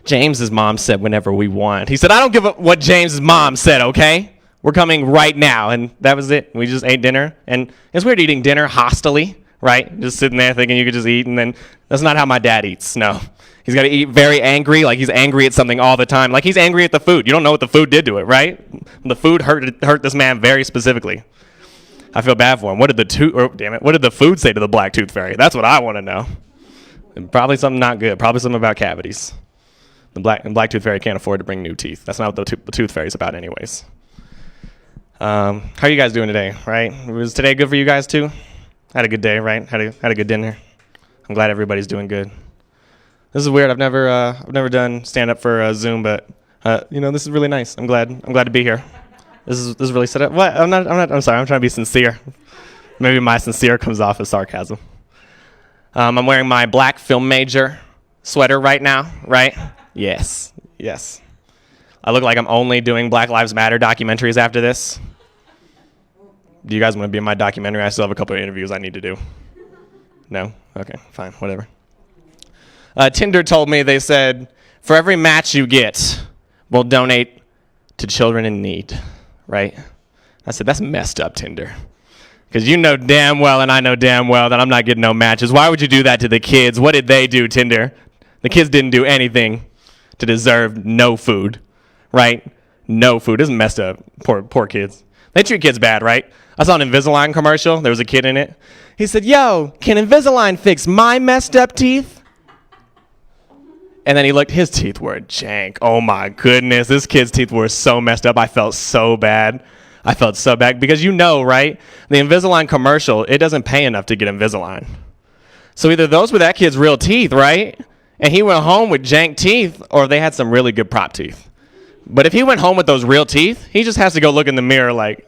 James's mom said whenever we want. He said, I don't give a what James's mom said, okay? We're coming right now. And that was it. We just ate dinner. And it's weird eating dinner hostily, right? Just sitting there thinking you could just eat. And then that's not how my dad eats, no. He's got to eat very angry, like he's angry at something all the time. Like he's angry at the food. You don't know what the food did to it, right? The food hurt this man very specifically. I feel bad for him. What did the food say to the black tooth fairy? That's what I want to know. And probably something not good. Probably something about cavities. The black tooth fairy can't afford to bring new teeth. That's not what the tooth fairy's about anyways. How are you guys doing today, right? Was today good for you guys too? Had a good day, right? Had a good dinner. I'm glad everybody's doing good. This is weird. I've never done stand up for Zoom, but this is really nice. I'm glad to be here. This is really set up. What? I'm sorry. I'm trying to be sincere. Maybe my sincere comes off as sarcasm. I'm wearing my black film major sweater right now, right? Yes. I look like I'm only doing Black Lives Matter documentaries after this. Do you guys want to be in my documentary? I still have a couple of interviews I need to do. No? Okay, fine, whatever. Tinder told me, they said, for every match you get, we'll donate to children in need, right? I said, that's messed up, Tinder. Because you know damn well, and I know damn well, that I'm not getting no matches. Why would you do that to the kids? What did they do, Tinder? The kids didn't do anything to deserve no food, right? No food. This is messed up. Poor kids. They treat kids bad, right? I saw an Invisalign commercial. There was a kid in it. He said, yo, can Invisalign fix my messed up teeth? And then he looked, his teeth were jank. Oh my goodness, this kid's teeth were so messed up. I felt so bad because right? The Invisalign commercial, it doesn't pay enough to get Invisalign. So either those were that kid's real teeth, right? And he went home with jank teeth, or they had some really good prop teeth. But if he went home with those real teeth, he just has to go look in the mirror like,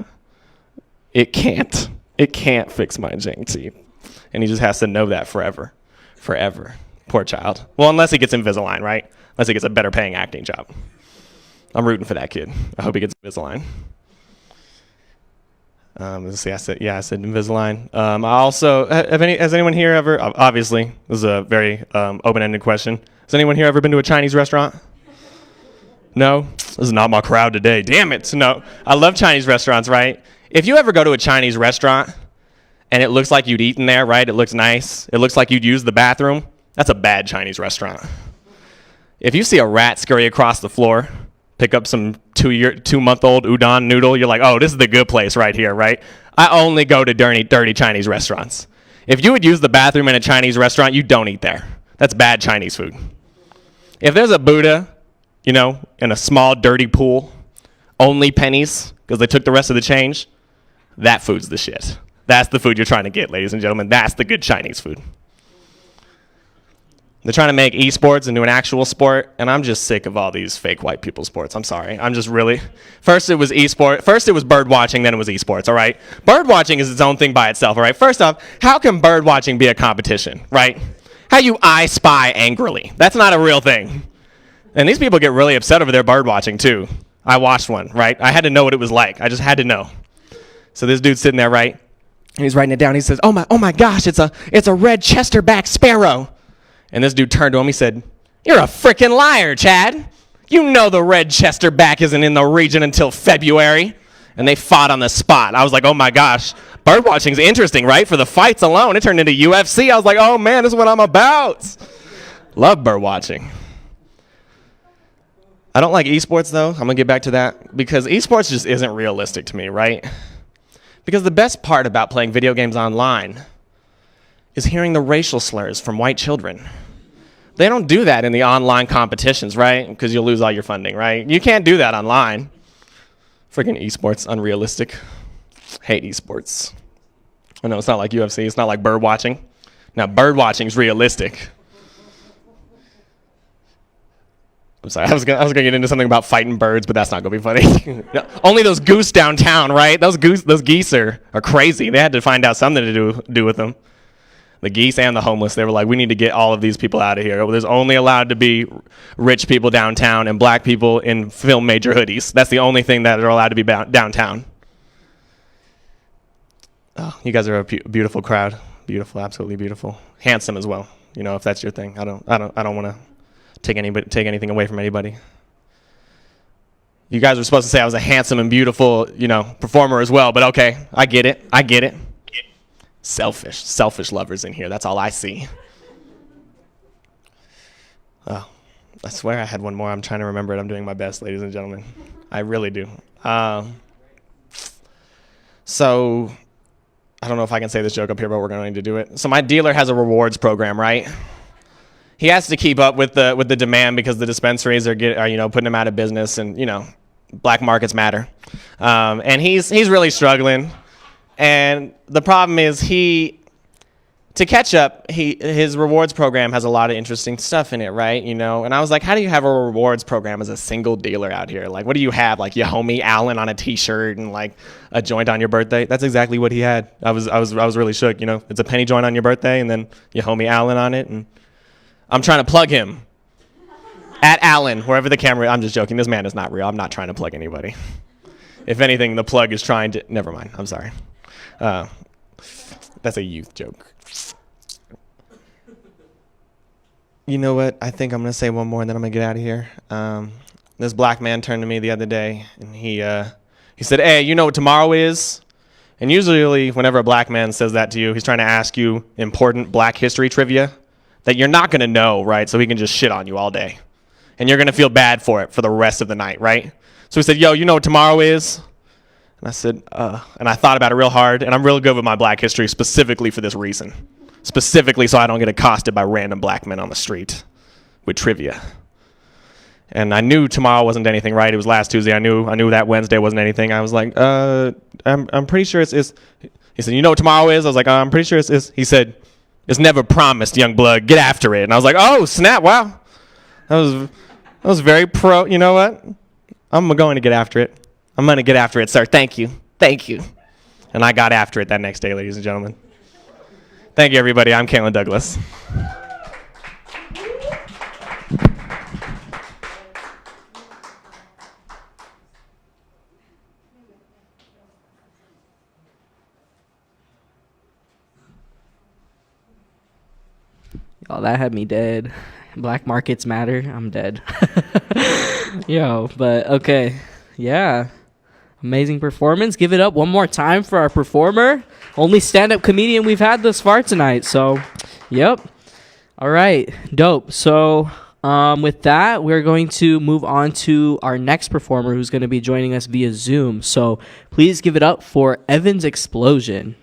it can't fix my jank teeth. And he just has to know that forever. Poor child. Well, unless he gets Invisalign, right? Unless he gets a better paying acting job. I'm rooting for that kid. I hope he gets Invisalign. Let's see, I said Invisalign. I also, has anyone here ever, obviously, this is a very open-ended question. Has anyone here ever been to a Chinese restaurant? No? This is not my crowd today. Damn it. No, I love Chinese restaurants, right? If you ever go to a Chinese restaurant and it looks like you'd eaten there, right? It looks nice. It looks like you'd use the bathroom. That's a bad Chinese restaurant. If you see a rat scurry across the floor, pick up some 2-month-old udon noodle, you're like, oh, this is the good place right here, right? I only go to dirty Chinese restaurants. If you would use the bathroom in a Chinese restaurant, you don't eat there. That's bad Chinese food. If there's a Buddha, in a small dirty pool, only pennies, because they took the rest of the change, that food's the shit. That's the food you're trying to get, ladies and gentlemen. That's the good Chinese food. They're trying to make esports into an actual sport, and I'm just sick of all these fake white people sports. I'm sorry. I'm just really... First it was bird watching, then it was esports, all right? Bird watching is its own thing by itself, all right? First off, how can bird watching be a competition, right? How you I spy angrily. That's not a real thing. And these people get really upset over their bird watching, too. I watched one, right? I had to know what it was like. I just had to know. So this dude's sitting there, right? And he's writing it down. He says, oh my gosh, it's a red chesterback sparrow. And this dude turned to him. He said, you're a freaking liar, Chad. You know the red chesterback isn't in the region until February. And they fought on the spot. I was like, oh my gosh, bird watching's interesting, right? For the fights alone, it turned into UFC. I was like, oh man, this is what I'm about. Love bird watching. I don't like esports though. I'm gonna get back to that because esports just isn't realistic to me, right? Because the best part about playing video games online is hearing the racial slurs from white children. They don't do that in the online competitions, right? Because you'll lose all your funding, right? You can't do that online. Freaking esports, unrealistic. Hate esports. I know it's not like UFC, it's not like bird watching. Now bird watching is realistic. I'm sorry, I was gonna get into something about fighting birds, but that's not gonna be funny. Only those goose downtown, right? Those geese are crazy. They had to find out something to do with them. The geese and the homeless, they were like, we need to get all of these people out of here. There's only allowed to be rich people downtown and black people in film major hoodies. That's the only thing that are allowed to be downtown. Oh, you guys are a beautiful crowd. Beautiful, absolutely beautiful. Handsome as well. If that's your thing. I don't want to take anything away from anybody. You guys were supposed to say I was a handsome and beautiful, performer as well, but okay, I get it. Selfish lovers in here. That's all I see. Oh, I swear I had one more. I'm trying to remember it. I'm doing my best, ladies and gentlemen. I really do. So I don't know if I can say this joke up here, but we're going to need to do it. So my dealer has a rewards program, right? He has to keep up with the demand because the dispensaries are putting him out of business, and black markets matter. And he's really struggling. And the problem is he to catch up, his rewards program has a lot of interesting stuff in it, right? You know, and I was like, how do you have a rewards program as a single dealer out here? Like, what do you have? Like your homie Allen on a T-shirt and like a joint on your birthday? That's exactly what he had. I was really shook. You know, it's a penny joint on your birthday and then your homie Allen on it, and I'm trying to plug him at Allen wherever the camera. I'm just joking. This man is not real. I'm not trying to plug anybody. If anything, the plug is trying to. Never mind. I'm sorry. That's a youth joke. You know what? I think I'm going to say one more and then I'm going to get out of here. This black man turned to me the other day and he said, hey, you know what tomorrow is? And usually whenever a black man says that to you, he's trying to ask you important black history trivia that you're not going to know, right? So he can just shit on you all day. And you're going to feel bad for it for the rest of the night, right? So he said, yo, you know what tomorrow is? And I said, and I thought about it real hard, and I'm real good with my black history specifically for this reason. Specifically so I don't get accosted by random black men on the street with trivia. And I knew tomorrow wasn't anything, right? It was last Tuesday. I knew that Wednesday wasn't anything. I was like, I'm pretty sure it's. He said, you know what tomorrow is? I was like, I'm pretty sure it's. He said, it's never promised, young blood. Get after it. And I was like, oh, snap, wow. That was very pro. You know what? I'm going to get after it. I'm going to get after it, sir. Thank you. Thank you. And I got after it that next day, ladies and gentlemen. Thank you, everybody. I'm Caitlin Douglas. Y'all, that had me dead. Black markets matter. I'm dead. Yo, but okay. Yeah. Amazing performance. Give it up one more time for our performer. Only stand-up comedian we've had thus far tonight. So, yep. All right. Dope. So, with that, we're going to move on to our next performer who's going to be joining us via Zoom. So, please give it up for Evan's Explosion.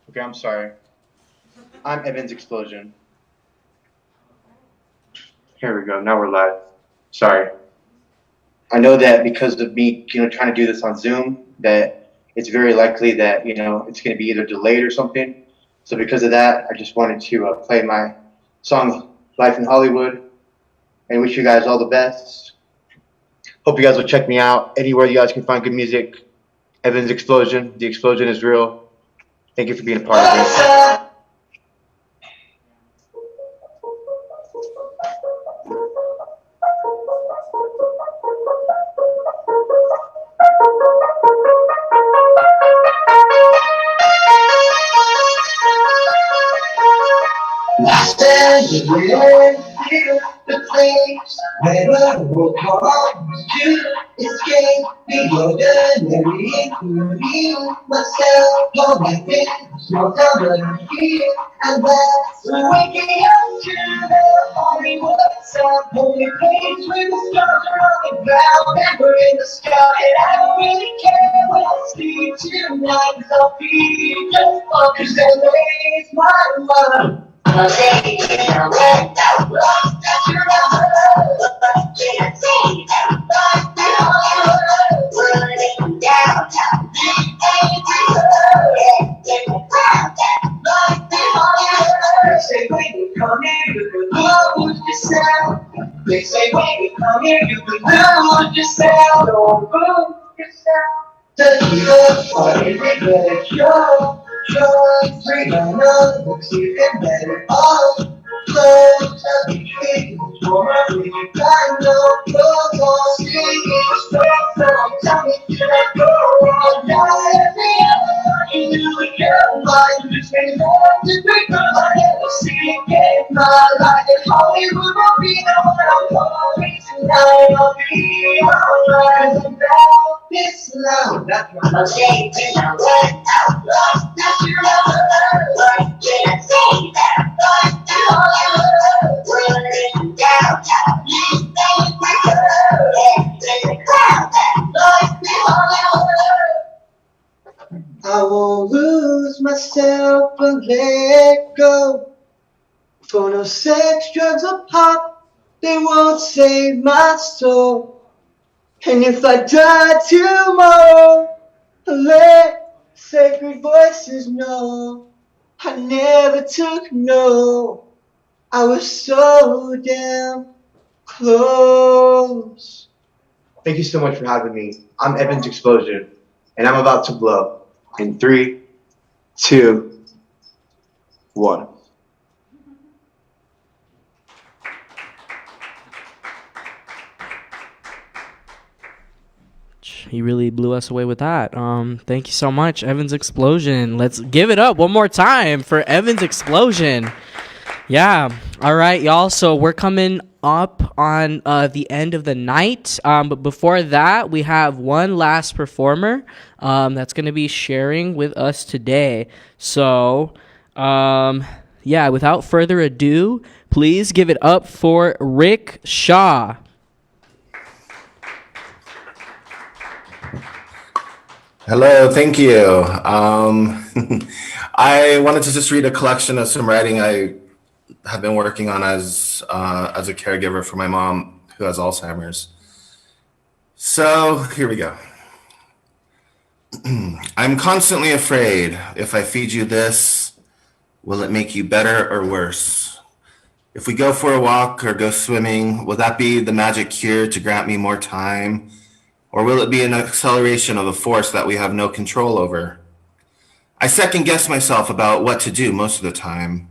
Okay, I'm sorry. I'm Evan's Explosion. Here we go. Now we're live. Sorry. I know that because of me, trying to do this on Zoom, that it's very likely that, it's going to be either delayed or something. So because of that, I just wanted to play my song, Life in Hollywood, and wish you guys all the best. Hope you guys will check me out anywhere you guys can find good music. Evan's Explosion. The explosion is real. Thank you for being a part of this. The place where I will come to escape the ordinary, including myself. All my things will come and here, and that's waking up to the Hollywood sun. Only place where the stars are on the ground and we're in the sky. And I don't really care what I see tonight, 'cause I'll be just fine, 'cause LA's my love. Say when you come here, you can lose yourself. They say when you come here, you can lose yourself. Don't lose yourself. The hero party, they better show. Freedom looks even better. All clothes I'll be treated for my free. I know clothes all singing straight. So tell me, should I go all night? Every hour you knew it. My life in Hollywood will be the one I'm calling tonight. I'll be alright. About this love, okay, you know what? That's your love. Can I say that? Hollywood, running down. You think we're good? In the crowd, life in Hollywood. I won't lose myself or let go. For no sex, drugs, or pop, they won't save my soul. And if I die tomorrow, I'll let sacred voices know I never took no. I was so damn close. Thank you so much for having me. I'm Evan's Explosion, and I'm about to blow. In 3, 2, 1. He really blew us away with that. Thank you so much, Evan's Explosion. Let's give it up one more time for Evan's Explosion. Yeah. All right, y'all. So we're coming up on the end of the night. But before that, we have one last performer that's going to be sharing with us today. So, yeah, without further ado, please give it up for Rick Shaw. Hello, thank you. I wanted to just read a collection of some writing I have been working on as a caregiver for my mom who has Alzheimer's. So here we go. I'm constantly afraid if I feed you this, will it make you better or worse? If we go for a walk or go swimming, will that be the magic cure to grant me more time? Or will it be an acceleration of a force that we have no control over? I second guess myself about what to do most of the time.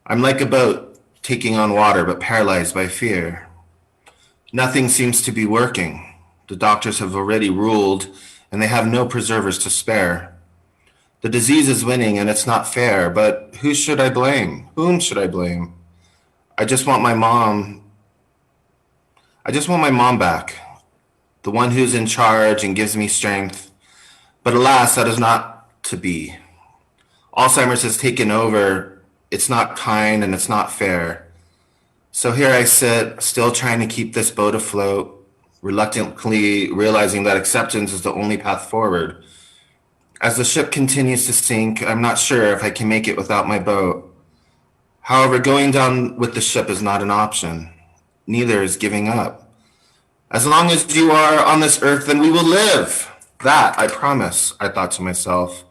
I'm like a boat taking on water but paralyzed by fear. Nothing seems to be working. The doctors have already ruled and they have no preservers to spare. The disease is winning and it's not fair, but who should I blame? Whom should I blame? I just want my mom back. The one who's in charge and gives me strength. But alas, that is not to be. Alzheimer's has taken over. It's not kind and it's not fair. So here I sit, still trying to keep this boat afloat, reluctantly realizing that acceptance is the only path forward. As the ship continues to sink, I'm not sure if I can make it without my boat. However, going down with the ship is not an option. Neither is giving up. As long as you are on this earth, then we will live. That, I promise, I thought to myself.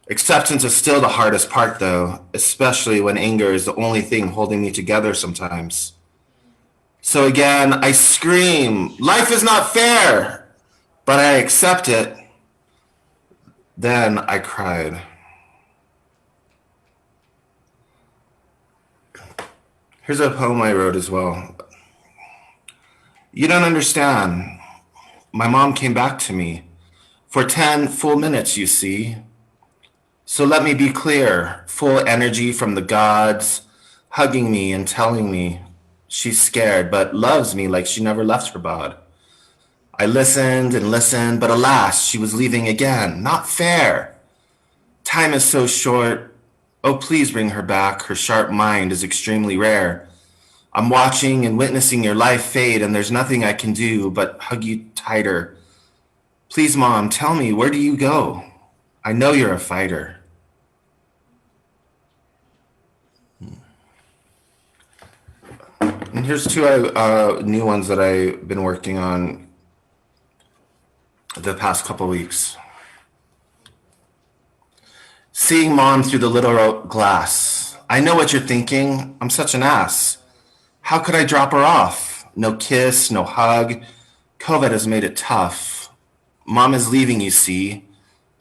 Acceptance is still the hardest part, though, especially when anger is the only thing holding me together sometimes. So again, I scream, life is not fair, but I accept it. Then I cried. Here's a poem I wrote as well. You don't understand. My mom came back to me for 10 full minutes, you see. So let me be clear, full energy from the gods, hugging me and telling me she's scared, but loves me like she never left her bod. I listened and listened, but alas, she was leaving again. Not fair. Time is so short. Oh, please bring her back. Her sharp mind is extremely rare. I'm watching and witnessing your life fade, and there's nothing I can do but hug you tighter. Please, Mom, tell me, where do you go? I know you're a fighter. And here's two new ones that I've been working on the past couple weeks. Seeing Mom through the little glass. I know what you're thinking. I'm such an ass. How could I drop her off? No kiss, no hug. COVID has made it tough. Mom is leaving, you see.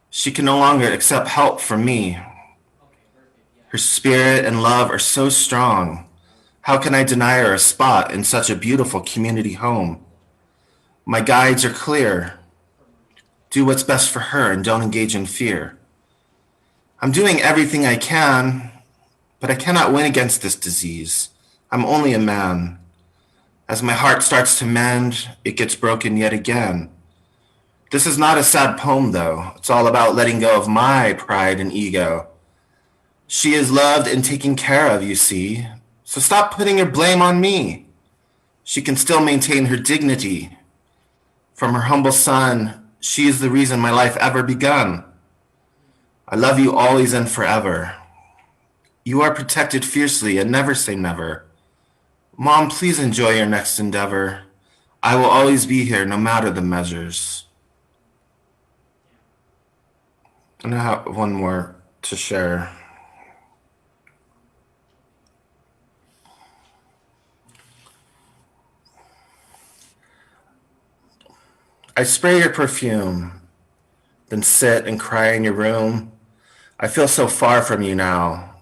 She can no longer accept help from me. Her spirit and love are so strong. How can I deny her a spot in such a beautiful community home? My guides are clear. Do what's best for her and don't engage in fear. I'm doing everything I can. but I cannot win against this disease. I'm only a man. As my heart starts to mend, it gets broken yet again. This is not a sad poem, though. It's all about letting go of my pride and ego. She is loved and taken care of, you see. So stop putting your blame on me. She can still maintain her dignity. From her humble son, she is the reason my life ever begun. I love you always and forever. You are protected fiercely and never say never. Mom, please enjoy your next endeavor. I will always be here no matter the measures. And I have one more to share. I spray your perfume, then sit and cry in your room. I feel so far from you now.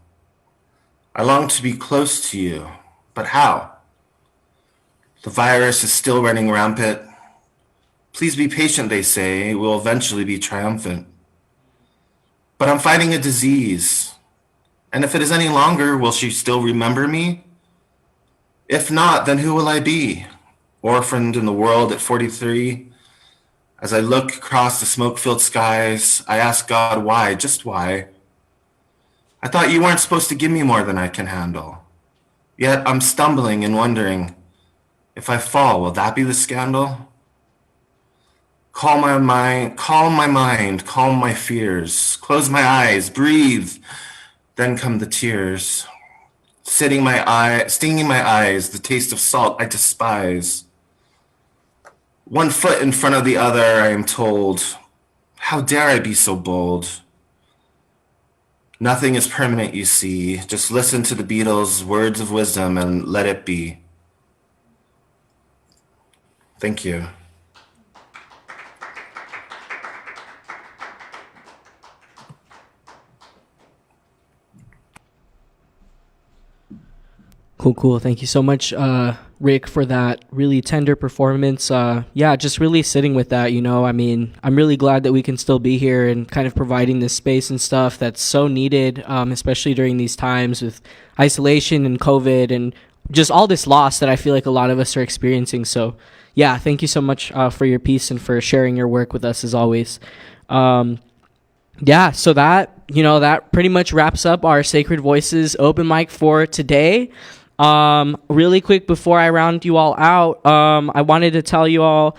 I long to be close to you, but how? The virus is still running rampant. Please be patient, they say. We'll eventually be triumphant. But I'm fighting a disease. And if it is any longer, will she still remember me? If not, then who will I be? Orphaned in the world at 43? As I look across the smoke-filled skies, I ask God why, just why? I thought you weren't supposed to give me more than I can handle. Yet I'm stumbling and wondering, if I fall, will that be the scandal? Calm my mind, calm my fears, close my eyes, breathe, then come the tears. Stinging my eyes, the taste of salt I despise. One foot in front of the other, I am told. How dare I be so bold? Nothing is permanent, you see. Just listen to the Beatles' words of wisdom and let it be. Thank you. Cool. Thank you so much, Rick, for that really tender performance. Yeah, just really sitting with that, I mean, I'm really glad that we can still be here and kind of providing this space and stuff that's so needed, especially during these times with isolation and COVID and just all this loss that I feel like a lot of us are experiencing. So, yeah, thank you so much for your piece and for sharing your work with us as always. Yeah, so that pretty much wraps up our Sacred Voices open mic for today. Really quick before I round you all out, I wanted to tell you all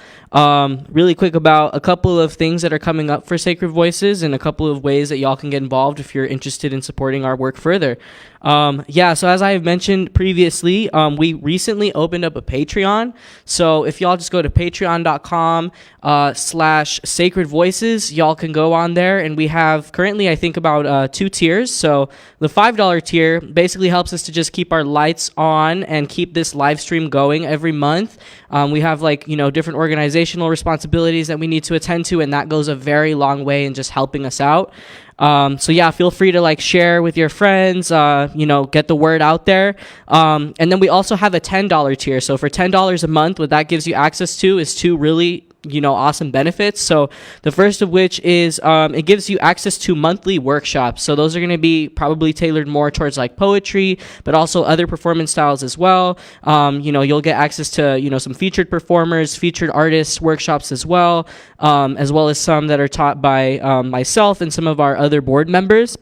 really quick about a couple of things that are coming up for Sacred Voices and a couple of ways that y'all can get involved if you're interested in supporting our work further. So as I have mentioned previously, we recently opened up a Patreon. So if y'all just go to patreon.com /Sacred Voices, y'all can go on there, and we have currently I think about 2 tiers. So the $5 tier basically helps us to just keep our lights on and keep this live stream going every month. We have different organizational responsibilities that we need to attend to, and that goes a very long way in just helping us out. So yeah, feel free to share with your friends, get the word out there. And then we also have a $10 tier. So for $10 a month, what that gives you access to is 2 really awesome benefits. So the first of which is it gives you access to monthly workshops. So those are going to be probably tailored more towards poetry, but also other performance styles as well. You'll get access to some featured performers, featured artists workshops as well as some that are taught by myself and some of our other board members.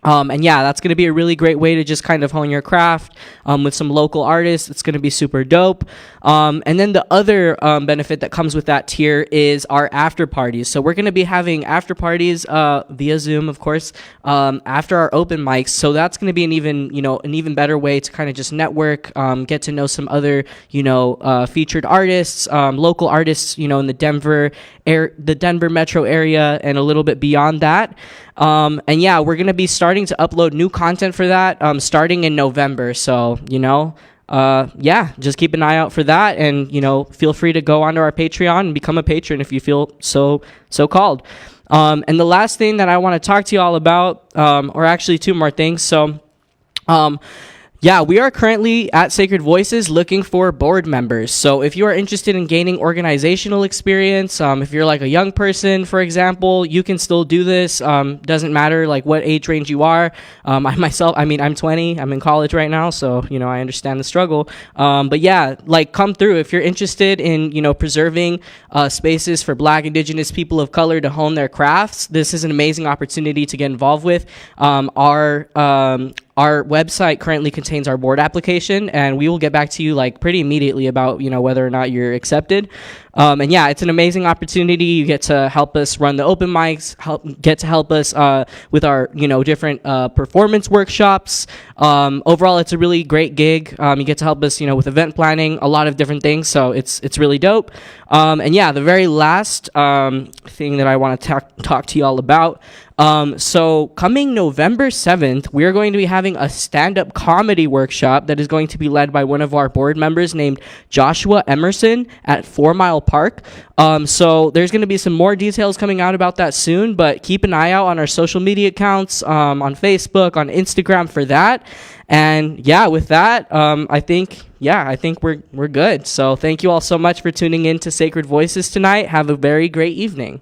And yeah, that's going to be a really great way to just kind of hone your craft with some local artists. It's going to be super dope. And then the other benefit that comes with that tier is our after parties. So we're going to be having after parties via Zoom, of course, after our open mics. So that's going to be an even better way to kind of just network, get to know some other, featured artists, local artists, in the Denver metro area and a little bit beyond that. And yeah, we're going to be starting to upload new content for that, starting in November. So, just keep an eye out for that. And, feel free to go onto our Patreon and become a patron if you feel so called. And the last thing that I want to talk to you all about, or actually 2 more things. So, Yeah, we are currently at Sacred Voices looking for board members. So if you are interested in gaining organizational experience, if you're like a young person, for example, you can still do this. Doesn't matter like what age range you are. I'm 20. I'm in college right now, so I understand the struggle. But yeah, like come through if you're interested in preserving spaces for Black, Indigenous, people of color to hone their crafts. This is an amazing opportunity to get involved with. Our website currently contains our board application, and we will get back to you like pretty immediately about whether or not you're accepted. And yeah, it's an amazing opportunity. You get to help us run the open mics, help us with our different performance workshops. Overall, it's a really great gig. You get to help us with event planning, a lot of different things. So it's really dope. And yeah, the very last thing that I want to talk to you all about. So coming November 7th, we are going to be having a stand-up comedy workshop that is going to be led by one of our board members named Joshua Emerson at 4 Mile Park. So there's going to be some more details coming out about that soon, but keep an eye out on our social media accounts, on Facebook, on Instagram for that. And yeah, with that, I think we're good. So thank you all so much for tuning in to Sacred Voices tonight. Have a very great evening.